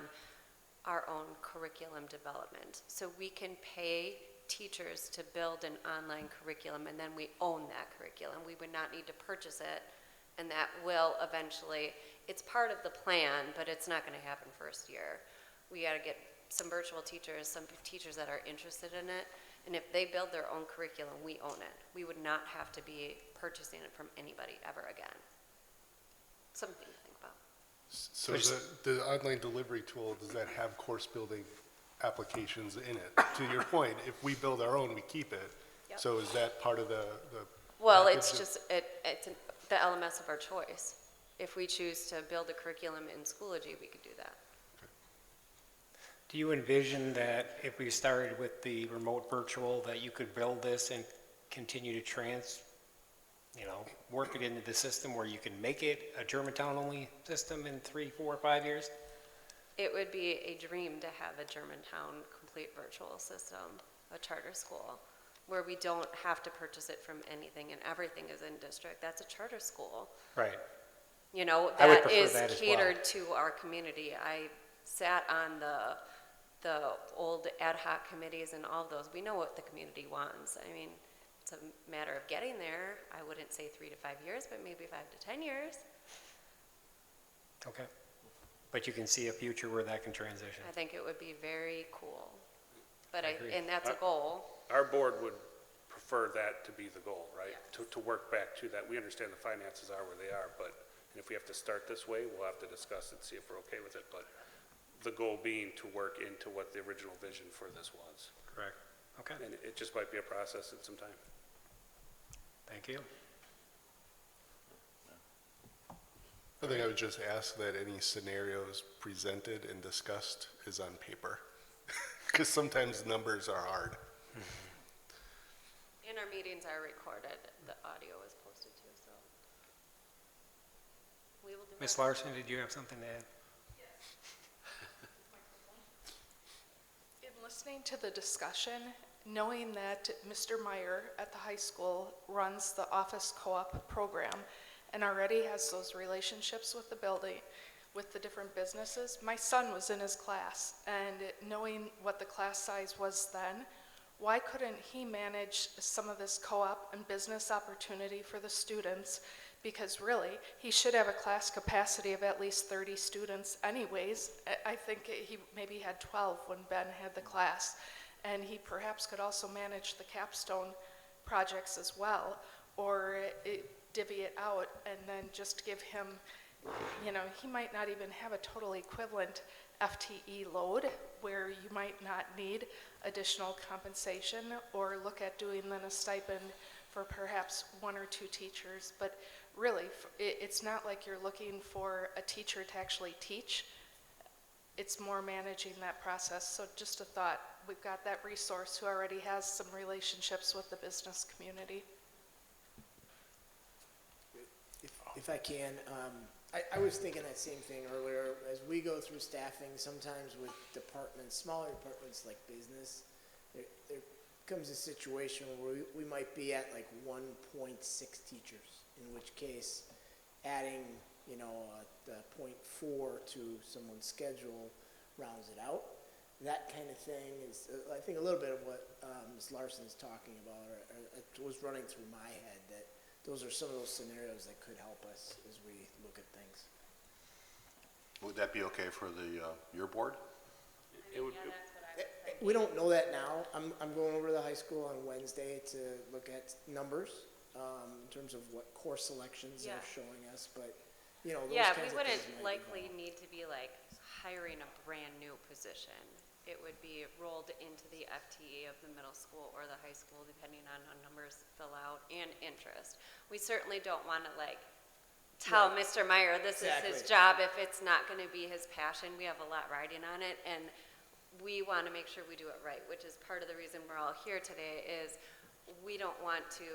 our own curriculum development. So we can pay teachers to build an online curriculum, and then we own that curriculum. We would not need to purchase it, and that will eventually, it's part of the plan, but it's not going to happen first year. We got to get some virtual teachers, some teachers that are interested in it, and if they build their own curriculum, we own it. We would not have to be purchasing it from anybody ever again. Something to think about. So the online delivery tool, does that have course building applications in it? To your point, if we build our own, we keep it. Yep. So is that part of the Well, package it's of- just, the LMS of our choice. If we choose to build a curriculum in Schoology, we could do that. Do you envision that if we started with the remote virtual, that you could build this and continue to work it into the system where you can make it a Germantown-only system in 3, 4, 5 years? It would be a dream to have a Germantown complete virtual system, a charter school, where we don't have to purchase it from anything and everything is in district. That's a charter school. Right. You know, I would that prefer is that as well. catered to our community. I sat on the old ad hoc committees and all of those. We know what the community wants. I mean, it's a matter of getting there. I wouldn't say 3 to 5 years, but maybe 5 to 10 years. Okay. But you can see a future where that can transition. I think it would be very cool. But agree. and that's a goal. Our board would prefer that to be the goal, right? To work back to that. We understand the finances are where they are, but if we have to start this way, we'll have to discuss it, see if we're okay with it. But the goal being to work into what the original vision for this was. Correct. Okay. And it just might be a process at some time. Thank you. I think I would just ask that any scenarios presented and discussed is on paper. Because sometimes numbers are hard. And our meetings are recorded. The audio is posted too, so. We will do Ms. that. Larson, did you have something to add? In listening to the discussion, knowing that Mr. Meyer at the high school runs the office co-op program and already has those relationships with the building, with the different businesses, my son was in his class, and knowing what the class size was then, why couldn't he manage some of this co-op and business opportunity for the students? Because really, he should have a class capacity of at least 30 students anyways. I think he maybe had 12 when Ben had the class. And he perhaps could also manage the capstone projects as well, or divvy it out and then just give him, he might not even have a total equivalent FTE load where you might not need additional compensation, or look at doing then a stipend for perhaps 1 or 2 teachers. But really, it's not like you're looking for a teacher to actually teach. It's more managing that process. So just a thought, we've got that resource who already has some relationships with the business community. If I can, I was thinking that same thing earlier. As we go through staffing, sometimes with departments, smaller departments like business, there comes a situation where we might be at like 1.6 teachers, in which case adding, the 0.4 to someone's schedule rounds it out. That kind of thing is, I think, a little bit of what Ms. Larson is talking about, or it was running through my head, that those are some of those scenarios that could help us as we look at things. Would that be okay for your board? We don't know that now. I'm going over to the high school on Wednesday to look at numbers in terms of what course selections Yeah. are showing us, but, those Yeah, kinds we of things wouldn't might likely evolve. need to be like hiring a brand new position. It would be rolled into the FTE of the middle school or the high school, depending on how numbers fill out and interest. We certainly don't want to tell Right. Mr. Meyer this is his Exactly. job if it's not going to be his passion. We have a lot riding on it, and we want to make sure we do it right, which is part of the reason we're all here today. Is we don't want to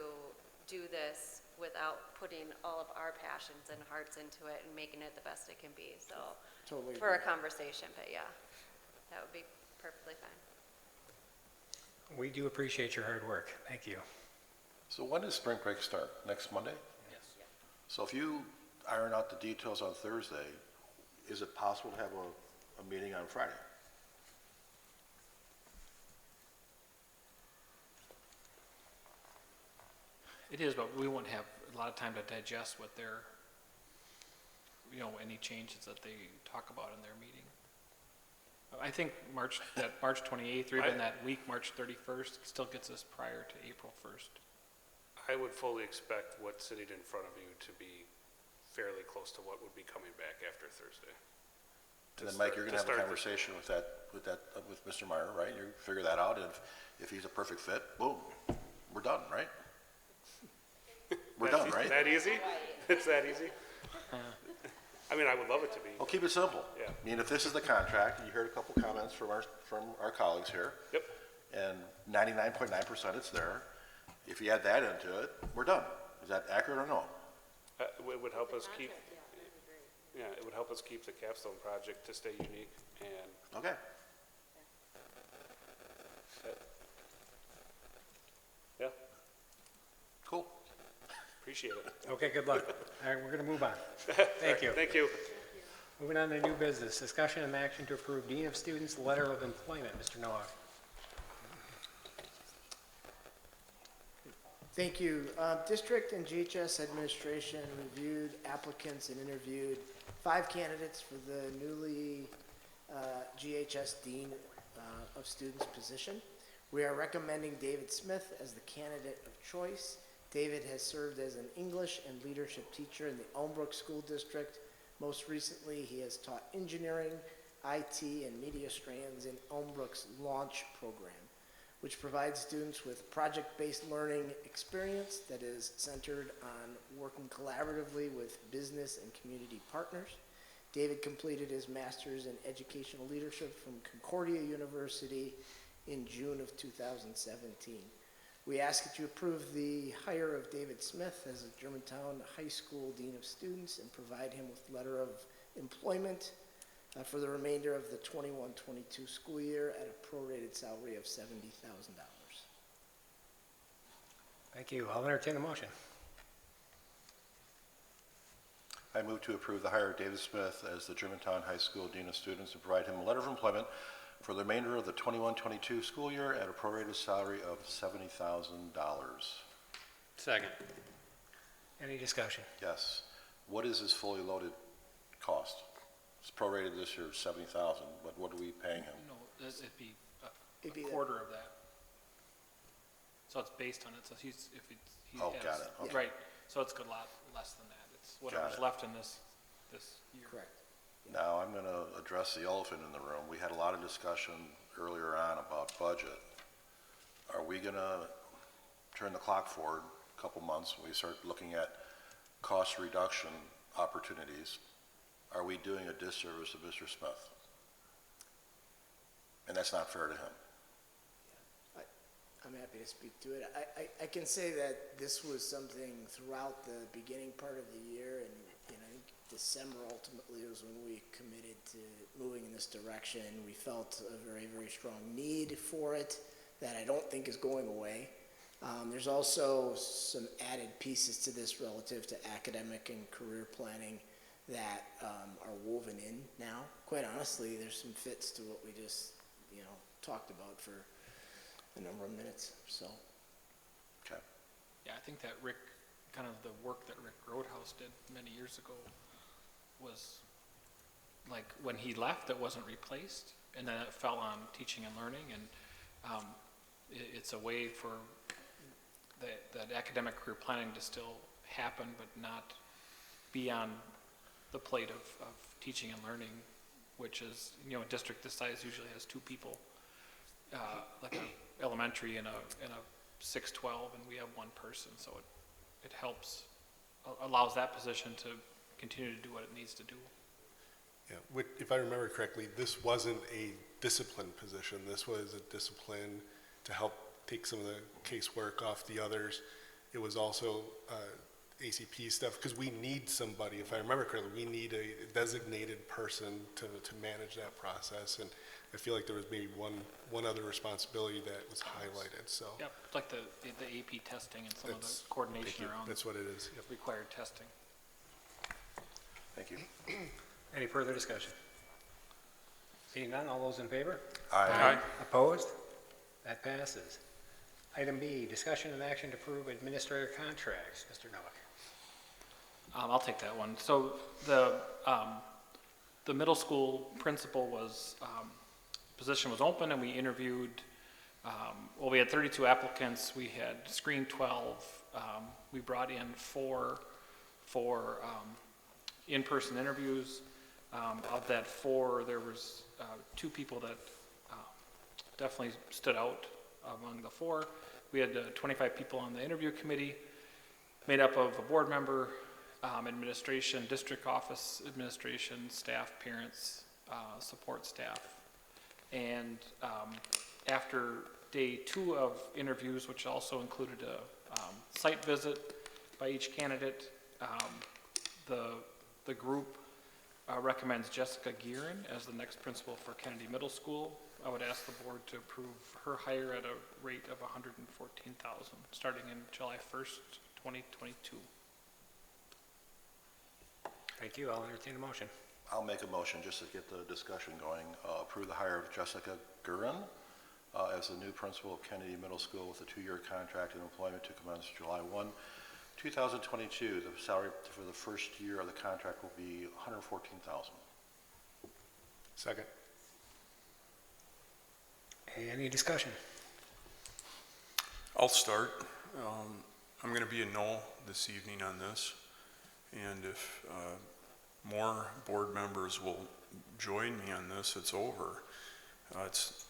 do this without putting all of our passions and hearts into it and making it the best it can be, so. Totally For a agree. conversation, but yeah, that would be perfectly fine. We do appreciate your hard work. Thank you. So when does spring break start? Next Monday? Yes. So if you iron out the details on Thursday, is it possible to have a meeting on Friday? It is, but we won't have a lot of time to digest what their, any changes that they talk about in their meeting. I think March 28th, or even that week, March 31st, still gets us prior to April 1st. I would fully expect what's sitting in front of you to be fairly close to what would be coming back after Thursday. And then Mike, you're gonna have a conversation with Mr. Meyer, right? You figure that out, and if he's a perfect fit, boom, we're done, right? We're done, right? That easy? It's that easy? I mean, I would love it to be. Well, keep it simple. Yeah. I mean, if this is the contract, you heard a couple comments from our colleagues here. Yep. And 99.9% it's there. If you add that into it, we're done. Is that accurate or no? It would help us keep, it would help us keep the capstone project to stay unique and. Okay. Yeah, Cool. appreciate it. Okay, good luck. All right, we're going to move on. Thank you. Thank you. Moving on to new business, discussion and action to approve Dean of Students letter of employment. Mr. Nowak. Thank you. District and GHS administration reviewed applicants and interviewed 5 candidates for the newly GHS Dean of Students position. We are recommending David Smith as the candidate of choice. David has served as an English and leadership teacher in the Elmbrook School District. Most recently, he has taught engineering, IT, and media strands in Elmbrook's Launch program, which provides students with project-based learning experience that is centered on working collaboratively with business and community partners. David completed his master's in educational leadership from Concordia University in June of 2017. We ask that you approve the hire of David Smith as a Germantown High School Dean of Students and provide him with letter of employment for the remainder of the 21-22 school year at a prorated salary of $70,000. Thank you. I'll entertain a motion. I move to approve the hire of David Smith as the Germantown High School Dean of Students and provide him a letter of employment for the remainder of the 21-22 school year at a prorated salary of $70,000. Second. Any discussion? Yes. What is his fully loaded cost? It's prorated this year, $70,000, but what are we paying him? No, it'd be It'd be a quarter of that. So it's based on it, so he Oh, has. got it. Okay. Right, so it's a lot less than that. It's whatever's it. left in this year. Correct. Now, I'm going to address the elephant in the room. We had a lot of discussion earlier on about budget. Are we going to turn the clock forward a couple months when we start looking at cost reduction opportunities? Are we doing a disservice to Mr. Smith? And that's not fair to him. I'm happy to speak to it. I can say that this was something throughout the beginning part of the year, and I think December ultimately was when we committed to moving in this direction. We felt a very, very strong need for it that I don't think is going away. There's also some added pieces to this relative to academic and career planning that are woven in now. Quite honestly, there's some fits to what we just, talked about for a number of minutes, so. Okay. Yeah, I think that kind of the work that Rick Roadhouse did many years ago was, like, when he left, it wasn't replaced, and then it fell on teaching and learning, and it's a way for that academic career planning to still happen, but not be on the plate of teaching and learning, which is, a district this size usually has 2 people, like a elementary and a 6-12, and we have 1 person, so it helps, allows that position to continue to do what it needs to do. Yeah, if I remember correctly, this wasn't a discipline position. This was a discipline to help take some of the casework off the others. It was also ACP stuff, because we need somebody, if I remember correctly, we need a designated person to manage that process, and I feel like there was maybe one other responsibility that was highlighted, so. Yep, like the AP testing and some of the That's- coordination thank you. around. That's what it is, yep. Required testing. Thank you. Any further discussion? Seeing none, all those in favor? Aye. Opposed? That passes. Item B, discussion and action to approve administrator contracts. Mr. Noack. I'll take that one. So the middle school principal was, position was open and we interviewed, well, we had 32 applicants. We had screened 12. We brought in four in-person interviews. Of that 4, there was 2 people that definitely stood out among the 4. We had 25 people on the interview committee, made up of a board member, administration, district office administration, staff, parents, support staff. And after day 2 of interviews, which also included a site visit by each candidate, the group recommends Jessica Gearin as the next principal for Kennedy Middle School. I would ask the board to approve her hire at a rate of $114,000, starting in July 1st, 2022. Thank you. I'll entertain a motion. I'll make a motion just to get the discussion going. Approve the hire of Jessica Gurin as the new principal of Kennedy Middle School with a 2-year contract and employment to commence July 1, 2022. The salary for the first year of the contract will be $114,000. Second. Any discussion? I'll start. I'm going to be a no this evening on this, and if more board members will join me on this, it's over. It's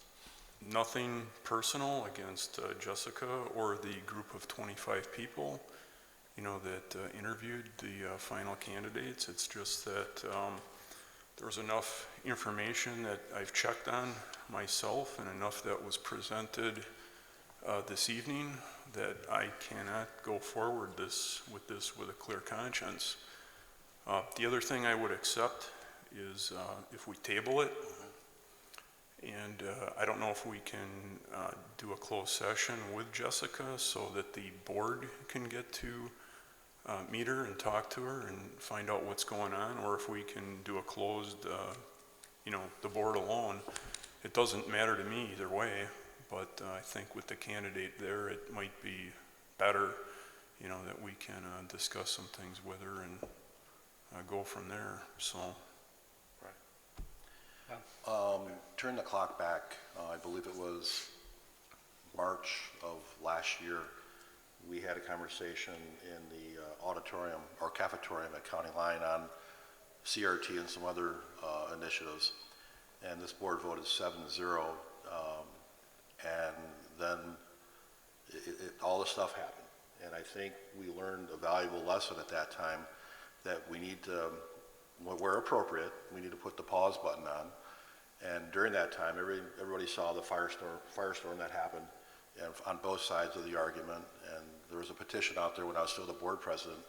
nothing personal against Jessica or the group of 25 people, you know, that interviewed the final candidates. It's just that there's enough information that I've checked on myself and enough that was presented this evening that I cannot go forward with this with a clear conscience. The other thing I would accept is if we table it, and I don't know if we can do a closed session with Jessica so that the board can get to meet her and talk to her and find out what's going on, or if we can do a closed, you know, the board alone. It doesn't matter to me either way, but I think with the candidate there, it might be better, you know, that we can discuss some things with her and go from there, so. Turn the clock back, I believe it was March of last year. We had a conversation in the auditorium or cafetorium at County Line on CRT and some other initiatives. And this board voted 7-0. And then all this stuff happened. And I think we learned a valuable lesson at that time that we need to, where appropriate, we need to put the pause button on. And during that time, everybody saw the firestorm that happened on both sides of the argument. And there was a petition out there when I was still the board president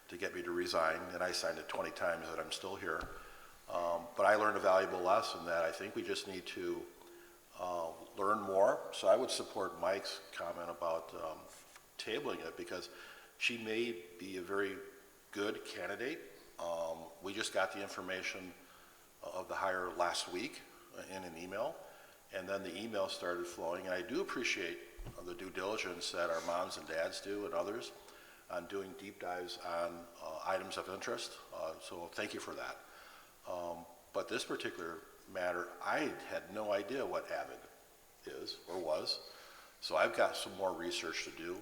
to get me to resign, and I signed it 20 times that I'm still here. But I learned a valuable lesson that I think we just need to learn more. So I would support Mike's comment about tabling it, because she may be a very good candidate. We just got the information of the hire last week in an email, and then the email started flowing. And I do appreciate the due diligence that our moms and dads do and others on doing deep dives on items of interest. So thank you for that. But this particular matter, I had no idea what AVID is or was. So I've got some more research to do.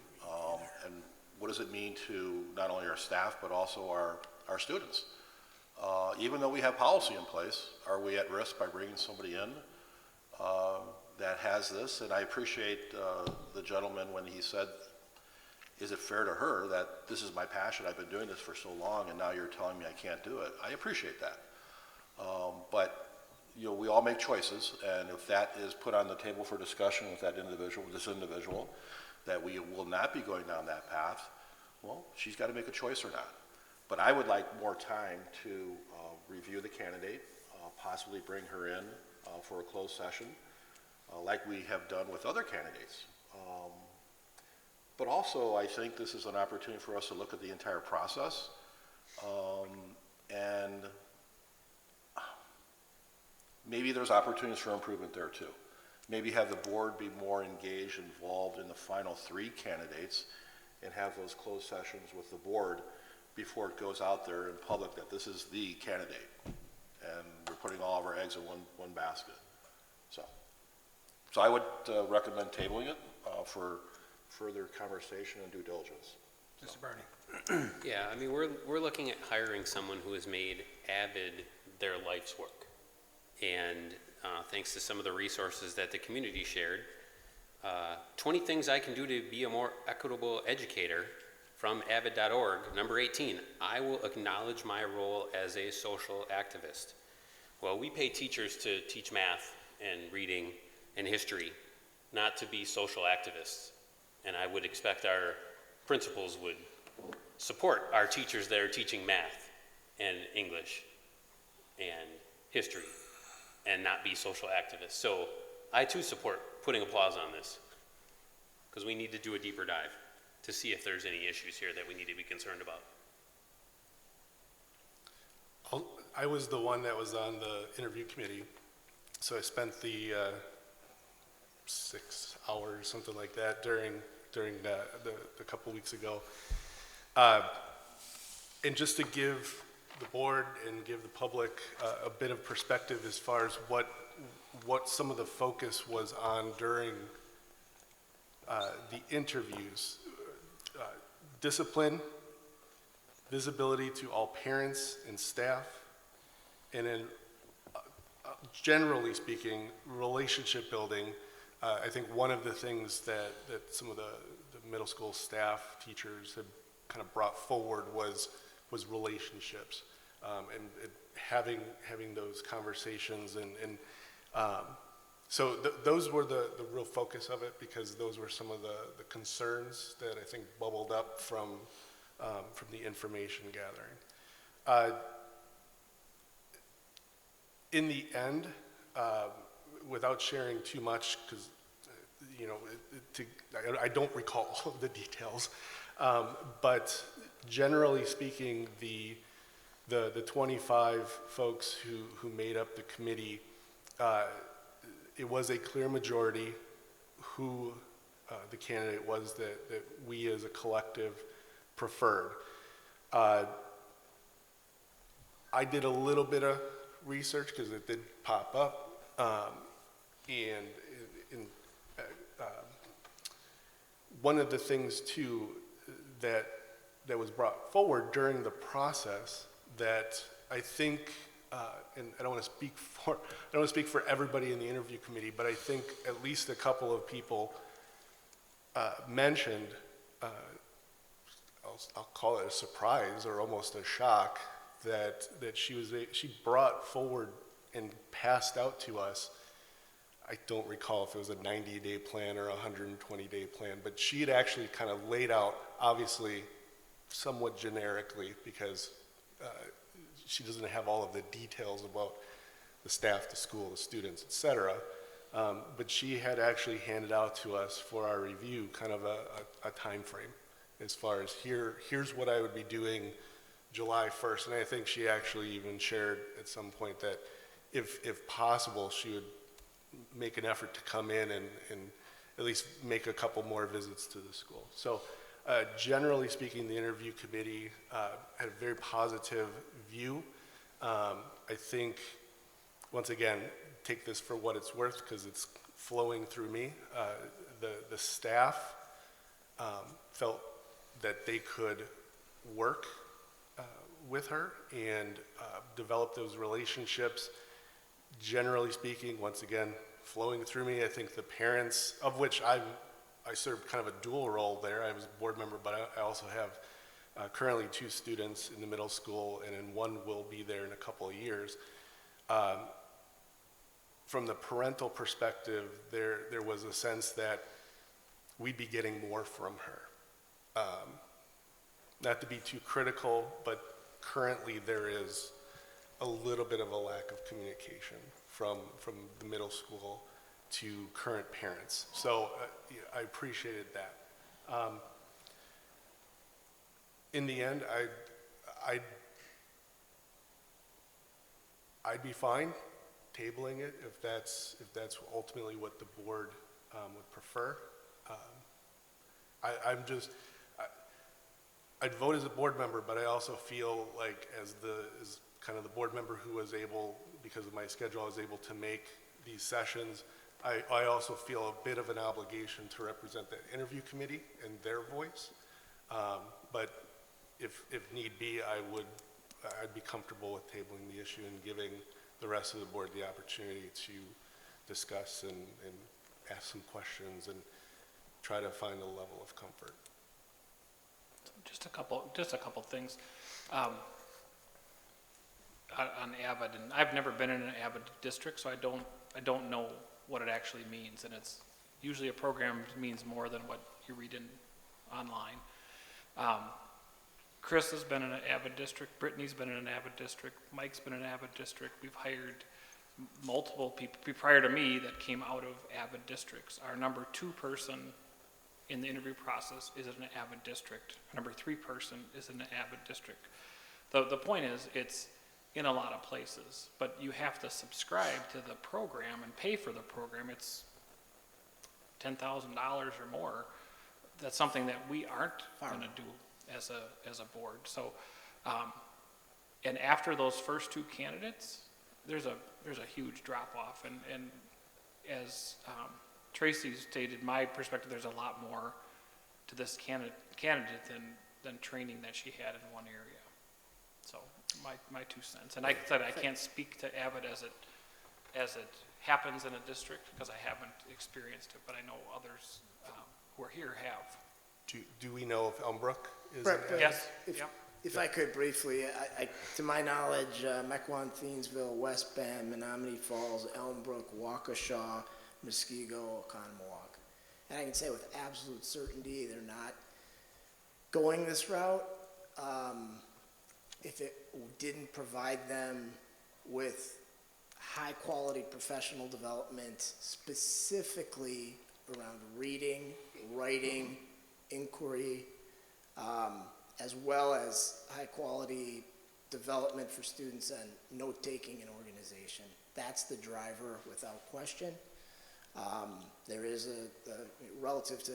And what does it mean to not only our staff, but also our students? Even though we have policy in place, are we at risk by bringing somebody in that has this? And I appreciate the gentleman when he said, is it fair to her that this is my passion, I've been doing this for so long, and now you're telling me I can't do it? I appreciate that. But you know, we all make choices, and if that is put on the table for discussion with that individual, that we will not be going down that path, well, she's got to make a choice or not. But I would like more time to review the candidate, possibly bring her in for a closed session, like we have done with other candidates. But also, I think this is an opportunity for us to look at the entire process and maybe there's opportunities for improvement there too. Maybe have the board be more engaged, involved in the final 3 candidates and have those closed sessions with the board before it goes out there in public that this is the candidate and we're putting all of our eggs in one basket. So I would recommend tabling it for further conversation and due diligence. Mr. Barney. Yeah, I mean, we're looking at hiring someone who has made Avid their life's work. And thanks to some of the resources that the community shared, 20 things I can do to be a more equitable educator from avid.org, number 18, I will acknowledge my role as a social activist. Well, we pay teachers to teach math and reading and history, not to be social activists. And I would expect our principals would support our teachers that are teaching math and English and history and not be social activists. So I too support putting a pause on this because we need to do a deeper dive to see if there's any issues here that we need to be concerned about. I was the one that was on the interview committee, so I spent the 6 hours, something like that, during the couple weeks ago. And just to give the board and give the public a bit of perspective as far as what some of the focus was on during the interviews. Discipline, visibility to all parents and staff, and then generally speaking, relationship building. I think one of the things that some of the middle school staff, teachers had kind of brought forward was relationships, and having those conversations so those were the real focus of it, because those were some of the concerns that I think bubbled up from the information gathering. In the end, without sharing too much, because I don't recall all of the details, but generally speaking, the 25 folks who made up the committee, it was a clear majority who the candidate was that we as a collective preferred. I did a little bit of research because it did pop up, and one of the things too that was brought forward during the process that I think, and I don't want to speak for everybody in the interview committee, but I think at least a couple of people mentioned, I'll call it a surprise or almost a shock, that she brought forward and passed out to us. I don't recall if it was a 90-day plan or a 120-day plan, but she had actually kind of laid out, obviously somewhat generically, because she doesn't have all of the details about the staff, the school, the students, et cetera. But she had actually handed out to us for our review kind of a time frame as far as here's what I would be doing July 1st. And I think she actually even shared at some point that if possible, she would make an effort to come in and at least make a couple more visits to the school. So generally speaking, the interview committee had a very positive view. I think, once again, take this for what it's worth because it's flowing through me. The staff felt that they could work with her and develop those relationships. Generally speaking, once again, flowing through me, I think the parents, of which I served kind of a dual role there. I was a board member, but I also have currently 2 students in the middle school, and then one will be there in a couple of years. From the parental perspective, there was a sense that we'd be getting more from her. not to be too critical, but currently there is a little bit of a lack of communication from the middle school to current parents. So yeah, I appreciated that. In the end, I'd be fine tabling it if that's ultimately what the board would prefer. I'd vote as a board member, but I also feel like as kind of the board member who was able, because of my schedule, I was able to make these sessions. I also feel a bit of an obligation to represent the interview committee and their voice. But if need be, I'd be comfortable with tabling the issue and giving the rest of the board the opportunity to discuss and ask some questions and try to find a level of comfort. Just a couple things. On AVID, and I've never been in an AVID district, so I don't know what it actually means, and it's usually a program means more than what you read online. Chris has been in an AVID district, Brittany's been in an AVID district, Mike's been in an AVID district. We've hired multiple people prior to me that came out of AVID districts. Our number 2 person in the interview process is in an AVID district. Our number 3 person is in an AVID district. The point is, it's in a lot of places, but you have to subscribe to the program and pay for the program. It's $10,000 or more. That's something that we aren't going to do as a board. So, and after those first 2 candidates, there's a huge drop off. And as Tracy stated, my perspective, there's a lot more to this candidate than training that she had in one area. So my 2 cents. And I said I can't speak to AVID as it happens in a district because I haven't experienced it, but I know others who are here have. Do we know if Elmbrook is? Brett, Yes. If I could briefly, to my knowledge, Mequon, Thiensville, West Bend, Menominee Falls, Elmbrook, Waukesha, Muskego, Oconomowoc. And I can say with absolute certainty they're not going this route. If it didn't provide them with high-quality professional development, specifically around reading, writing, inquiry, as well as high-quality development for students and note-taking and organization. That's the driver without question. There is relative to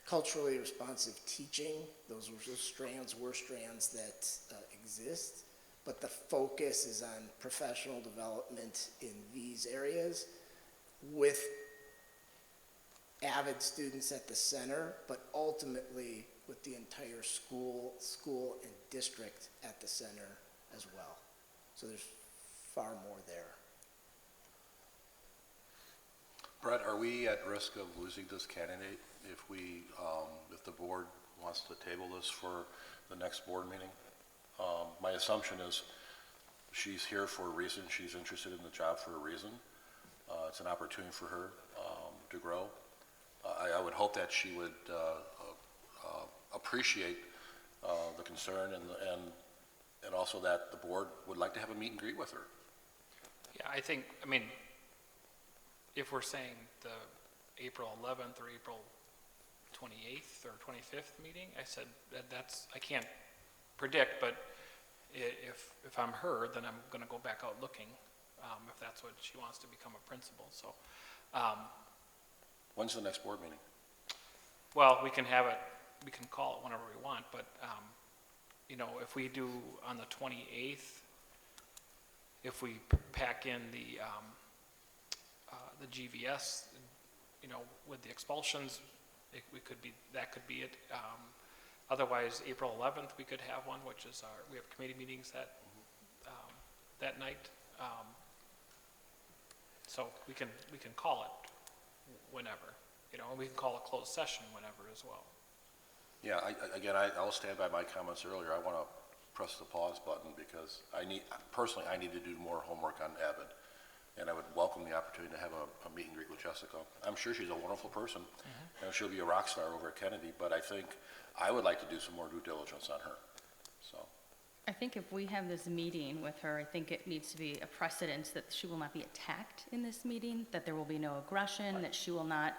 culturally responsive teaching, those strands were strands that exist, but the focus is on professional development in these areas with AVID students at the center, but ultimately with the entire school and district at the center as well. So there's far more there. Brett, are we at risk of losing this candidate if the board wants to table this for the next board meeting? My assumption is she's here for a reason. She's interested in the job for a reason. It's an opportunity for her to grow. I would hope that she would appreciate the concern and also that the board would like to have a meet and greet with her. Yeah, I mean, if we're saying the April 11th or April 28th or 25th meeting, I said that's, I can't predict, but if I'm her, then I'm going to go back out looking if that's what she wants to become a principal. So, when's the next board meeting? Well, we can have it, we can call it whenever we want, but you know, if we do on the 28th, if we pack in the GVS, you know, with the expulsions, that could be it. Otherwise, April 11th, we could have one, which is we have committee meetings that night. So we can call it whenever, you know, and we can call a closed session whenever as well. Yeah, I'll stand by my comments earlier. I want to press the pause button because personally, I need to do more homework on AVID. and I would welcome the opportunity to have a meet and greet with Jessica. I'm sure she's a wonderful person, and she'll be a rock star over at Kennedy, but I think I would like to do some more due diligence on her, so. I think if we have this meeting with her, I think it needs to be a precedent that she will not be attacked in this meeting, that there will be no aggression, that she will not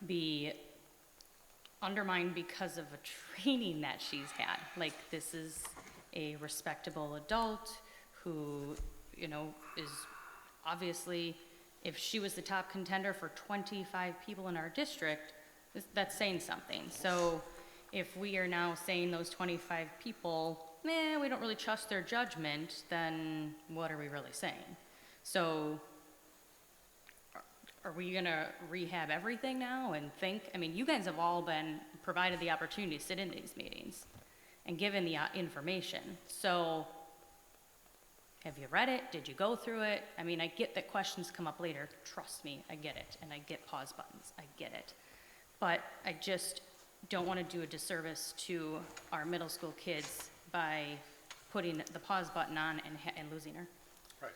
be undermined because of a training that she's had. Like, this is a respectable adult who, you know, is obviously, if she was the top contender for 25 people in our district, that's saying something. So if we are now saying those 25 people, we don't really trust their judgment, then what are we really saying? So are we gonna rehab everything now and think, I mean, you guys have all been provided the opportunity to sit in these meetings and given the information. So have you read it? Did you go through it? I mean, I get that questions come up later. Trust me, I get it. And I get pause buttons. I get it. But I just don't want to do a disservice to our middle school kids by putting the pause button on and losing her. Right.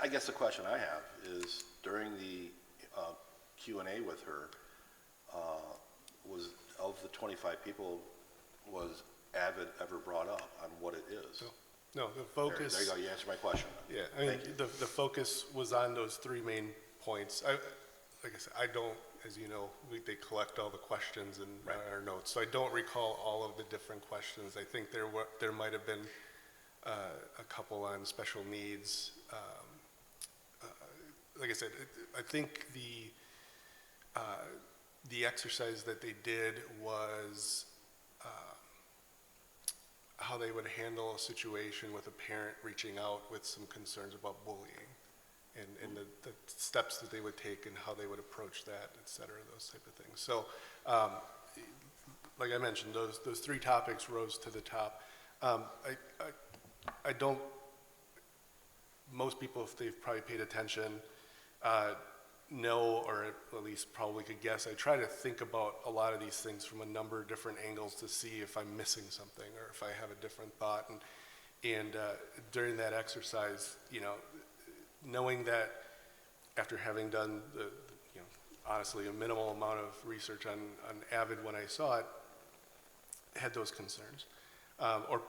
I guess the question I have is, during the Q&A with her, was, of the 25 people, was AVID ever brought up on what it is? No, the focus. There you go, you answered my question. Yeah, I mean, the focus was on those three main points. Like I said, I don't, as you know, they collect all the questions in our notes, so I don't recall all of the different questions. I think there might have been a couple on special needs. Like I said, I think the exercise that they did was how they would handle a situation with a parent reaching out with some concerns about bullying, and the steps that they would take and how they would approach that, et cetera, those type of things. So, like I mentioned, those three topics rose to the top. I don't, most people, if they've probably paid attention, know, or at least probably could guess, I try to think about a lot of these things from a number of different angles to see if I'm missing something or if I have a different thought. And during that exercise, you know, knowing that after having done honestly a minimal amount of research on AVID when I saw it, had those concerns, or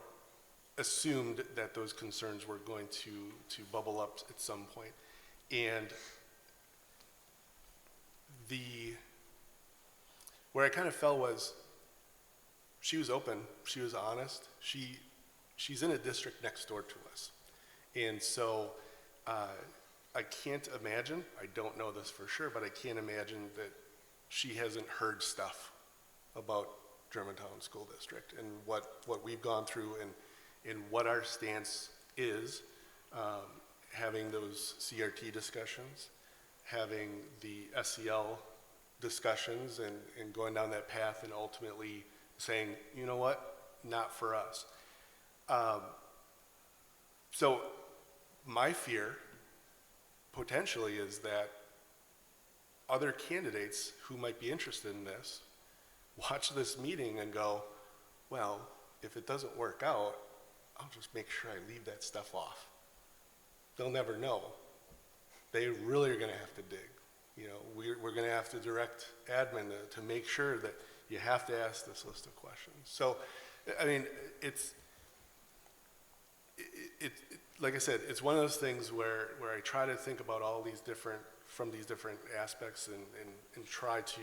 assumed that those concerns were going to bubble up at some point. And where I kind of fell was, she was open, she was honest, she's in a district next door to us. And so I can't imagine, I don't know this for sure, but I can't imagine that she hasn't heard stuff about Germantown School District and what we've gone through and what our stance is, having those CRT discussions, having the SEL discussions and going down that path and ultimately saying, you know what, not for us. So my fear potentially is that other candidates who might be interested in this watch this meeting and go, well, if it doesn't work out, I'll just make sure I leave that stuff off. They'll never know. They really are going to have to dig. You know, we're going to have to direct admin to make sure that you have to ask this list of questions. So, I mean, it's like I said, it's one of those things where I try to think about all these different aspects and try to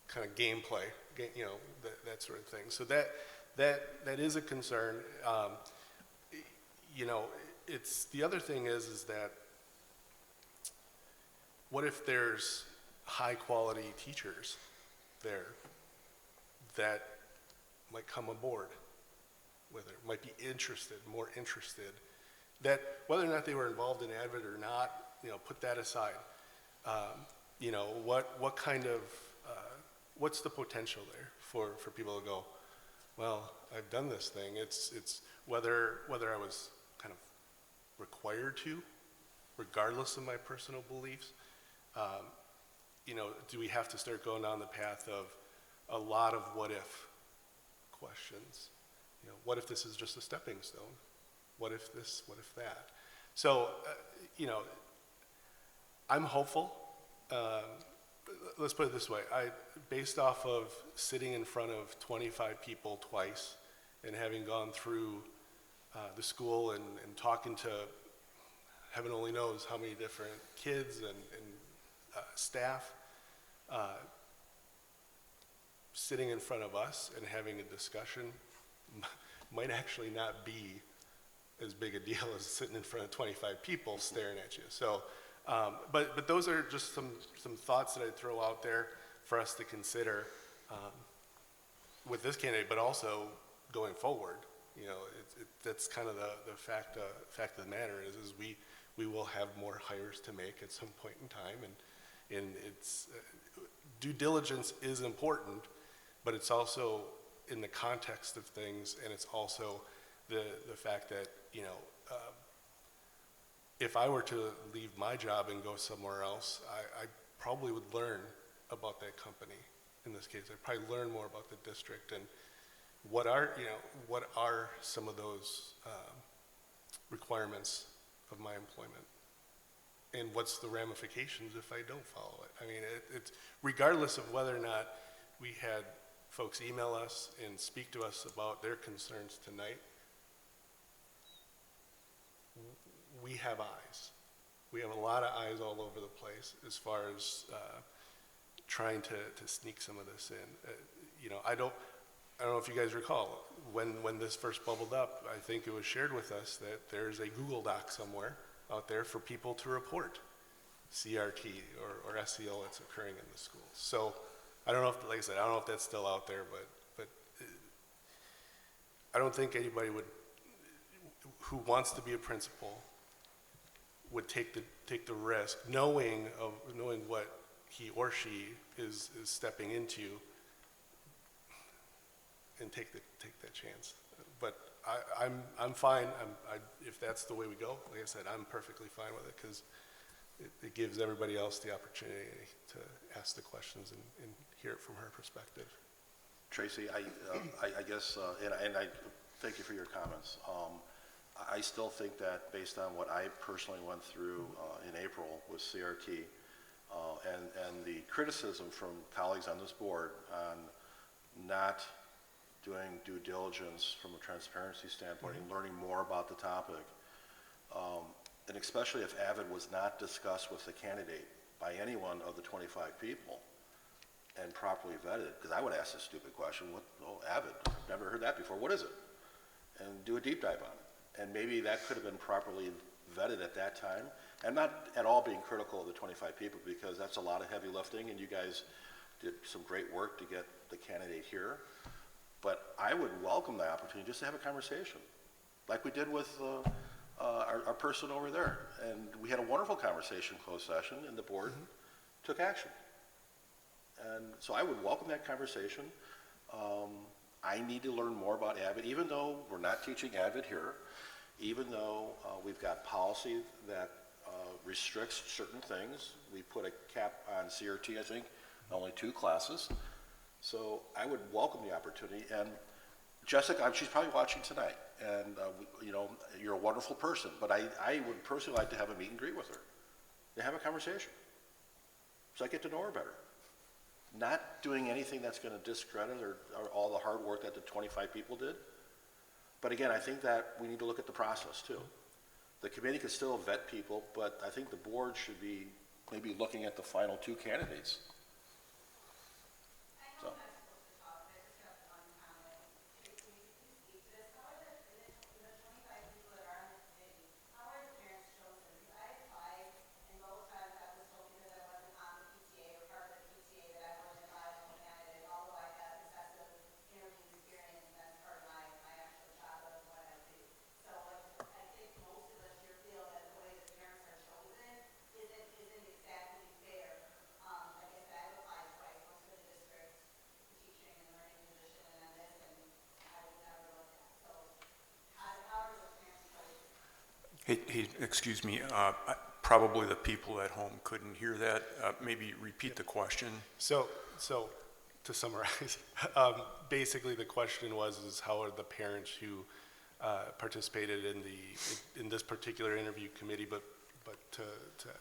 kind of gameplay, you know, that sort of thing. So that is a concern. You know, it's the other thing is that what if there's high quality teachers there that might come aboard with it, might be more interested, that whether or not they were involved in ADVID or not, you know, put that aside. You know, what kind of, what's the potential there for people to go, well, I've done this thing. It's whether I was kind of required to, regardless of my personal beliefs. You know, do we have to start going down the path of a lot of what if questions? You know, what if this is just a stepping stone? What if this, what if that? So, you know, I'm hopeful. Let's put it this way. Based off of sitting in front of 25 people twice and having gone through the school and talking to heaven only knows how many different kids and staff, sitting in front of us and having a discussion might actually not be as big a deal as sitting in front of 25 people staring at you. So, but those are just some thoughts that I'd throw out there for us to consider with this candidate, but also going forward. You know, that's kind of the fact of the matter is we will have more hires to make at some point in time, and it's due diligence is important, but it's also in the context of things, and it's also the fact that, you know, if I were to leave my job and go somewhere else, I probably would learn about that company. In this case, I'd probably learn more about the district and what are some of those requirements of my employment, and what's the ramifications if I don't follow it. I mean, it's regardless of whether or not we had folks email us and speak to us about their concerns tonight, we have eyes. We have a lot of eyes all over the place as far as trying to sneak some of this in. You know, I don't know if you guys recall, when this first bubbled up, I think it was shared with us that there's a Google Doc somewhere out there for people to report CRT or SEL that's occurring in the schools. So I don't know if, like I said, I don't know if that's still out there, but I don't think anybody who wants to be a principal would take the risk, knowing what he or she is stepping into, and take that chance. But I'm fine. If that's the way we go, like I said, I'm perfectly fine with it, because it gives everybody else the opportunity to ask the questions and hear it from her perspective. Tracy, I guess, and I thank you for your comments. I still think that based on what I personally went through in April with CRT, and the criticism from colleagues on this board on not doing due diligence from a transparency standpoint and learning more about the topic, and especially if AVID was not discussed with the candidate by anyone of the 25 people and properly vetted, because I would ask this stupid question, AVID, I've never heard that before, what is it? And do a deep dive on it. And maybe that could have been properly vetted at that time. And not at all being critical of the 25 people, because that's a lot of heavy lifting, and you guys did some great work to get the candidate here. But I would welcome the opportunity just to have a conversation, like we did with our person over there. And we had a wonderful conversation, closed session, and the board took action. And so I would welcome that conversation. I need to learn more about AVID, even though we're not teaching AVID here, even though we've got policy that restricts certain things. We put a cap on CRT, I think, only 2 classes. So I would welcome the opportunity. And Jessica, she's probably watching tonight, and you know, you're a wonderful person, but I would personally like to have a meet and greet with her, to have a conversation, so I get to know her better. Not doing anything that's going to discredit or all the hard work that the 25 people did. But again, I think that we need to look at the process too. The committee could still vet people, but I think the board should be maybe looking at the final 2 candidates. So. Hey, excuse me, probably the people at home couldn't hear that. Maybe repeat the question. So to summarize, basically the question is how are the parents who participated in this particular interview committee, but but to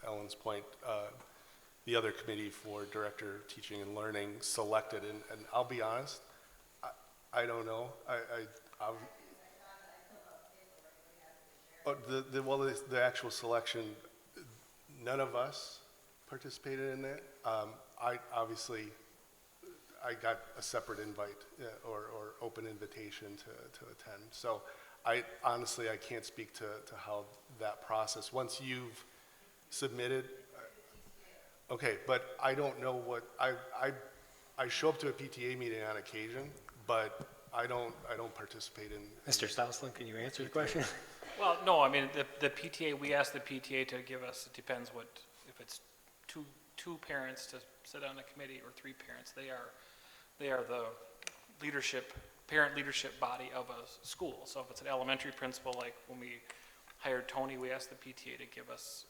Ellen's point, the other committee for Director of Teaching and Learning selected, and I'll be honest, I don't know. The actual selection, none of us participated in that. Obviously, I got a separate invite or open invitation to attend. So honestly, I can't speak to how that process, once you've submitted, okay, but I don't know what, I show up to a PTA meeting on occasion, but I don't participate in. Mr. Southland, can you answer the question? Well, no, I mean, the PTA, we asked the PTA to give us, it depends what, if it's two parents to sit on a committee or 3 parents, they are the parent leadership body of a school. So if it's an elementary principal, like when we hired Tony, we asked the PTA to give us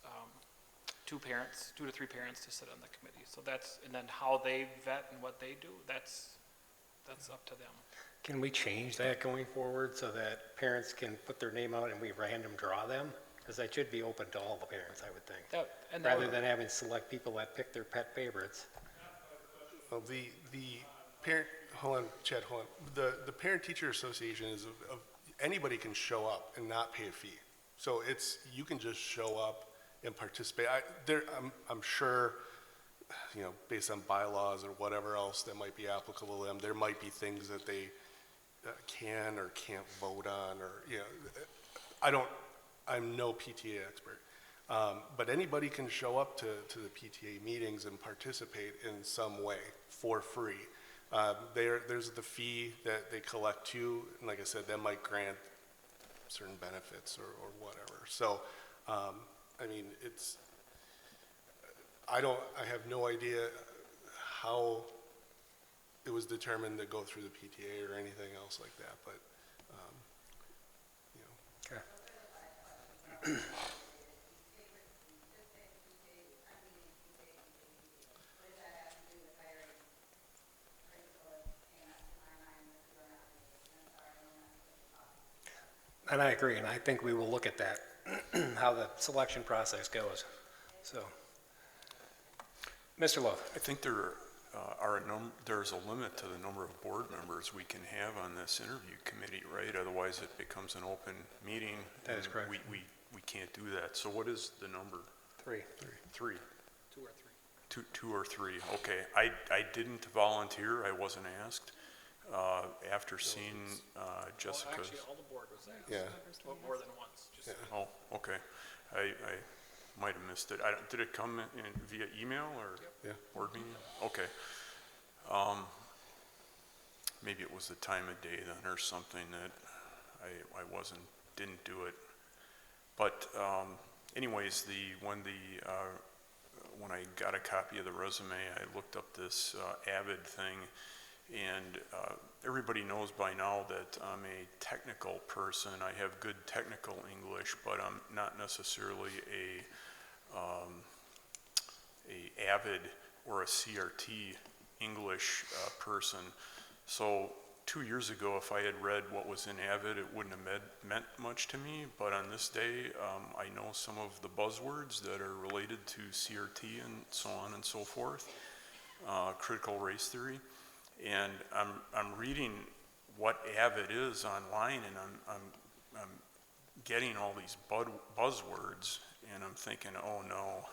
2 to 3 parents to sit on the committee. So that's, and then how they vet and what they do, that's up to them. Can we change that going forward so that parents can put their name out and we random draw them? Because that should be open to all the parents, I would think. Rather than having select people that pick their pet favorites. Well, the parent, hold on, Chad, hold on. The Parent-Teacher Association is anybody can show up and not pay a fee. So you can just show up and participate. I'm sure, based on bylaws or whatever else that might be applicable to them, there might be things that they can or can't vote on, or, I'm no PTA expert. But anybody can show up to the PTA meetings and participate in some way for free. There's the fee that they collect too, and like I said, that might grant certain benefits or whatever. So, I mean, I have no idea how it was determined to go through the PTA or anything else like that, but, Okay. And I agree, and I think we will look at that, how the selection process goes. So, Mr. Love. I think there's a limit to the number of board members we can have on this interview committee, right? Otherwise, it becomes an open meeting. That is correct. We can't do that. So what is the number? 3. 3. 2 or 3. 2 or 3. Okay. I didn't volunteer. I wasn't asked. After seeing Jessica. Well, actually, all the board was asked. Yeah. Well, more than once. Just Oh, okay. I might have missed it. Did it come in via email or board meeting? Okay. Maybe it was the time of day then or something that I didn't do it. But anyways, when I got a copy of the resume, I looked up this AVID thing, and everybody knows by now that I'm a technical person. I have good technical English, but I'm not necessarily a AVID or a CRT English person. So 2 years ago, if I had read what was in AVID, it wouldn't have meant much to me. But on this day, I know some of the buzzwords that are related to CRT and so on and so forth, critical race theory. And I'm reading what AVID is online, and I'm getting all these buzzwords, and I'm thinking, oh no,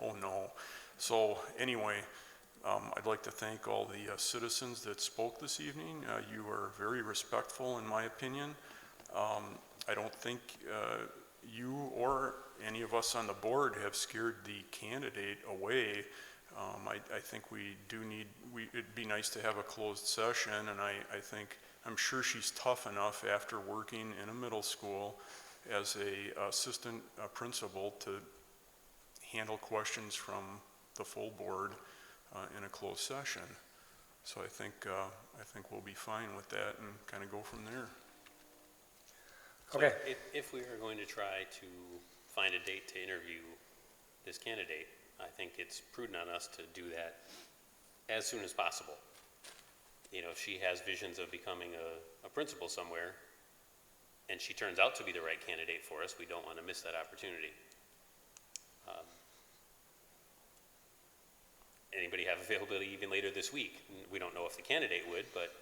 oh no. So anyway, I'd like to thank all the citizens that spoke this evening. You were very respectful, in my opinion. I don't think you or any of us on the board have scared the candidate away. I think it'd be nice to have a closed session, and I'm sure she's tough enough after working in a middle school as a assistant principal to handle questions from the full board in a closed session. So I think we'll be fine with that and kind of go from there. Okay. If we are going to try to find a date to interview this candidate, I think it's prudent on us to do that as soon as possible. If she has visions of becoming a principal somewhere, and she turns out to be the right candidate for us, we don't want to miss that opportunity. Anybody have availability even later this week? We don't know if the candidate would, but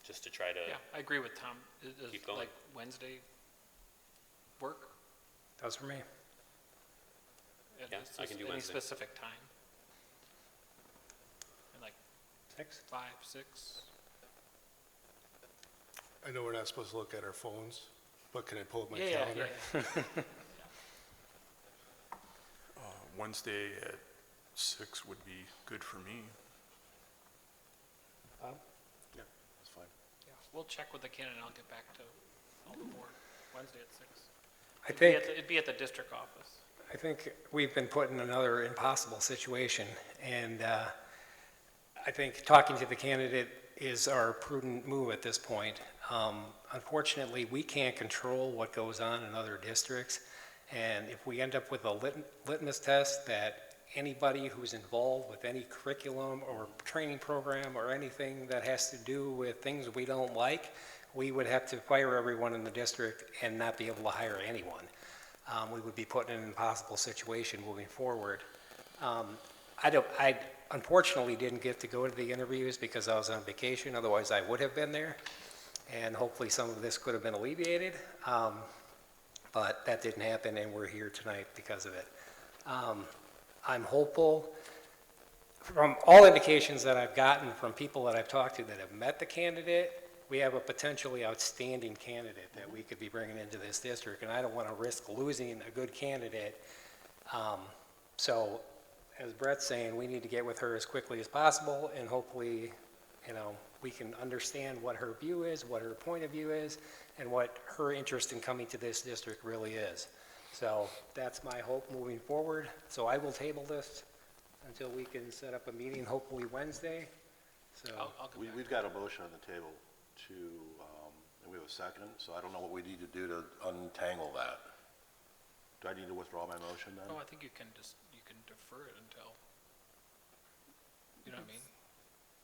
just to try to. Yeah, I agree with Tom. Does, Keep going. like Wednesday work? Does for me. Yeah, I can do Any Wednesday. specific time? Like 6? 5, 6? I know we're not supposed to look at our phones, but can I pull up my Yeah, calendar? Wednesday at 6 would be good for me. Bob? Yeah, that's fine. Yeah, we'll check with the candidate, and I'll get back to all the board. Wednesday at 6. I think, It'd be at the district office. I think we've been put in another impossible situation, and I think talking to the candidate is our prudent move at this point. Unfortunately, we can't control what goes on in other districts, and if we end up with a litmus test that anybody who's involved with any curriculum or training program or anything that has to do with things we don't like, we would have to fire everyone in the district and not be able to hire anyone. We would be put in an impossible situation moving forward. I unfortunately didn't get to go to the interviews because I was on vacation, otherwise I would have been there, and hopefully some of this could have been alleviated, but that didn't happen, and we're here tonight because of it. I'm hopeful, from all indications that I've gotten from people that I've talked to that have met the candidate, we have a potentially outstanding candidate that we could be bringing into this district, and I don't want to risk losing a good candidate. So, as Brett's saying, we need to get with her as quickly as possible, and hopefully, we can understand what her view is, what her point of view is, and what her interest in coming to this district really is. So that's my hope moving forward. So I will table this until we can set up a meeting, hopefully Wednesday. So I'll come back. We've got a motion on the table to, and we have a second, so I don't know what we need to do to untangle that. Do I need to withdraw my motion then? Oh, I think you can defer it until, you know what I mean?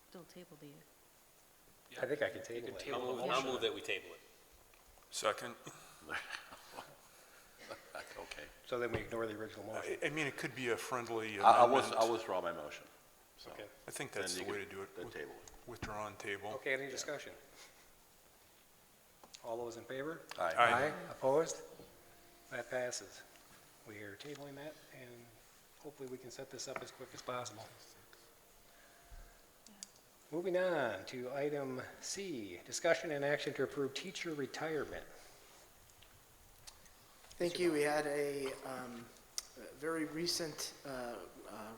Still table the, I think I can table can it. table the I'll motion. move that we table it. Second. Okay. So then we ignore the original motion. I mean, it could be a friendly I'll amendment. withdraw my motion. So Okay. I think that's then the you way can- to do it. Then table it. Withdraw and table. Okay, any discussion? All those in favor? Aye. Aye. Opposed? That passes. We are tabling that, and hopefully we can set this up as quick as possible. Moving on to item C, discussion and action to approve teacher retirement. Thank you. We had a very recent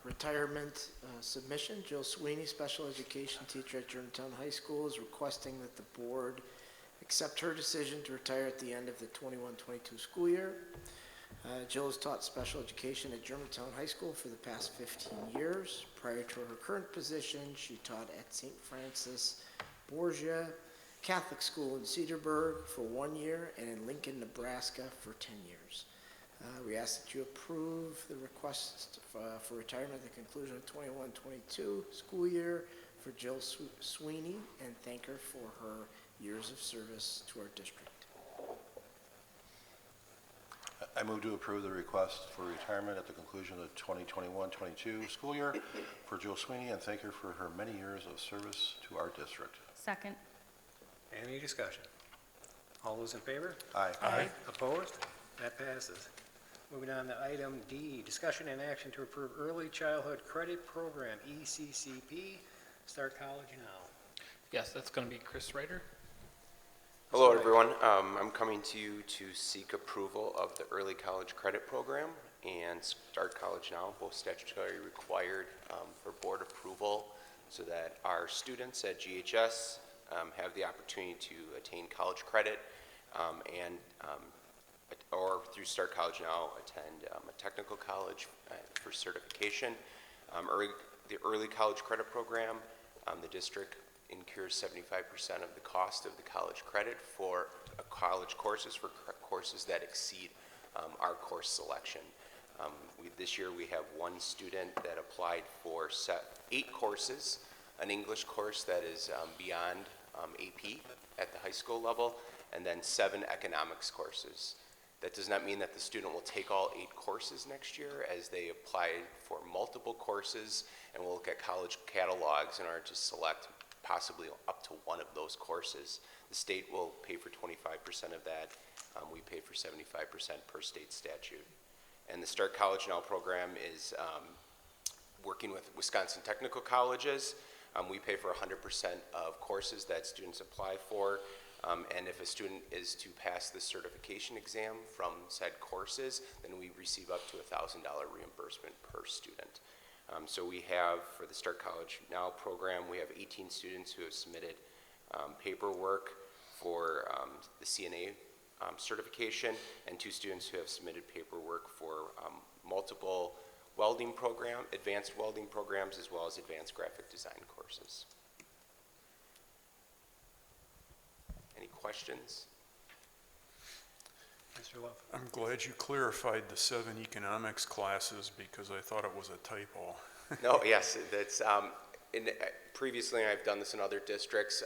retirement submission. Jill Sweeney, special education teacher at Germantown High School, is requesting that the board accept her decision to retire at the end of the 21-22 school year. Jill has taught special education at Germantown High School for the past 15 years. Prior to her current position, she taught at St. Francis Borgia Catholic School in Cedarburg for 1 year and in Lincoln, Nebraska for 10 years. We ask that you approve the request for retirement at the conclusion of 21-22 school year for Jill Sweeney and thank her for her years of service to our district. I move to approve the request for retirement at the conclusion of the 2021-22 school year for Jill Sweeney and thank her for her many years of service to our district. second. Any discussion? All those in favor? Aye. Aye. Opposed? That passes. Moving on to item D, discussion and action to approve Early Childhood Credit Program, ECCP, Start College Now. Yes, that's going to be Chris Ryder. Hello, everyone. I'm coming to you to seek approval of the Early College Credit Program and Start College Now, both statutory required for board approval so that our students at GHS have the opportunity to attain college credit or through Start College Now attend a technical college for certification. The Early College Credit Program, the district incurs 75% of the cost of the college credit for college courses, for courses that exceed our course selection. This year we have one student that applied for 8 courses, an English course that is beyond AP at the high school level, and then 7 economics courses That does not mean that the student will take all 8 courses next year, as they apply for multiple courses and will look at college catalogs in order to select possibly up to one of those courses. The state will pay for 25% of that. We pay for 75% per state statute. And the Start College Now program is working with Wisconsin technical colleges. We pay for 100% of courses that students apply for. And if a student is to pass the certification exam from said courses, then we receive up to $1,000 reimbursement per student. So we have, for the Start College Now program, we have 18 students who have submitted paperwork for the CNA certification, and 2 students who have submitted paperwork for multiple welding program, advanced welding programs, as well as advanced graphic design courses. Any questions? Mr. Love? I'm glad you clarified the 7 economics classes because I thought it was a typo. No, yes, that's, previously I've done this in other districts.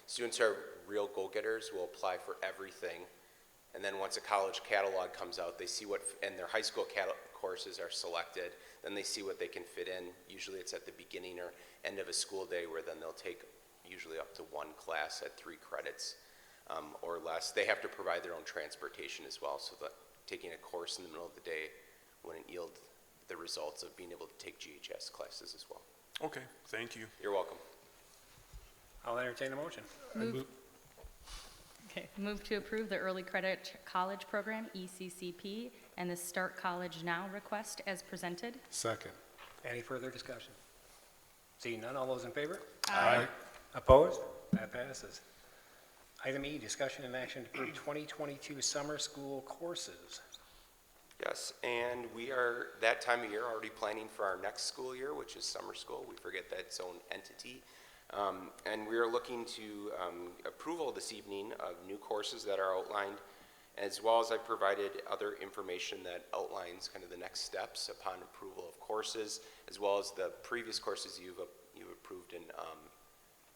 Students are real go-getters, will apply for everything. And then once a college catalog comes out, they see what, and their high school courses are selected, then they see what they can fit in. Usually it's at the beginning or end of a school day, where then they'll take usually up to 1 class at 3 credits or less. They have to provide their own transportation as well, so that taking a course in the middle of the day wouldn't yield the results of being able to take GHS classes as well. Okay, thank you. You're welcome. I'll entertain a motion. Move to approve the Early Credit College Program, ECCP, and the Start College Now request as presented. Second. Any further discussion? Seeing none, all those in favor? Aye. Opposed? That passes. Item E, discussion and action to approve 2022 summer school courses. Yes, and we are, that time of year, already planning for our next school year, which is summer school. We forget that its own entity. And we are looking to approval this evening of new courses that are outlined, as well as I provided other information that outlines kind of the next steps upon approval of courses, as well as the previous courses you've approved in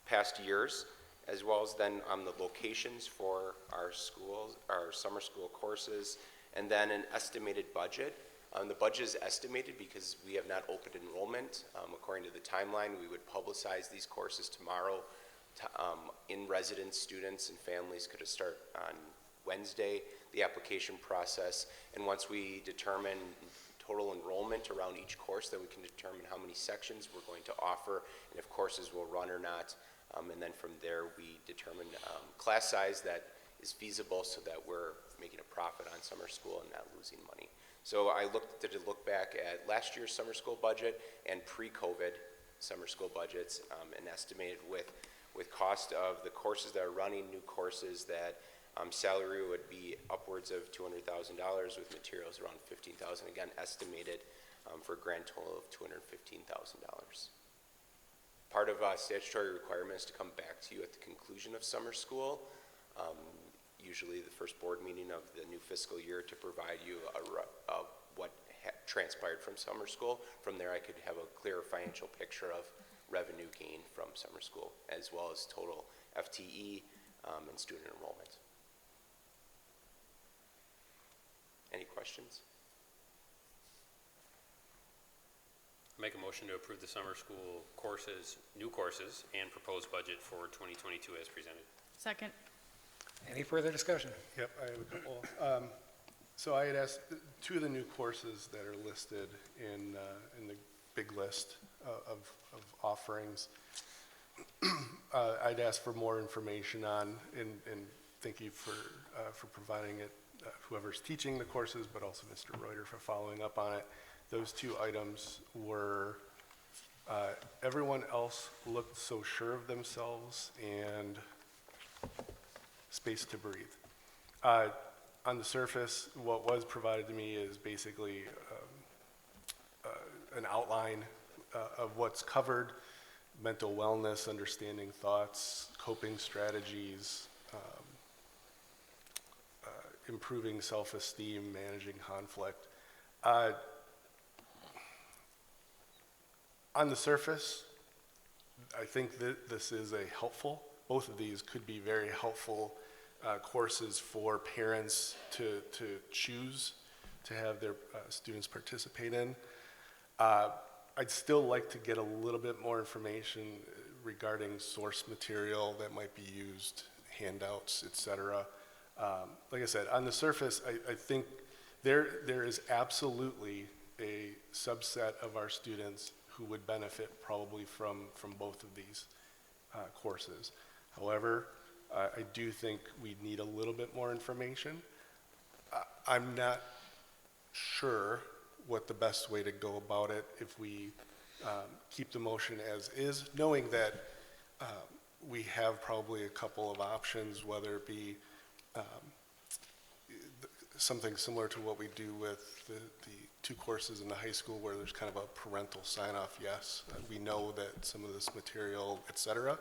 past years, as well as then the locations for our schools, our summer school courses, and then an estimated budget. The budget is estimated because we have not opened enrollment. According to the timeline, we would publicize these courses tomorrow. In-resident students and families could start on Wednesday, the application process. And once we determine total enrollment around each course, then we can determine how many sections we're going to offer and if courses will run or not. And then from there, we determine class size that is feasible so that we're making a profit on summer school and not losing money. So I did a look back at last year's summer school budget and pre-COVID summer school budgets, and estimated with cost of the courses that are running, new courses, that salary would be upwards of $200,000 with materials around $15,000, again estimated for a grand total of $215,000. Part of statutory requirement is to come back to you at the conclusion of summer school, usually the first board meeting of the new fiscal year, to provide you what transpired from summer school. From there, I could have a clear financial picture of revenue gain from summer school, as well as total FTE and student enrollment. Any questions? Make a motion to approve the summer school courses, new courses, and proposed budget for 2022 as presented. Second. Any further discussion? Yep, I have a couple. So I had asked 2 of the new courses that are listed in the big list of offerings. I'd asked for more information on, and thank you for providing it, whoever's teaching the courses, but also Mr. Reuter for following up on it. Those 2 items were, everyone else looked so sure of themselves and space to breathe. On the surface, what was provided to me is basically an outline of what's covered: mental wellness, understanding thoughts, coping strategies, improving self-esteem, managing conflict. On the surface, I think that this is both of these could be very helpful courses for parents to choose to have their students participate in. I'd still like to get a little bit more information regarding source material that might be used, handouts, et cetera. Like I said, on the surface, I think there is absolutely a subset of our students who would benefit probably from both of these courses. However, I do think we need a little bit more information. I'm not sure what the best way to go about it if we keep the motion as is, knowing that we have probably a couple of options, whether it be something similar to what we do with the 2 courses in the high school where there's kind of a parental sign-off, yes, we know that some of this material, et cetera,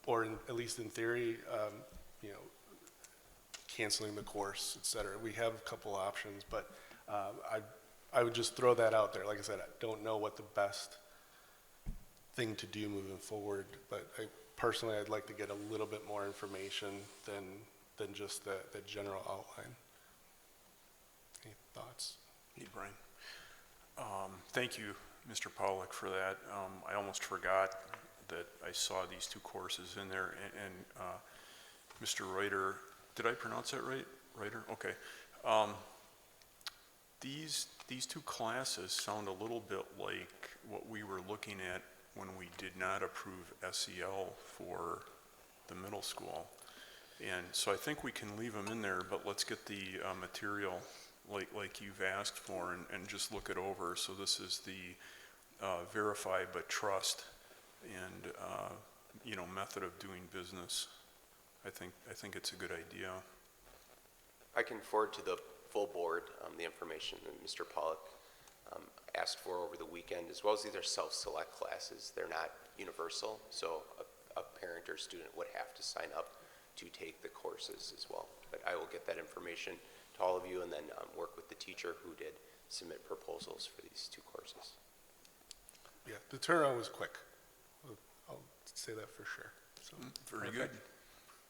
or at least in theory, you know, canceling the course, et cetera. We have a couple options, but I would just throw that out there. Like I said, I don't know what the best thing to do moving forward, but personally, I'd like to get a little bit more information than just the general outline. Any thoughts? Hey, Brian. Thank you, Mr. Pollock, for that. I almost forgot that I saw these 2 courses in there, and Mr. Reuter, did I pronounce that right? Reuter? Okay. These 2 classes sound a little bit like what we were looking at when we did not approve SEL for the middle school. And so I think we can leave them in there, but let's get the material like you've asked for and just look it over. So this is the verify but trust and you know, method of doing business. I think it's a good idea. I can forward to the full board the information that Mr. Pollock asked for over the weekend, as well as these are self-select classes. They're not universal, so a parent or student would have to sign up to take the courses as well. But I will get that information to all of you and then work with the teacher who did submit proposals for these 2 courses. Yeah, the turnaround was quick. I'll say that for sure. So, Very good.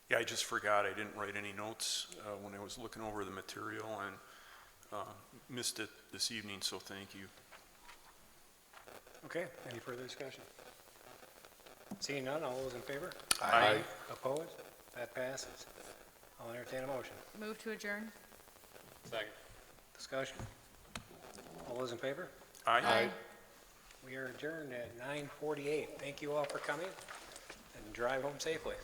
Yeah, I just forgot. I didn't write any notes when I was looking over the material and missed it this evening, so thank you. Okay, any further discussion? Seeing none, all those in favor? Aye. Opposed? That passes. I'll entertain a motion. Move to adjourn? Second. Discussion? All those in favor? Aye. We are adjourned at 9:48. Thank you all for coming, and drive home safely.